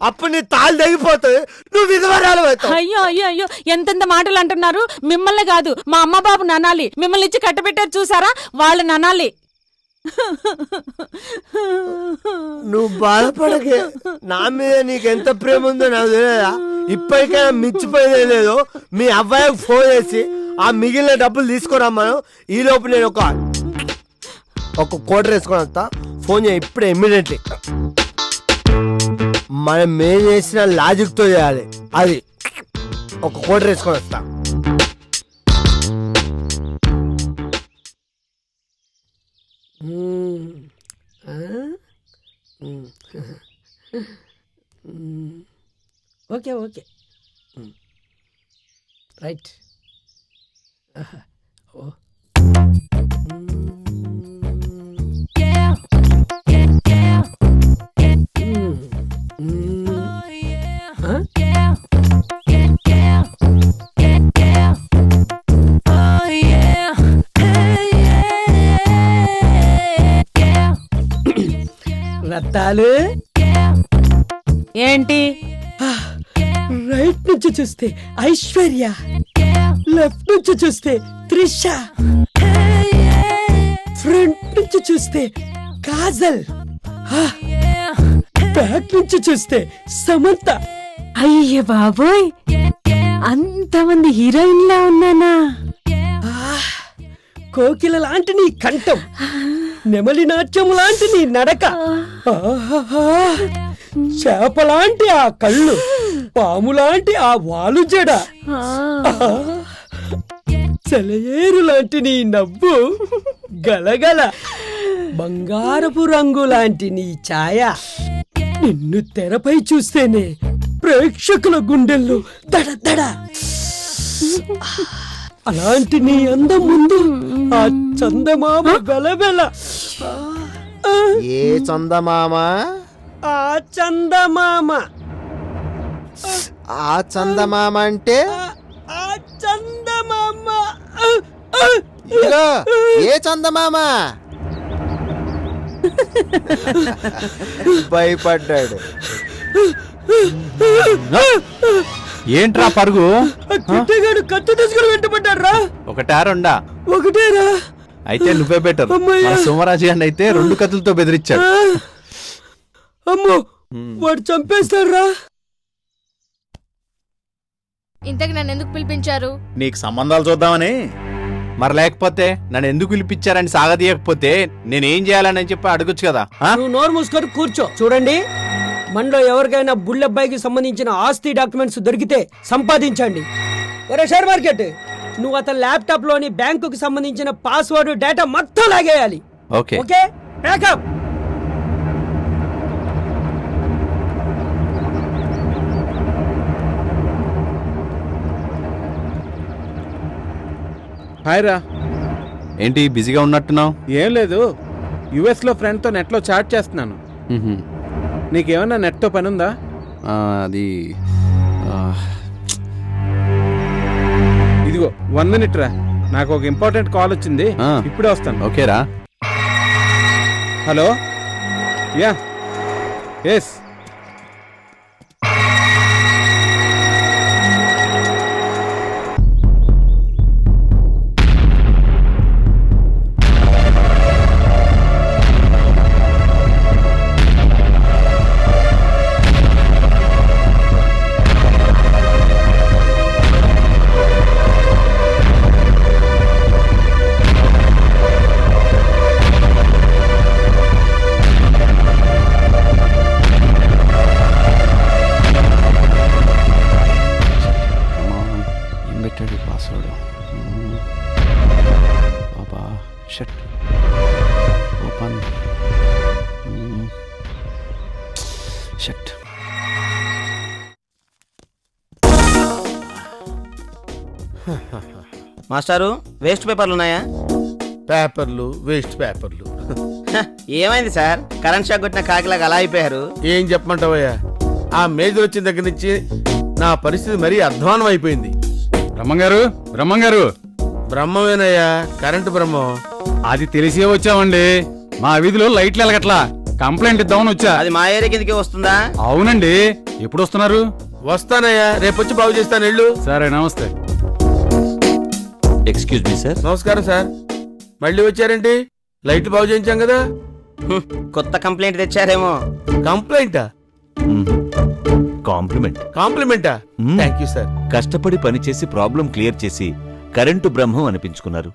[SPEAKER 4] అప్పుడు నీ తాళ్ళు తెగిపోతుంది, నువ్వు విధవరాలు అవుతావు.
[SPEAKER 3] అయ్యో అయ్యో అయ్యో, ఎంతెంత మాటలు అంటున్నారు. మిమ్మల్ని కాదు మా అమ్మ బాబు ననాలి. మిమ్మల్ని ఇచ్చి కట్టబెట్టారు చూసారా, వాళ్ళు ననాలి.
[SPEAKER 4] నువ్వు బాధపడకే, నా మీద నీకెంత ప్రేమ ఉందో నాకు తెలియదా? ఇప్పటికైనా మించిపోయేదే లేదు. మీ అబ్బాయికి ఫోన్ చేసి ఆ మిగిలిన డబ్బులు తీసుకురమ్మను. ఈ లోపు నేను ఒక కోటర్ వేసుకొని వస్తా. ఫోన్ చేయి ఇప్పుడే, ఇమ్మీడియట్లీ. మనం ఏం చేసిన లాజిక్ తో చేయాలి. అది ఒక కోటర్ వేసుకొని వస్తా.
[SPEAKER 9] Okay okay right. రత్తాలు
[SPEAKER 3] ఏంటి?
[SPEAKER 9] రైట్ నుంచి చూస్తే ఐశ్వర్య, లెఫ్ట్ నుంచి చూస్తే త్రిష, ఫ్రంట్ నుంచి చూస్తే కాజల్, బ్యాక్ నుంచి చూస్తే సమంత.
[SPEAKER 3] అయ్య బాబోయ్, అంతమంది హీరోయిన్లా ఉన్నానా?
[SPEAKER 9] కోకిల లాంటి నీ కంఠం, నెమలి నాట్యం లాంటి నీ నడక, చేపలాంటి ఆ కళ్ళు, పాములాంటి ఆ వాలు జడ, సెలయేరు లాంటి నీ నవ్వు, గలగల బంగారపు రంగు లాంటి నీ ఛాయ, నిన్ను తెరపై చూస్తేనే ప్రేక్షకుల గుండెల్లో దడ అలాంటి నీ అందం ముందు ఆ చందమామ బెలబెల.
[SPEAKER 15] ఏ చందమామ?
[SPEAKER 9] ఆ చందమామ.
[SPEAKER 15] ఆ చందమామ అంటే
[SPEAKER 9] ఆ చందమామ.
[SPEAKER 15] ఇదిగో ఏ చందమామ? భయపడ్డాడు.
[SPEAKER 8] ఏంట్రా పరుగు?
[SPEAKER 9] కిట్టగాడు కత్తి తీసుకుని వెంటబడ్డాడు రా.
[SPEAKER 8] ఒకటా రెండా?
[SPEAKER 9] ఒకటేరా.
[SPEAKER 8] అయితే నువ్వే బెటర్. సోమరాజు గారిని అయితే 2 కత్తులతో బెదిరించాడు.
[SPEAKER 9] అమ్మో, వాడు చంపేస్తాడు రా.
[SPEAKER 12] ఇంతకు నన్ను ఎందుకు పిలిపించారు?
[SPEAKER 5] నీకు సంబంధాలు చూద్దామని.
[SPEAKER 8] మరి లేకపోతే నన్ను ఎందుకు పిలిపించారని సాగదీయకపోతే నేనేం చేయాలని చెప్పి అడగొచ్చు కదా.
[SPEAKER 9] నువ్వు నోరు మూసుకొని కూర్చో. చూడండి, మనలో ఎవరికైనా బుల్లబ్బాయికి సంబంధించిన ఆస్తి డాక్యుమెంట్స్ దొరికితే సంపాదించండి. ఒరే షేర్ మార్కెట్, నువ్వు అతని ల్యాప్టాప్ లోని బ్యాంకుకి సంబంధించిన పాస్వర్డ్ డేటా మొత్తం లాగేయాలి.
[SPEAKER 8] Okay
[SPEAKER 9] okay, backup.
[SPEAKER 1] హాయ్ రా.
[SPEAKER 8] ఏంటి బిజీగా ఉన్నట్టున్నావు?
[SPEAKER 1] ఏం లేదు, యుఎస్ లో ఫ్రెండ్ తో నెట్ లో చాట్ చేస్తున్నాను. నీకేమన్నా నెట్ తో పని ఉందా?
[SPEAKER 8] అది
[SPEAKER 1] ఇదిగో 1 minute రా, నాకు ఒక ఇంపార్టెంట్ కాల్ వచ్చింది, ఇప్పుడే వస్తాను.
[SPEAKER 8] ఓకేరా.
[SPEAKER 1] Hello, ya, yes.
[SPEAKER 11] మాస్టారు, వేస్ట్ పేపర్లు ఉన్నాయా?
[SPEAKER 14] పేపర్లు, వేస్ట్ పేపర్లు.
[SPEAKER 11] ఏమైంది సార్? కరెంట్ షాక్ కొట్టిన కాకిలాగా అలా అయిపోయారు.
[SPEAKER 14] ఏం చెప్పమంటావయ్యా, ఆ మేజర్ వచ్చిన దగ్గర నుంచి నా పరిస్థితి మరీ అధ్వానం అయిపోయింది.
[SPEAKER 19] బ్రహ్మంగారు, బ్రహ్మంగారు.
[SPEAKER 14] బ్రహ్మమేనయ్యా, కరెంటు బ్రహ్మం.
[SPEAKER 19] అది తెలిసే వచ్చామండి. మా వీధిలో లైట్లు ఎలగట్లా, కంప్లైంట్ ఇద్దామని వచ్చా.
[SPEAKER 11] అది మా ఏరియా కిందకి వస్తుందా?
[SPEAKER 19] అవునండి. ఎప్పుడు వస్తున్నారు?
[SPEAKER 14] వస్తానయ్యా, రేపొచ్చి బాగు చేస్తాను. వెళ్ళు.
[SPEAKER 19] సరే, నమస్తే.
[SPEAKER 17] Excuse me sir.
[SPEAKER 14] నమస్కారం సార్. మళ్ళీ వచ్చారేంటి? లైట్లు బాగు చేయించాం కదా.
[SPEAKER 11] కొత్త కంప్లైంట్ తెచ్చారేమో.
[SPEAKER 14] కంప్లైంటా?
[SPEAKER 17] కాంప్లిమెంట్.
[SPEAKER 14] కాంప్లిమెంటా? Thank you sir.
[SPEAKER 17] కష్టపడి పనిచేసి ప్రాబ్లం క్లియర్ చేసి కరెంటు బ్రహ్మం అనిపించుకున్నారు.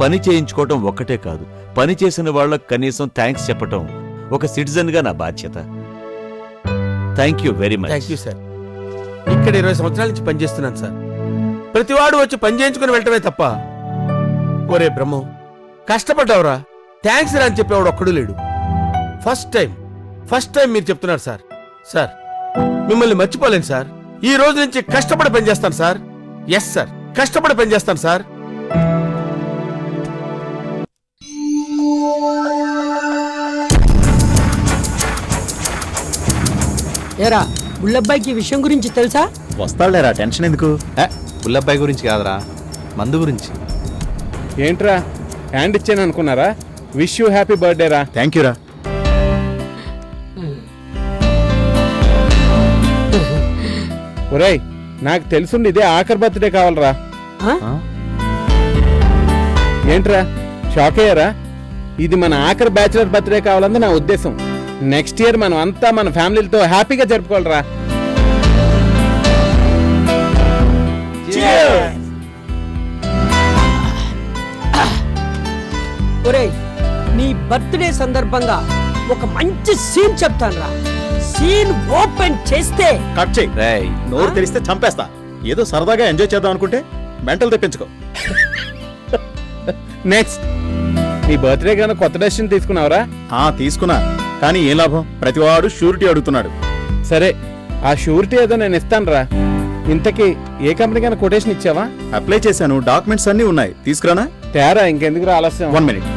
[SPEAKER 17] పని చేయించుకోవటం ఒక్కటే కాదు, పని చేసిన వాళ్ళకు కనీసం థ్యాంక్స్ చెప్పటం ఒక సిటిజన్ గా నా బాధ్యత. Thank you very much.
[SPEAKER 14] Thank you sir. ఇక్కడ 20 సంవత్సరాల నుంచి పనిచేస్తున్నాను సార్. ప్రతివాడు వచ్చి పని చేయించుకుని వెళ్ళటమే తప్ప, ఒరే బ్రహ్మం కష్టపడ్డావురా థ్యాంక్స్ రా అని చెప్పేవాడు ఒక్కడు లేడు. ఫస్ట్ టైం మీరు చెప్తున్నారు సార్. సార్, మిమ్మల్ని మర్చిపోలేను సార్. ఈ రోజు నుంచి కష్టపడి పనిచేస్తాను సార్. ఎస్ సార్, కష్టపడి పనిచేస్తాను సార్.
[SPEAKER 9] ఏరా, బుల్లబ్బాయికి విషయం గురించి తెలుసా?
[SPEAKER 5] వస్తాడులేరా, టెన్షన్ ఎందుకు?
[SPEAKER 8] బుల్లబ్బాయి గురించి కాదురా, మందు గురించి.
[SPEAKER 1] ఏంట్రా, హ్యాండ్ ఇచ్చాను అనుకున్నారా? విష్ యూ హ్యాపీ బర్త్డే రా.
[SPEAKER 5] థ్యాంక్ యూ రా.
[SPEAKER 1] ఒరేయ్, నాకు తెలుసుండి ఇదే ఆఖరి బర్త్డే కావాలరా. ఏంట్రా, షాక్ అయ్యారా? ఇది మన ఆఖరి బ్యాచులర్ బర్త్డే కావాలని నా ఉద్దేశం. నెక్స్ట్ ఇయర్ మనం అంతా మన ఫ్యామిలీలతో హ్యాపీగా జరుపుకోవాలరా.
[SPEAKER 9] ఒరేయ్, నీ బర్త్డే సందర్భంగా ఒక మంచి సీన్ చెప్తాను రా. సీన్ ఓపెన్ చేస్తే
[SPEAKER 5] కట్ చేయి. నోరు తెరిస్తే చంపేస్తా. ఏదో సరదాగా ఎంజాయ్ చేద్దాం అనుకుంటే మెంటల్ తెప్పించుకో.
[SPEAKER 1] నెక్స్ట్, నీ బర్త్డే కన్నా కొత్త డెసిషన్ తీసుకున్నావురా?
[SPEAKER 5] తీసుకున్నా, కానీ ఏం లాభం, ప్రతివాడు షూరిటీ అడుగుతున్నాడు.
[SPEAKER 1] సరే, ఆ షూరిటీ ఏదో నేను ఇస్తాను రా. ఇంతకీ ఏ కంపెనీకైనా కొటేషన్ ఇచ్చావా?
[SPEAKER 5] అప్లై చేశాను, డాక్యుమెంట్స్ అన్నీ ఉన్నాయి. తీసుకురానా?
[SPEAKER 1] తేరా, ఇంకెందుకు ఆలస్యం?
[SPEAKER 5] 1 minute.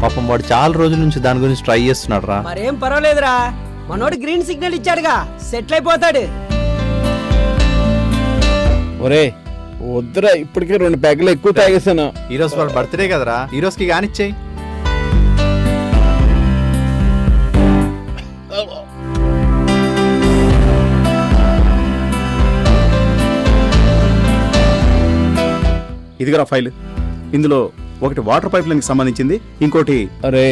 [SPEAKER 8] పాపం వాడు చాలా రోజుల నుంచి దాని గురించి ట్రై చేస్తున్నాడు రా.
[SPEAKER 9] మరేం పర్వాలేదురా, మనోడు గ్రీన్ సిగ్నల్ ఇచ్చాడుగా, సెటిల్ అయిపోతాడు.
[SPEAKER 1] ఒరే వద్దురా, ఇప్పటికే 2 పెగ్గలు ఎక్కువ తాగేసాను.
[SPEAKER 8] ఈరోజు వాడు బర్త్డే కదరా, ఈ రోజుకి కానిచ్చేయి.
[SPEAKER 5] ఇదిగరా ఫైల్. ఇందులో ఒకటి వాటర్ పైప్ లైన్కి సంబంధించింది, ఇంకోటి.
[SPEAKER 1] అరే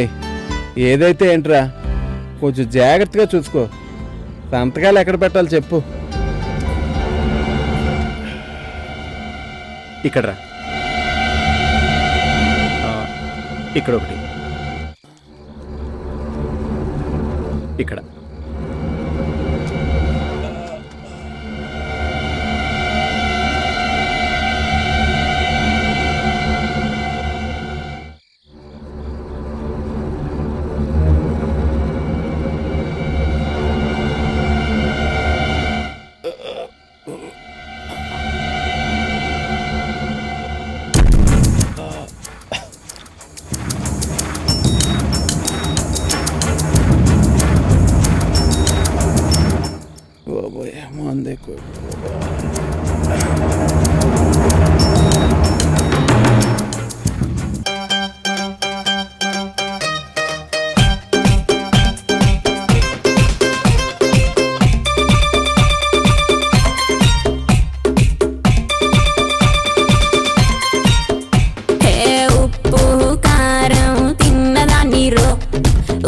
[SPEAKER 1] ఏదైతే ఏంట్రా, కొంచెం జాగ్రత్తగా చూసుకో. సంతకాలు ఎక్కడ పెట్టాలి చెప్పు.
[SPEAKER 5] ఇక్కడరా, ఇక్కడ ఒకటి, ఇక్కడ.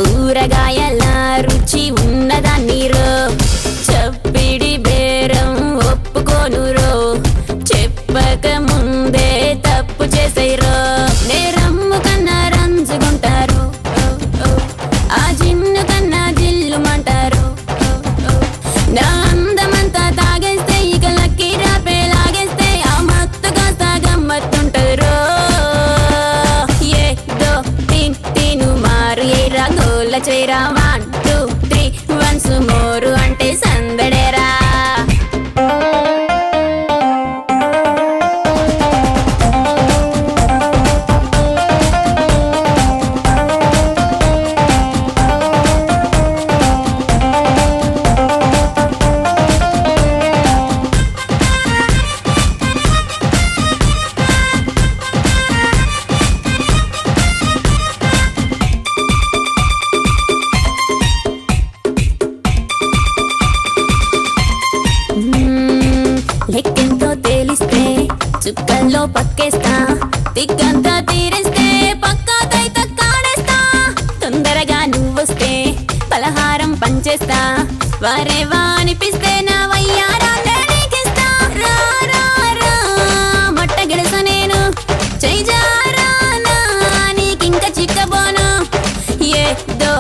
[SPEAKER 16] ఊరగాయల రుచి ఉన్నదాన్ని రో, చప్పిడి బేరం ఒప్పుకోనురో, చెప్పక ముందే తప్పు చేసేరో. నేరమ్ము కన్నా రంజుకుంటారు, ఆ జిన్ను కన్నా జిల్లుమంటారు. నా అందమంతా తాగేస్తే ఇక లక్కీ రాపే లాగేస్తే ఆ మత్తు కాస్త గమ్మత్తుంటారు. ఏదో తిను మారు ఏ రంగుల చేరా 1 2 3 వన్స్ మోరు అంటే సందడేరా. లెక్కెంతో తేలిస్తే చుక్కల్లో పక్కేస్తా, తిక్కంతా తీరేస్తే పక్కా తైత కాడేస్తా. తొందరగా నువ్వొస్తే పలహారం పంచేస్తా, వారేవా అనిపిస్తే నా వయ్యారాన్నే నీకిస్తా. రా రా రా మట్ట గెలుస నేను చైజారానా, నీకింక చిక్కబోను. ఏదో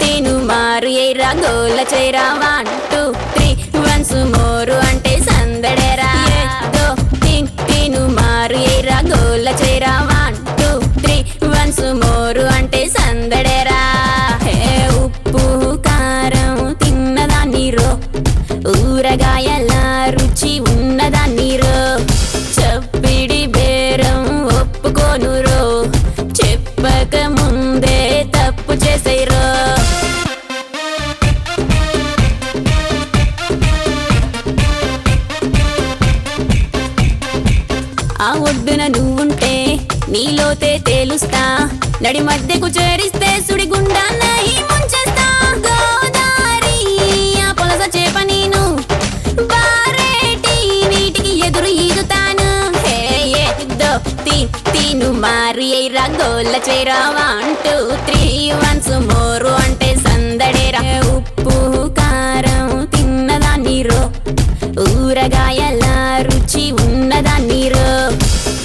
[SPEAKER 16] తిను మారు ఏ రంగుల చేరా 1 2 3 వన్స్ మోరు అంటే సందడేరా. ఏదో తిను మారు ఏ రంగుల చేరా 1 2 3 వన్స్ మోరు అంటే సందడేరా. ఉప్పు కారం తిన్నదాన్ని రో, ఊరగాయల రుచి ఉన్నదాన్ని రో, చప్పిడి బేరం ఒప్పుకోనురో, చెప్పక ముందే తప్పు చేసేరో. ఆ ఒడ్డున నువ్వుంటే నీలోతే తేలుస్తా, నడి మధ్యకు చేరిస్తే సుడిగుండాన్న ముంచేస్తా. గోదారి ఆ పొలస చేప నేను, బారేటి నీటికి ఎదురు ఈదుతాను. హే ఏదో తిను మారి ఏ రంగుల చేరా 1 2 3 వన్స్ మోరు అంటే సందడేరా. ఉప్పు కారం తిన్నదాన్ని రో, ఊరగాయల రుచి ఉన్నదాన్ని రో,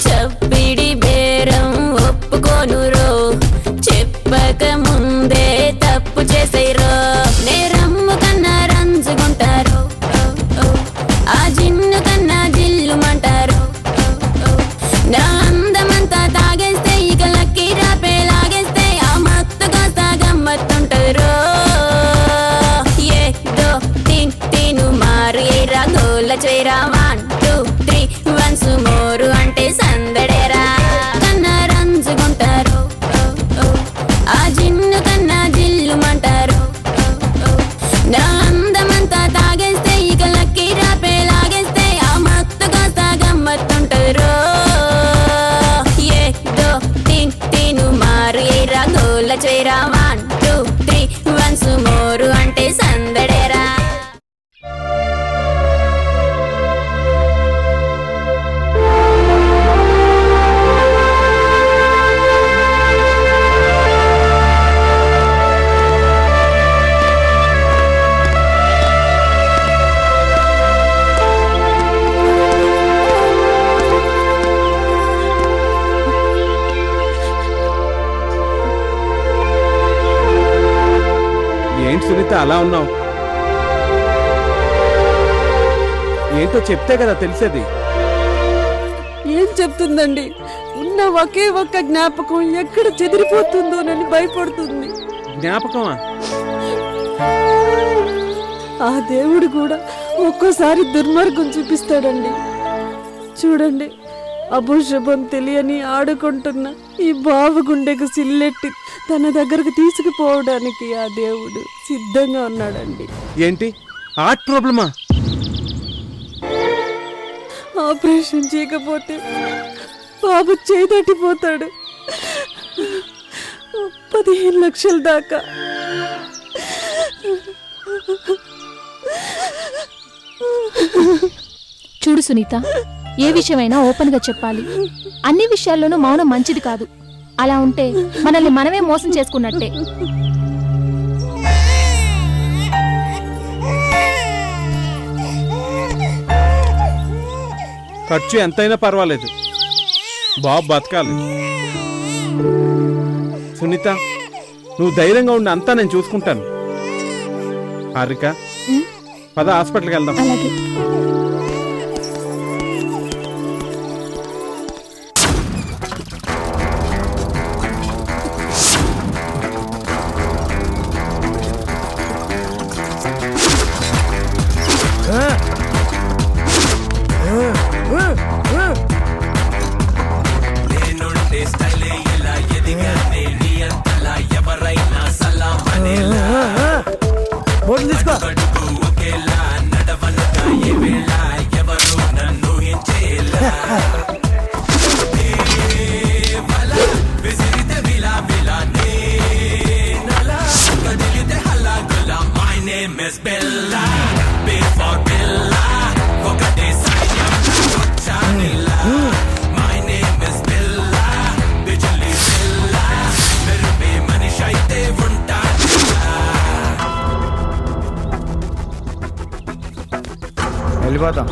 [SPEAKER 16] చప్పిడి బేరం ఒప్పుకోనురో, చేరా 1 2 3 వన్స్ మోరు అంటే సందడేరా కన్నా రంజుకుంటారు ఆ జిన్ను కన్నా జిల్లుమంటారు నా అందమంతా తాగేస్తే ఇక లక్కీ రాపే లాగేస్తే ఆ మత్తు కాస్త గమ్మత్తుంటారు ఏ దో తీన్ తీను మారు ఏరా గోల చేరా 1 2 3 వన్స్ మోరు అంటే సందడేరా
[SPEAKER 1] ఏంటి సునీత అలా ఉన్నావు? ఏంటో చెప్తే కదా తెలిసేది.
[SPEAKER 3] ఏం చెప్తుందండి? ఉన్న ఒకే ఒక్క జ్ఞాపకం ఎక్కడ చెదిరిపోతుందోనని భయపడుతుంది.
[SPEAKER 1] జ్ఞాపకమా?
[SPEAKER 3] ఆ దేవుడు కూడా ఒక్కోసారి దుర్మార్గం చూపిస్తాడండి. చూడండి, అభుశుభం తెలియని ఆడుకుంటున్న ఈ బావ గుండెకు సిల్లెట్టి తన దగ్గరకు తీసుకుపోవడానికి ఆ దేవుడు సిద్ధంగా ఉన్నాడండి.
[SPEAKER 1] ఏంటి హార్ట్ ప్రాబ్లమా?
[SPEAKER 3] ఆపరేషన్ చేయకపోతే బాబు చేదట్టిపోతాడు. 15 లక్షల దాకా.
[SPEAKER 12] చూడు సునీత, ఏ విషయమైనా ఓపెన్ గా చెప్పాలి. అన్ని విషయాల్లోనూ మౌనం మంచిది కాదు. అలా ఉంటే మనల్ని మనమే మోసం చేసుకున్నట్టే.
[SPEAKER 1] ఖర్చు ఎంతైనా పర్వాలేదు, బాబు బతకాలి. సునీత, నువ్వు ధైర్యంగా ఉండి అంతా నేను చూసుకుంటాను. హారిక, పద హాస్పిటల్కి వెళ్దాం.
[SPEAKER 18] వెళ్ళిపోతాం.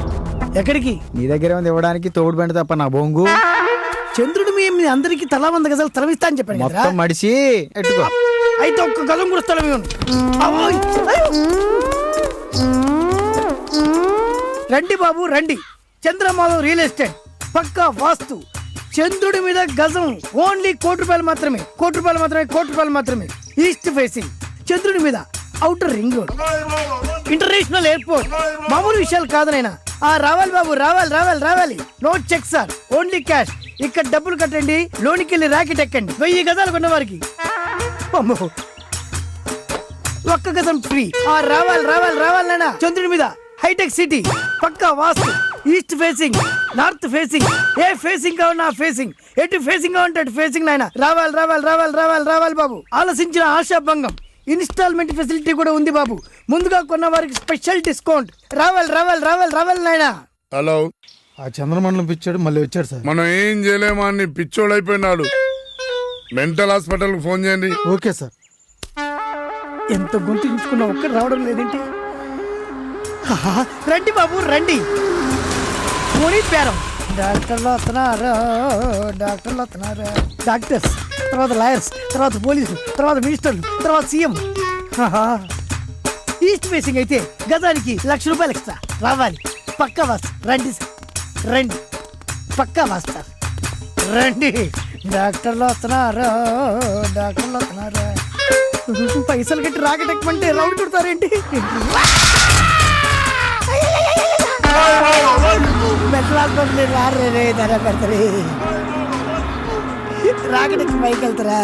[SPEAKER 7] ఎక్కడికి?
[SPEAKER 18] నీ దగ్గర ఉంది ఇవ్వడానికి తోడు బండి తప్ప నా బొంగు.
[SPEAKER 7] చంద్రుడు మీ అందరికి తలా 100 గజాలు స్థలం ఇస్తా అని చెప్పాను.
[SPEAKER 18] మొత్తం మడిసి ఎట్టుకో.
[SPEAKER 7] అయితే ఒక్క గజం కూడా స్థలం ఇవ్వను. రండి బాబు రండి. చంద్రమాధవ్ రియల్ ఎస్టేట్ పక్కా వాస్తు. చంద్రుడి మీద గజం ఓన్లీ ₹1,00,00,000 మాత్రమే. ₹1,00,00,000 మాత్రమే. East facing. చంద్రుడి మీద outer ring road, international airport. మామూలు విషయాలు కాదు నైనా. రావాలి బాబు, రావాలి. No cheque sir, only cash. ఇక్కడ డబ్బులు కట్టండి, లోనికి వెళ్ళి రాకెట్ ఎక్కండి. 1000 గజాలు కొన్న వారికి ఒక్క గజం ఫ్రీ. రావాలి నైనా. చంద్రుడి మీద హైటెక్ సిటీ పక్కా వాస్తు. East facing, north facing. ఏ ఫేసింగ్ కావాలి నా ఫేసింగ్. ఎటు ఫేసింగ్ కావాలంటే అటు ఫేసింగ్ నాయన. రావాలి బాబు. ఆలోచించిన ఆశాభంగం. ఇన్స్టాల్మెంట్ ఫెసిలిటీ కూడా ఉంది బాబు. ముందుగా కొన్న వారికి స్పెషల్ డిస్కౌంట్. రావాలి నాయన.
[SPEAKER 10] హలో,
[SPEAKER 18] ఆ చంద్రమండలం పిచ్చాడు మళ్ళీ వచ్చాడు సార్.
[SPEAKER 10] మనం ఏం చేయలేమా, అన్ని పిచ్చోడు అయిపోయినాడు. మెంటల్ హాస్పిటల్ కు ఫోన్ చేయండి.
[SPEAKER 18] Okay sir.
[SPEAKER 7] ఎంత గొంతు తీసుకున్నా ఒక్కటి రావడం లేదేంటి? రండి బాబు రండి. పోనీ పేరం. డాక్టర్లు వస్తున్నారు. డాక్టర్స్, తర్వాత లాయర్స్, తర్వాత పోలీసులు, తర్వాత మినిస్టర్లు, తర్వాత సీఎం. ఈస్ట్ ఫేసింగ్ అయితే గజానికి ₹1,00,000 ఎక్స్ట్రా. రావాలి. పక్కా వాస్తారు. రండి పక్కా వాస్తారు. రండి. డాక్టర్లు వస్తున్నారు. పైసలు కట్టి రాకెట్ ఎక్కమంటే రౌండ్ కొడతారేంటి? మెంటల్ హాస్పిటల్ రారే ధర పెడతారు రాకెట్ ఎక్కి పైకి వెళ్తారా?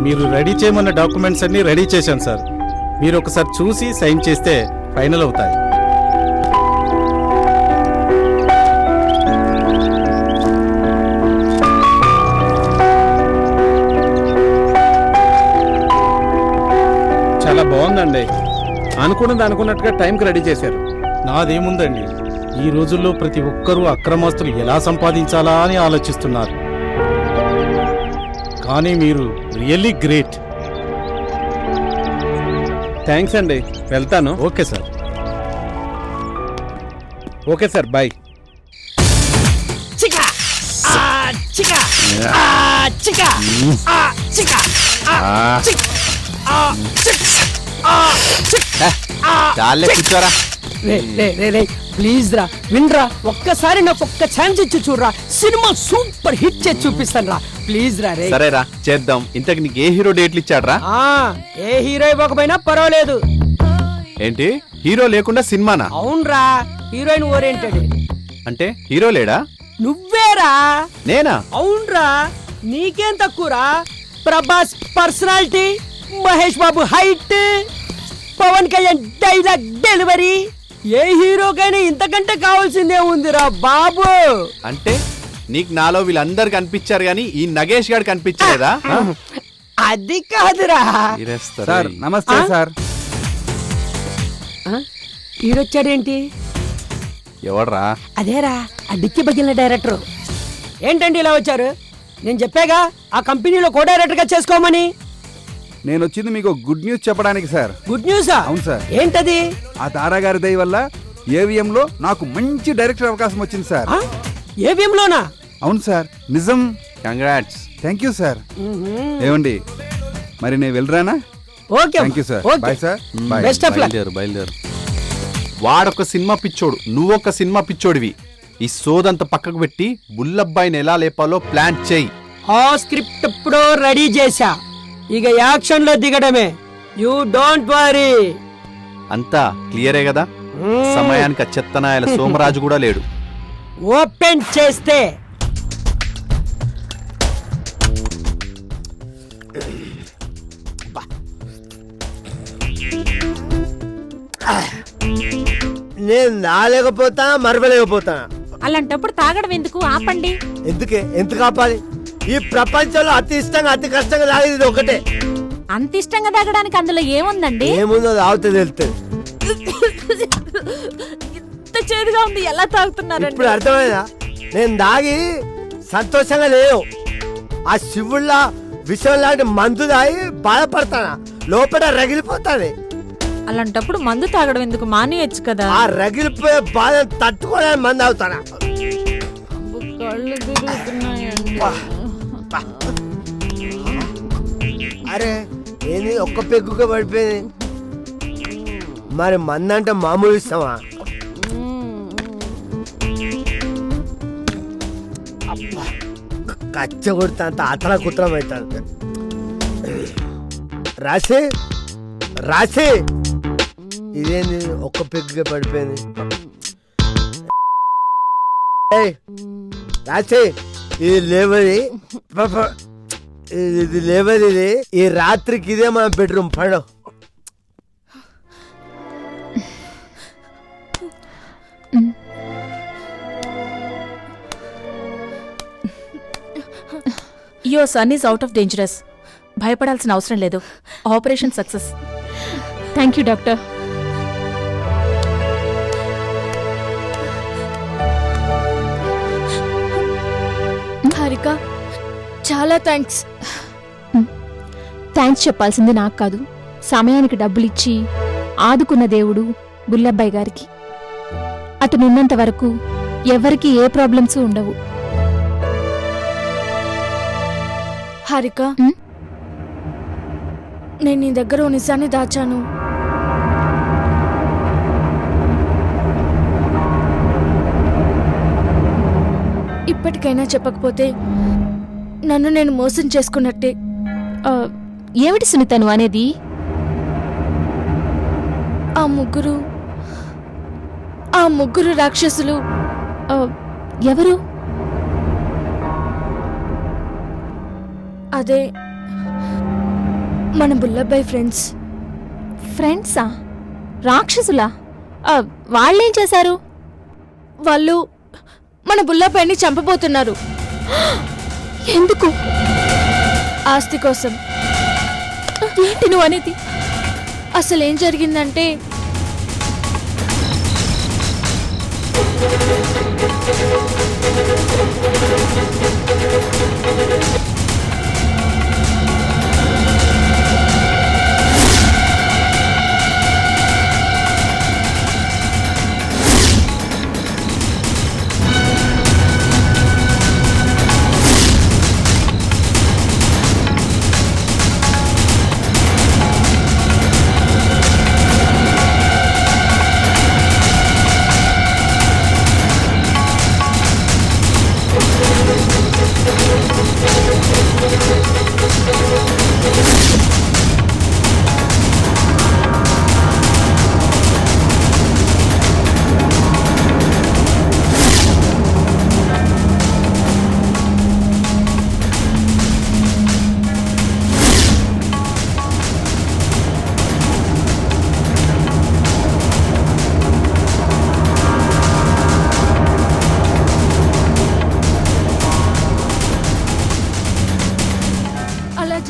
[SPEAKER 19] మీరు రెడీ చేయమన్న డాక్యుమెంట్స్ అన్ని రెడీ చేశాను సార్. మీరు ఒకసారి చూసి సైన్ చేస్తే ఫైనల్ అవుతాయి.
[SPEAKER 1] చాలా బాగుందండి. అనుకున్నది అనుకున్నట్టుగా టైంకి రెడీ చేశారు.
[SPEAKER 19] నాదేముందండి, ఈ రోజుల్లో ప్రతి ఒక్కరూ అక్రమాస్తులు ఎలా సంపాదించాలా అని ఆలోచిస్తున్నారు. కానీ మీరు రియల్లీ గ్రేట్.
[SPEAKER 1] థ్యాంక్స్ అండి, వెళ్తాను.
[SPEAKER 19] Okay sir.
[SPEAKER 1] Okay sir, bye.
[SPEAKER 9] చికా చికా చికా చికా
[SPEAKER 8] చాలే కూర్చోరా.
[SPEAKER 9] ప్లీజ్ రా, వినరా, ఒక్కసారి నాకు ఒక్క ఛాన్స్ ఇచ్చి చూడరా. సినిమా సూపర్ హిట్ చేసి చూపిస్తాను రా. ప్లీజ్ రా రే.
[SPEAKER 8] సరేరా చేద్దాం. ఇంతకు నీకు ఏ హీరో డేట్లు ఇచ్చాడ్రా?
[SPEAKER 9] ఏ హీరో ఇవ్వకపోయినా పర్వాలేదు.
[SPEAKER 8] ఏంటి హీరో లేకుండా సినిమానా?
[SPEAKER 9] అవునరా, హీరోయిన్ ఓరియంటెడ్.
[SPEAKER 8] అంటే హీరో లేడా?
[SPEAKER 9] నువ్వేరా.
[SPEAKER 8] నేనా?
[SPEAKER 9] అవునరా, నీకేం తక్కువరా. Prabhas personality, Mahesh Babu height, Pawan Kalyan dialogue delivery, ఏ హీరోకైనా ఇంతకంటే కావాల్సిందే ఉందిరా బాబు.
[SPEAKER 8] అంటే నీకు నాలో వీళ్ళందరు కనిపించారు గానీ ఈ నగేష్ గారు కనిపించలేదా?
[SPEAKER 9] అది కాదురా.
[SPEAKER 19] సార్ నమస్తే సార్.
[SPEAKER 9] ఈడొచ్చాడేంటి?
[SPEAKER 8] ఎవడ్రా?
[SPEAKER 9] అదేరా, ఆ డిక్కి బగిలిన డైరెక్టర్. ఏంటండి ఇలా వచ్చారు? నేను చెప్పాగా ఆ కంపెనీలో కో డైరెక్టర్ గా చేసుకోమని.
[SPEAKER 2] నేను వచ్చింది మీకు గుడ్ న్యూస్ చెప్పడానికి సార్.
[SPEAKER 9] గుడ్ న్యూసా?
[SPEAKER 2] అవును సార్.
[SPEAKER 9] ఏంటది?
[SPEAKER 2] ఆ తారా గారి దయ వల్ల ఏవిఎం లో నాకు మంచి డైరెక్టర్ అవకాశం వచ్చింది సార్.
[SPEAKER 9] ఏవిఎం లోనా?
[SPEAKER 2] అవును సార్, నిజం.
[SPEAKER 8] కంగ్రాట్స్.
[SPEAKER 2] Thank you sir. ఏమండి మరి నేను వెళ్ళరానా?
[SPEAKER 9] Okay,
[SPEAKER 2] thank you sir. Bye sir.
[SPEAKER 9] Best of luck.
[SPEAKER 8] బయలుదేరు. వాడొక సినిమా పిచ్చోడు, నువ్వొక సినిమా పిచ్చోడివి. ఈ సోదంతా పక్కకు పెట్టి బుల్లబ్బాయిని ఎలా లేపాలో ప్లాన్ చేయి.
[SPEAKER 9] ఆ స్క్రిప్ట్ ఎప్పుడో రెడీ చేశా, ఇక యాక్షన్ లో దిగడమే. You don't worry.
[SPEAKER 8] అంతా క్లియరే కదా? సమయానికి చెత్తనాయల సోమరాజు కూడా లేడు.
[SPEAKER 9] ఓపెన్ చేస్తే
[SPEAKER 4] నేను నాలేకపోతా, మరవలేకపోతా.
[SPEAKER 3] అలాంటప్పుడు తాగడం ఎందుకు? ఆపండి.
[SPEAKER 4] ఎందుకు ఆపాలి? ఈ ప్రపంచంలో అతి ఇష్టంగా అతి కష్టంగా తాగేది ఒకటే.
[SPEAKER 3] అంత ఇష్టంగా తాగడానికి అందులో ఏముందండి?
[SPEAKER 4] ఏముందో తాగితే తెలుస్తుంది.
[SPEAKER 3] ఇంత చేదుగా ఉంది, ఎలా తాగుతున్నారండి?
[SPEAKER 4] ఇప్పుడు అర్థమైందా? నేను దాగి సంతోషంగా లేవు. ఆ శివుళ్ళ విషయం లాంటి మందు తాగి బాధపడతానా, లోపల రగిలిపోతాది.
[SPEAKER 3] అలాంటప్పుడు మందు తాగడం ఎందుకు? మానేయచ్చు కదా.
[SPEAKER 4] ఆ రగిలిపోయే బాధ తట్టుకోవడానికి మందు అవుతానా?
[SPEAKER 3] కళ్ళు తిరుగుతున్నాయండి.
[SPEAKER 4] అరే ఏంది ఒక్క పెగ్గుగా పడిపోయింది? మరి మందంటే మామూలు ఇస్తావా? కచ్చ కొడుతా అంత అతల కుత్రం అవుతాను. రాసి రాసి ఇదేంది ఒక్క పెగ్గుగా పడిపోయింది? రాసి ఇది లేవది, ఇది లేవది. ఇది ఈ రాత్రికి ఇదే మన బెడ్రూమ్. పడు.
[SPEAKER 22] Your son is out of dangerous. భయపడాల్సిన అవసరం లేదు. Operation success.
[SPEAKER 12] Thank you doctor.
[SPEAKER 22] Harika, చాలా థ్యాంక్స్.
[SPEAKER 12] థ్యాంక్స్ చెప్పాల్సింది నాకు కాదు, సమయానికి డబ్బులిచ్చి ఆదుకున్న దేవుడు బుల్లబ్బాయి గారికి. అతను ఉన్నంత వరకు ఎవరికి ఏ ప్రాబ్లమ్స్ ఉండవు.
[SPEAKER 22] హారిక, నేను నీ దగ్గర ఓ నిజాన్ని దాచాను.
[SPEAKER 12] ఇప్పటికైనా చెప్పకపోతే నన్ను నేను మోసం చేసుకున్నట్టే.
[SPEAKER 22] ఏమిటి సునీత నువ్వు అనేది?
[SPEAKER 12] ఆ ముగ్గురు రాక్షసులు
[SPEAKER 22] ఎవరు?
[SPEAKER 12] అదే మన బుల్లబ్బాయి ఫ్రెండ్స్.
[SPEAKER 22] ఫ్రెండ్సా? రాక్షసులా? వాళ్ళేం చేశారు?
[SPEAKER 12] వాళ్ళు మన బుల్లబ్బాయిని చంపబోతున్నారు.
[SPEAKER 22] ఎందుకు?
[SPEAKER 12] ఆస్తి కోసం.
[SPEAKER 22] ఏంటి నువ్వు అనేది?
[SPEAKER 12] అసలేం జరిగిందంటే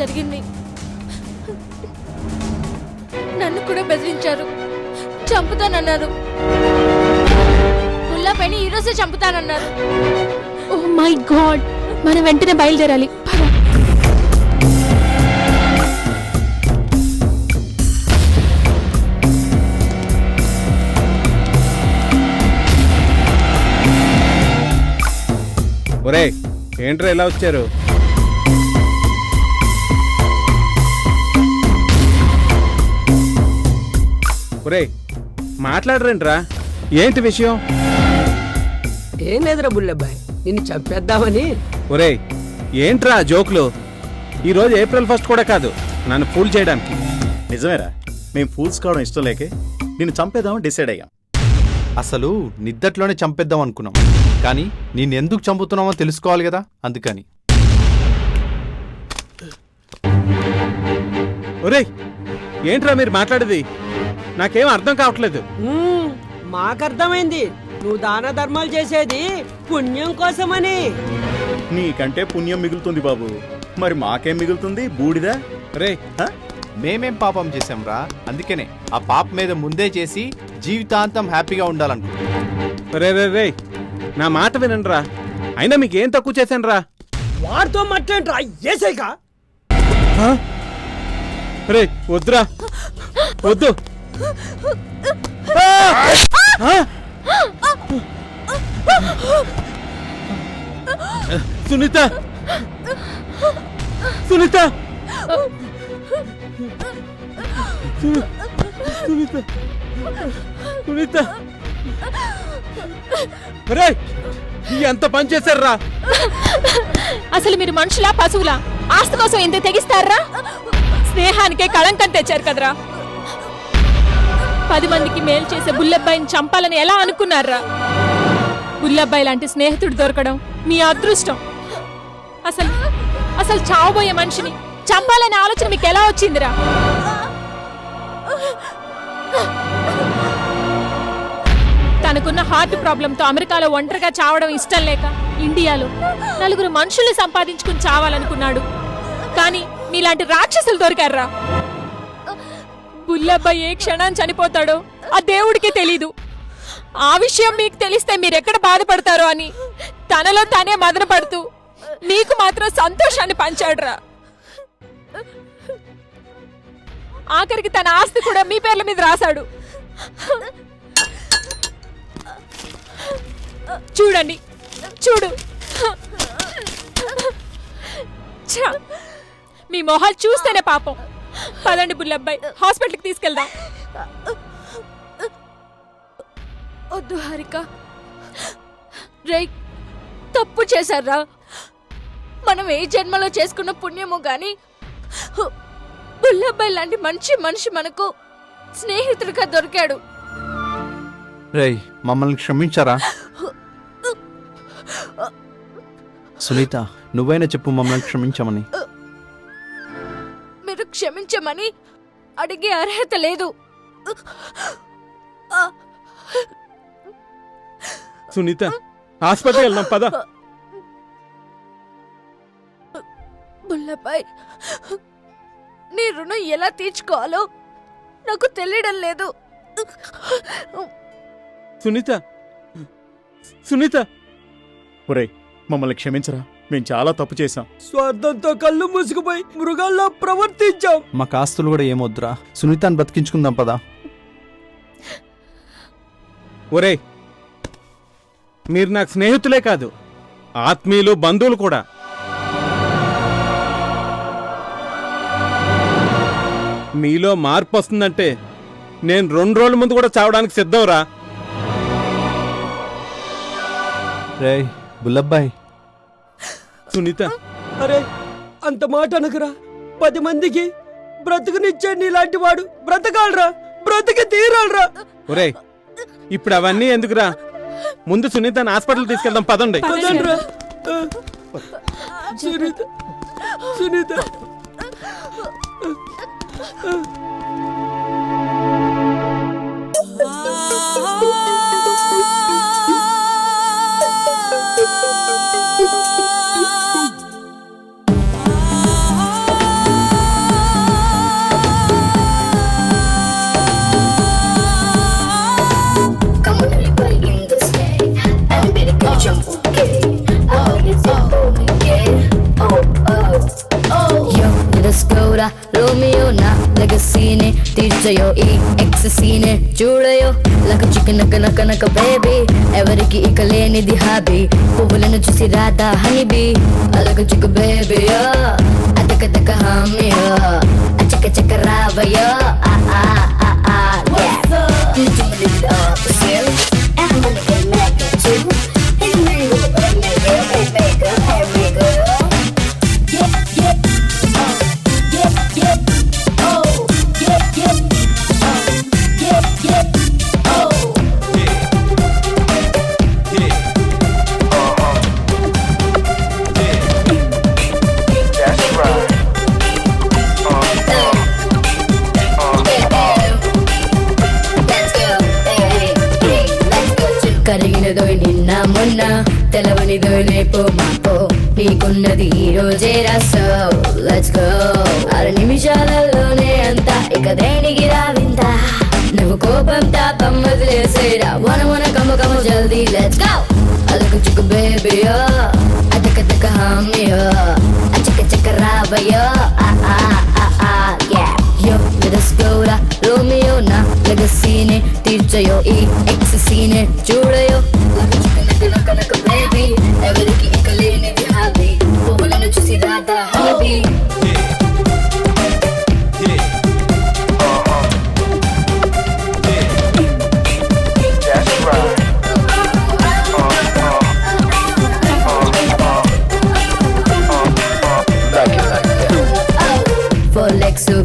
[SPEAKER 12] జరిగింది. నన్ను కూడా బెదిరించారు, చంపుతానన్నారు. బుల్లబ్బాయిని ఈరోజే చంపుతానన్నారు.
[SPEAKER 22] ఓ మై గాడ్, మనం వెంటనే బయలుదేరాలి.
[SPEAKER 1] ఒరే ఏంట్రా ఎలా వచ్చారు? ఒరే మాట్లాడరంట్రా, ఏంటి విషయం?
[SPEAKER 9] ఏం లేదురా బుల్లబ్బాయ్, నిన్ను చంపేద్దామని.
[SPEAKER 1] ఒరే ఏంట్రా జోకులు? ఈరోజు ఏప్రిల్ 1 కూడా కాదు నన్ను ఫూల్ చేయడానికి.
[SPEAKER 5] నిజమేరా, మేము ఫూల్స్ కావడం ఇష్టం లేకే నిన్ను చంపేద్దామని డిసైడ్ అయ్యాం.
[SPEAKER 8] అసలు నిద్దట్లోనే చంపేద్దాం అనుకున్నాం, కానీ నిన్నెందుకు చంపుతున్నామో తెలుసుకోవాలి కదా, అందుకని.
[SPEAKER 1] ఒరే ఏంట్రా మీరు మాట్లాడేది? నాకేం అర్థం కావట్లేదు.
[SPEAKER 9] మాకర్థమైంది, నువ్వు దాన ధర్మాలు చేసేది పుణ్యం కోసమని.
[SPEAKER 5] నీకంటే పుణ్యం మిగులుతుంది బాబు, మరి మాకేం మిగులుతుంది? బూడిదా?
[SPEAKER 1] రే
[SPEAKER 8] మేమేం పాపం చేశాంరా, అందుకనే ఆ పాప మీద ముందే చేసి జీవితాంతం హ్యాపీగా ఉండాలనుకుంటున్నాం.
[SPEAKER 1] రే రే రే నా మాట వినండిరా, అయినా మీకేం తక్కువ చేశానురా?
[SPEAKER 9] వాడితో మాట్లాడరా ఏసైగా.
[SPEAKER 1] రే వద్దురా, వద్దు. సునీత, సునీత, సునీత, సునీత, రే ఎంత పని చేశారా?
[SPEAKER 22] అసలు మీరు మనుషులా పశువులా? ఆస్తి కోసం ఎంత తెగిస్తారా? స్నేహానికే కళంకం తెచ్చారు కదరా. 10 మందికి మేలు చేసే బుల్లబ్బాయిని చంపాలని ఎలా అనుకున్నారా? బుల్లబ్బాయి లాంటి స్నేహితుడు దొరకడం మీ అదృష్టం. అసలు చావబోయే మనిషిని చంపాలనే ఆలోచన మీకు ఎలా వచ్చిందిరా? తనకున్న హార్ట్ ప్రాబ్లంతో అమెరికాలో ఒంటరిగా చావడం ఇష్టం లేక ఇండియాలో 4 మనుషుల్ని సంపాదించుకుని చావాలనుకున్నాడు. కానీ మీలాంటి రాక్షసులు దొరికారా? బుల్లబ్బాయి ఏ క్షణం చనిపోతాడో ఆ దేవుడికే తెలీదు. ఆ విషయం మీకు తెలిస్తే మీరెక్కడ బాధపడతారో అని తనలో తానే మదన పడుతూ మీకు మాత్రం సంతోషాన్ని పంచాడురా. ఆఖరికి తన ఆస్తి కూడా మీ పేర్ల మీద రాశాడు. చూడండి, చూడు, మీ మొహాలు చూస్తేనే పాపం. పదండి బుల్లబ్బాయి, హాస్పిటల్కి తీసుకెళ్దాం.
[SPEAKER 12] వద్దు హారిక. రేయ్
[SPEAKER 6] తప్పు చేశారా? మనం ఏ జన్మలో చేసుకున్న పుణ్యమో గాని బుల్లబ్బాయి లాంటి మనిషి మనకు స్నేహితుడిగా దొరికాడు.
[SPEAKER 8] రేయ్, మమ్మల్ని క్షమించారా? సునీత, నువ్వైనా చెప్పు మమ్మల్ని క్షమించమని.
[SPEAKER 6] మీరు క్షమించమని అడిగే అర్హత లేదు.
[SPEAKER 1] సునీత, హాస్పిటల్ వెళ్దాం పద.
[SPEAKER 6] బుల్లబ్బాయ్, నీ రుణం ఎలా తీర్చుకోవాలో నాకు తెలియడం లేదు.
[SPEAKER 1] సునీత, సునీత,
[SPEAKER 5] ఒరే మమ్మల్ని క్షమించరా, మేము చాలా తప్పు చేశాం.
[SPEAKER 9] స్వార్థంతో కళ్ళు మూసుకుపోయి మృగాల్లో ప్రవర్తించాం.
[SPEAKER 8] మా కాస్తులు కూడా ఏమొద్దురా, సునీతాన్ని బతికించుకుందాం పదా.
[SPEAKER 1] ఒరే, మీరు నాకు స్నేహితులే కాదు, ఆత్మీయులు, బంధువులు కూడా. మీలో మార్పు వస్తుందంటే నేను 2 రోజుల ముందు కూడా చావడానికి సిద్ధంరా.
[SPEAKER 8] రేయ్ బుల్లబ్బాయ్.
[SPEAKER 1] సునీత,
[SPEAKER 9] అరే అంత మాట అనకురా. 10 మందికి బ్రతుకునిచ్చే నీలాంటి వాడు బ్రతకాలరా, బ్రతికి తీరాలరా.
[SPEAKER 1] ఒరే, ఇప్పుడు అవన్నీ ఎందుకురా, ముందు సునీతని హాస్పిటల్ తీసుకెళ్దాం పదండి.
[SPEAKER 9] పదండ్రా. సునీత, సునీత.
[SPEAKER 21] రోమియో నా లెగసీనే తీర్చయో ఈ ఎక్ససీనే చూడయో లక చికెన్ కనక బేబీ ఎవరికి ఇక లేనిది హాబీ పువ్వులను చూసి రాధా హనీబీ అలక చిక్ బేబీయో అతక తక హామియో అచక చక రావయో ఆ ఆ ఆ ఆ you do it up for sale and when you get mad at you and when you go make a hey girl yeah yeah కరిగినదో నిన్న మొన్న తెలవనిదో రేపు మాపో నీకున్నది ఈ రోజే రాసో లెట్స్ గో 6 నిమిషాలలోనే అంతా ఇక దేనికి రావింత నువ్వు కోపం తాపం వదిలేసేరా వన కమ జల్దీ లెట్స్ గో అలక చిక్కు బేబీయో అతక తక హామియో అచక చక రావయో ఆ ఆ ఆ ఆ యా యో లెట్స్ గో రా రోమియో నా లెగసీనే తీర్చయో ఈ ఎక్ససీనే చూడయో కనక బేబీ ఎవరికి ఇక లేనిది హాబీ పువ్వులను చూసి Radha hobby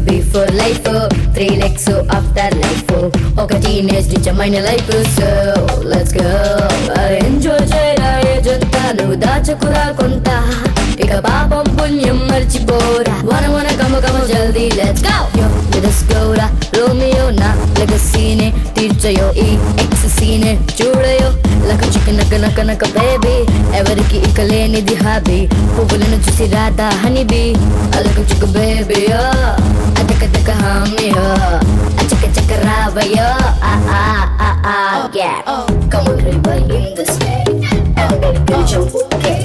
[SPEAKER 21] Before life, 3 legs after life. ఒక టీనేజ్ నిజమైన life so let's go enjoy చేయరా ఏజంతా నువ్వు దాచకురా కొంత ఇక పాపం పుణ్యం మర్చిపోరా వన కమ జల్దీ లెట్స్ గో లెట్స్ గో రా రోమియో నా లెగసీనే తీర్చయో ఈ ఎక్ససీనే చూడయో లక చికెన్ కనక బేబీ ఎవరికి ఇక లేనిది హాబీ పువ్వులను చూసి రాధా హనీబీ అలక చిక్ బేబీయో అతక తక హామియో అచక చక రావయో ఆ ఆ ఆ ఆ yeah come on everybody in the state everybody can jump okay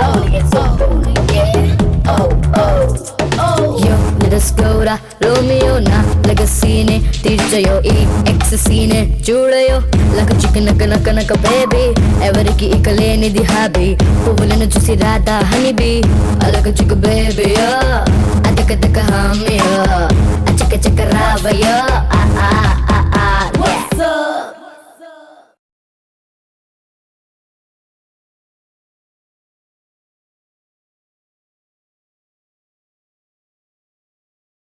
[SPEAKER 21] I wanna get so booty yeah oh oh oh yo let's go ra romeo na legacyne తీర్చయో ఈ ఎక్ససీనే చూడయో లక చికెన్ కనక బేబీ ఎవరికి ఇక లేనిది హాబీ పువ్వులను చూసి రాధా హనీబీ అలక చిక్ బేబీయో అతక తక హామియో అచక చక రావయో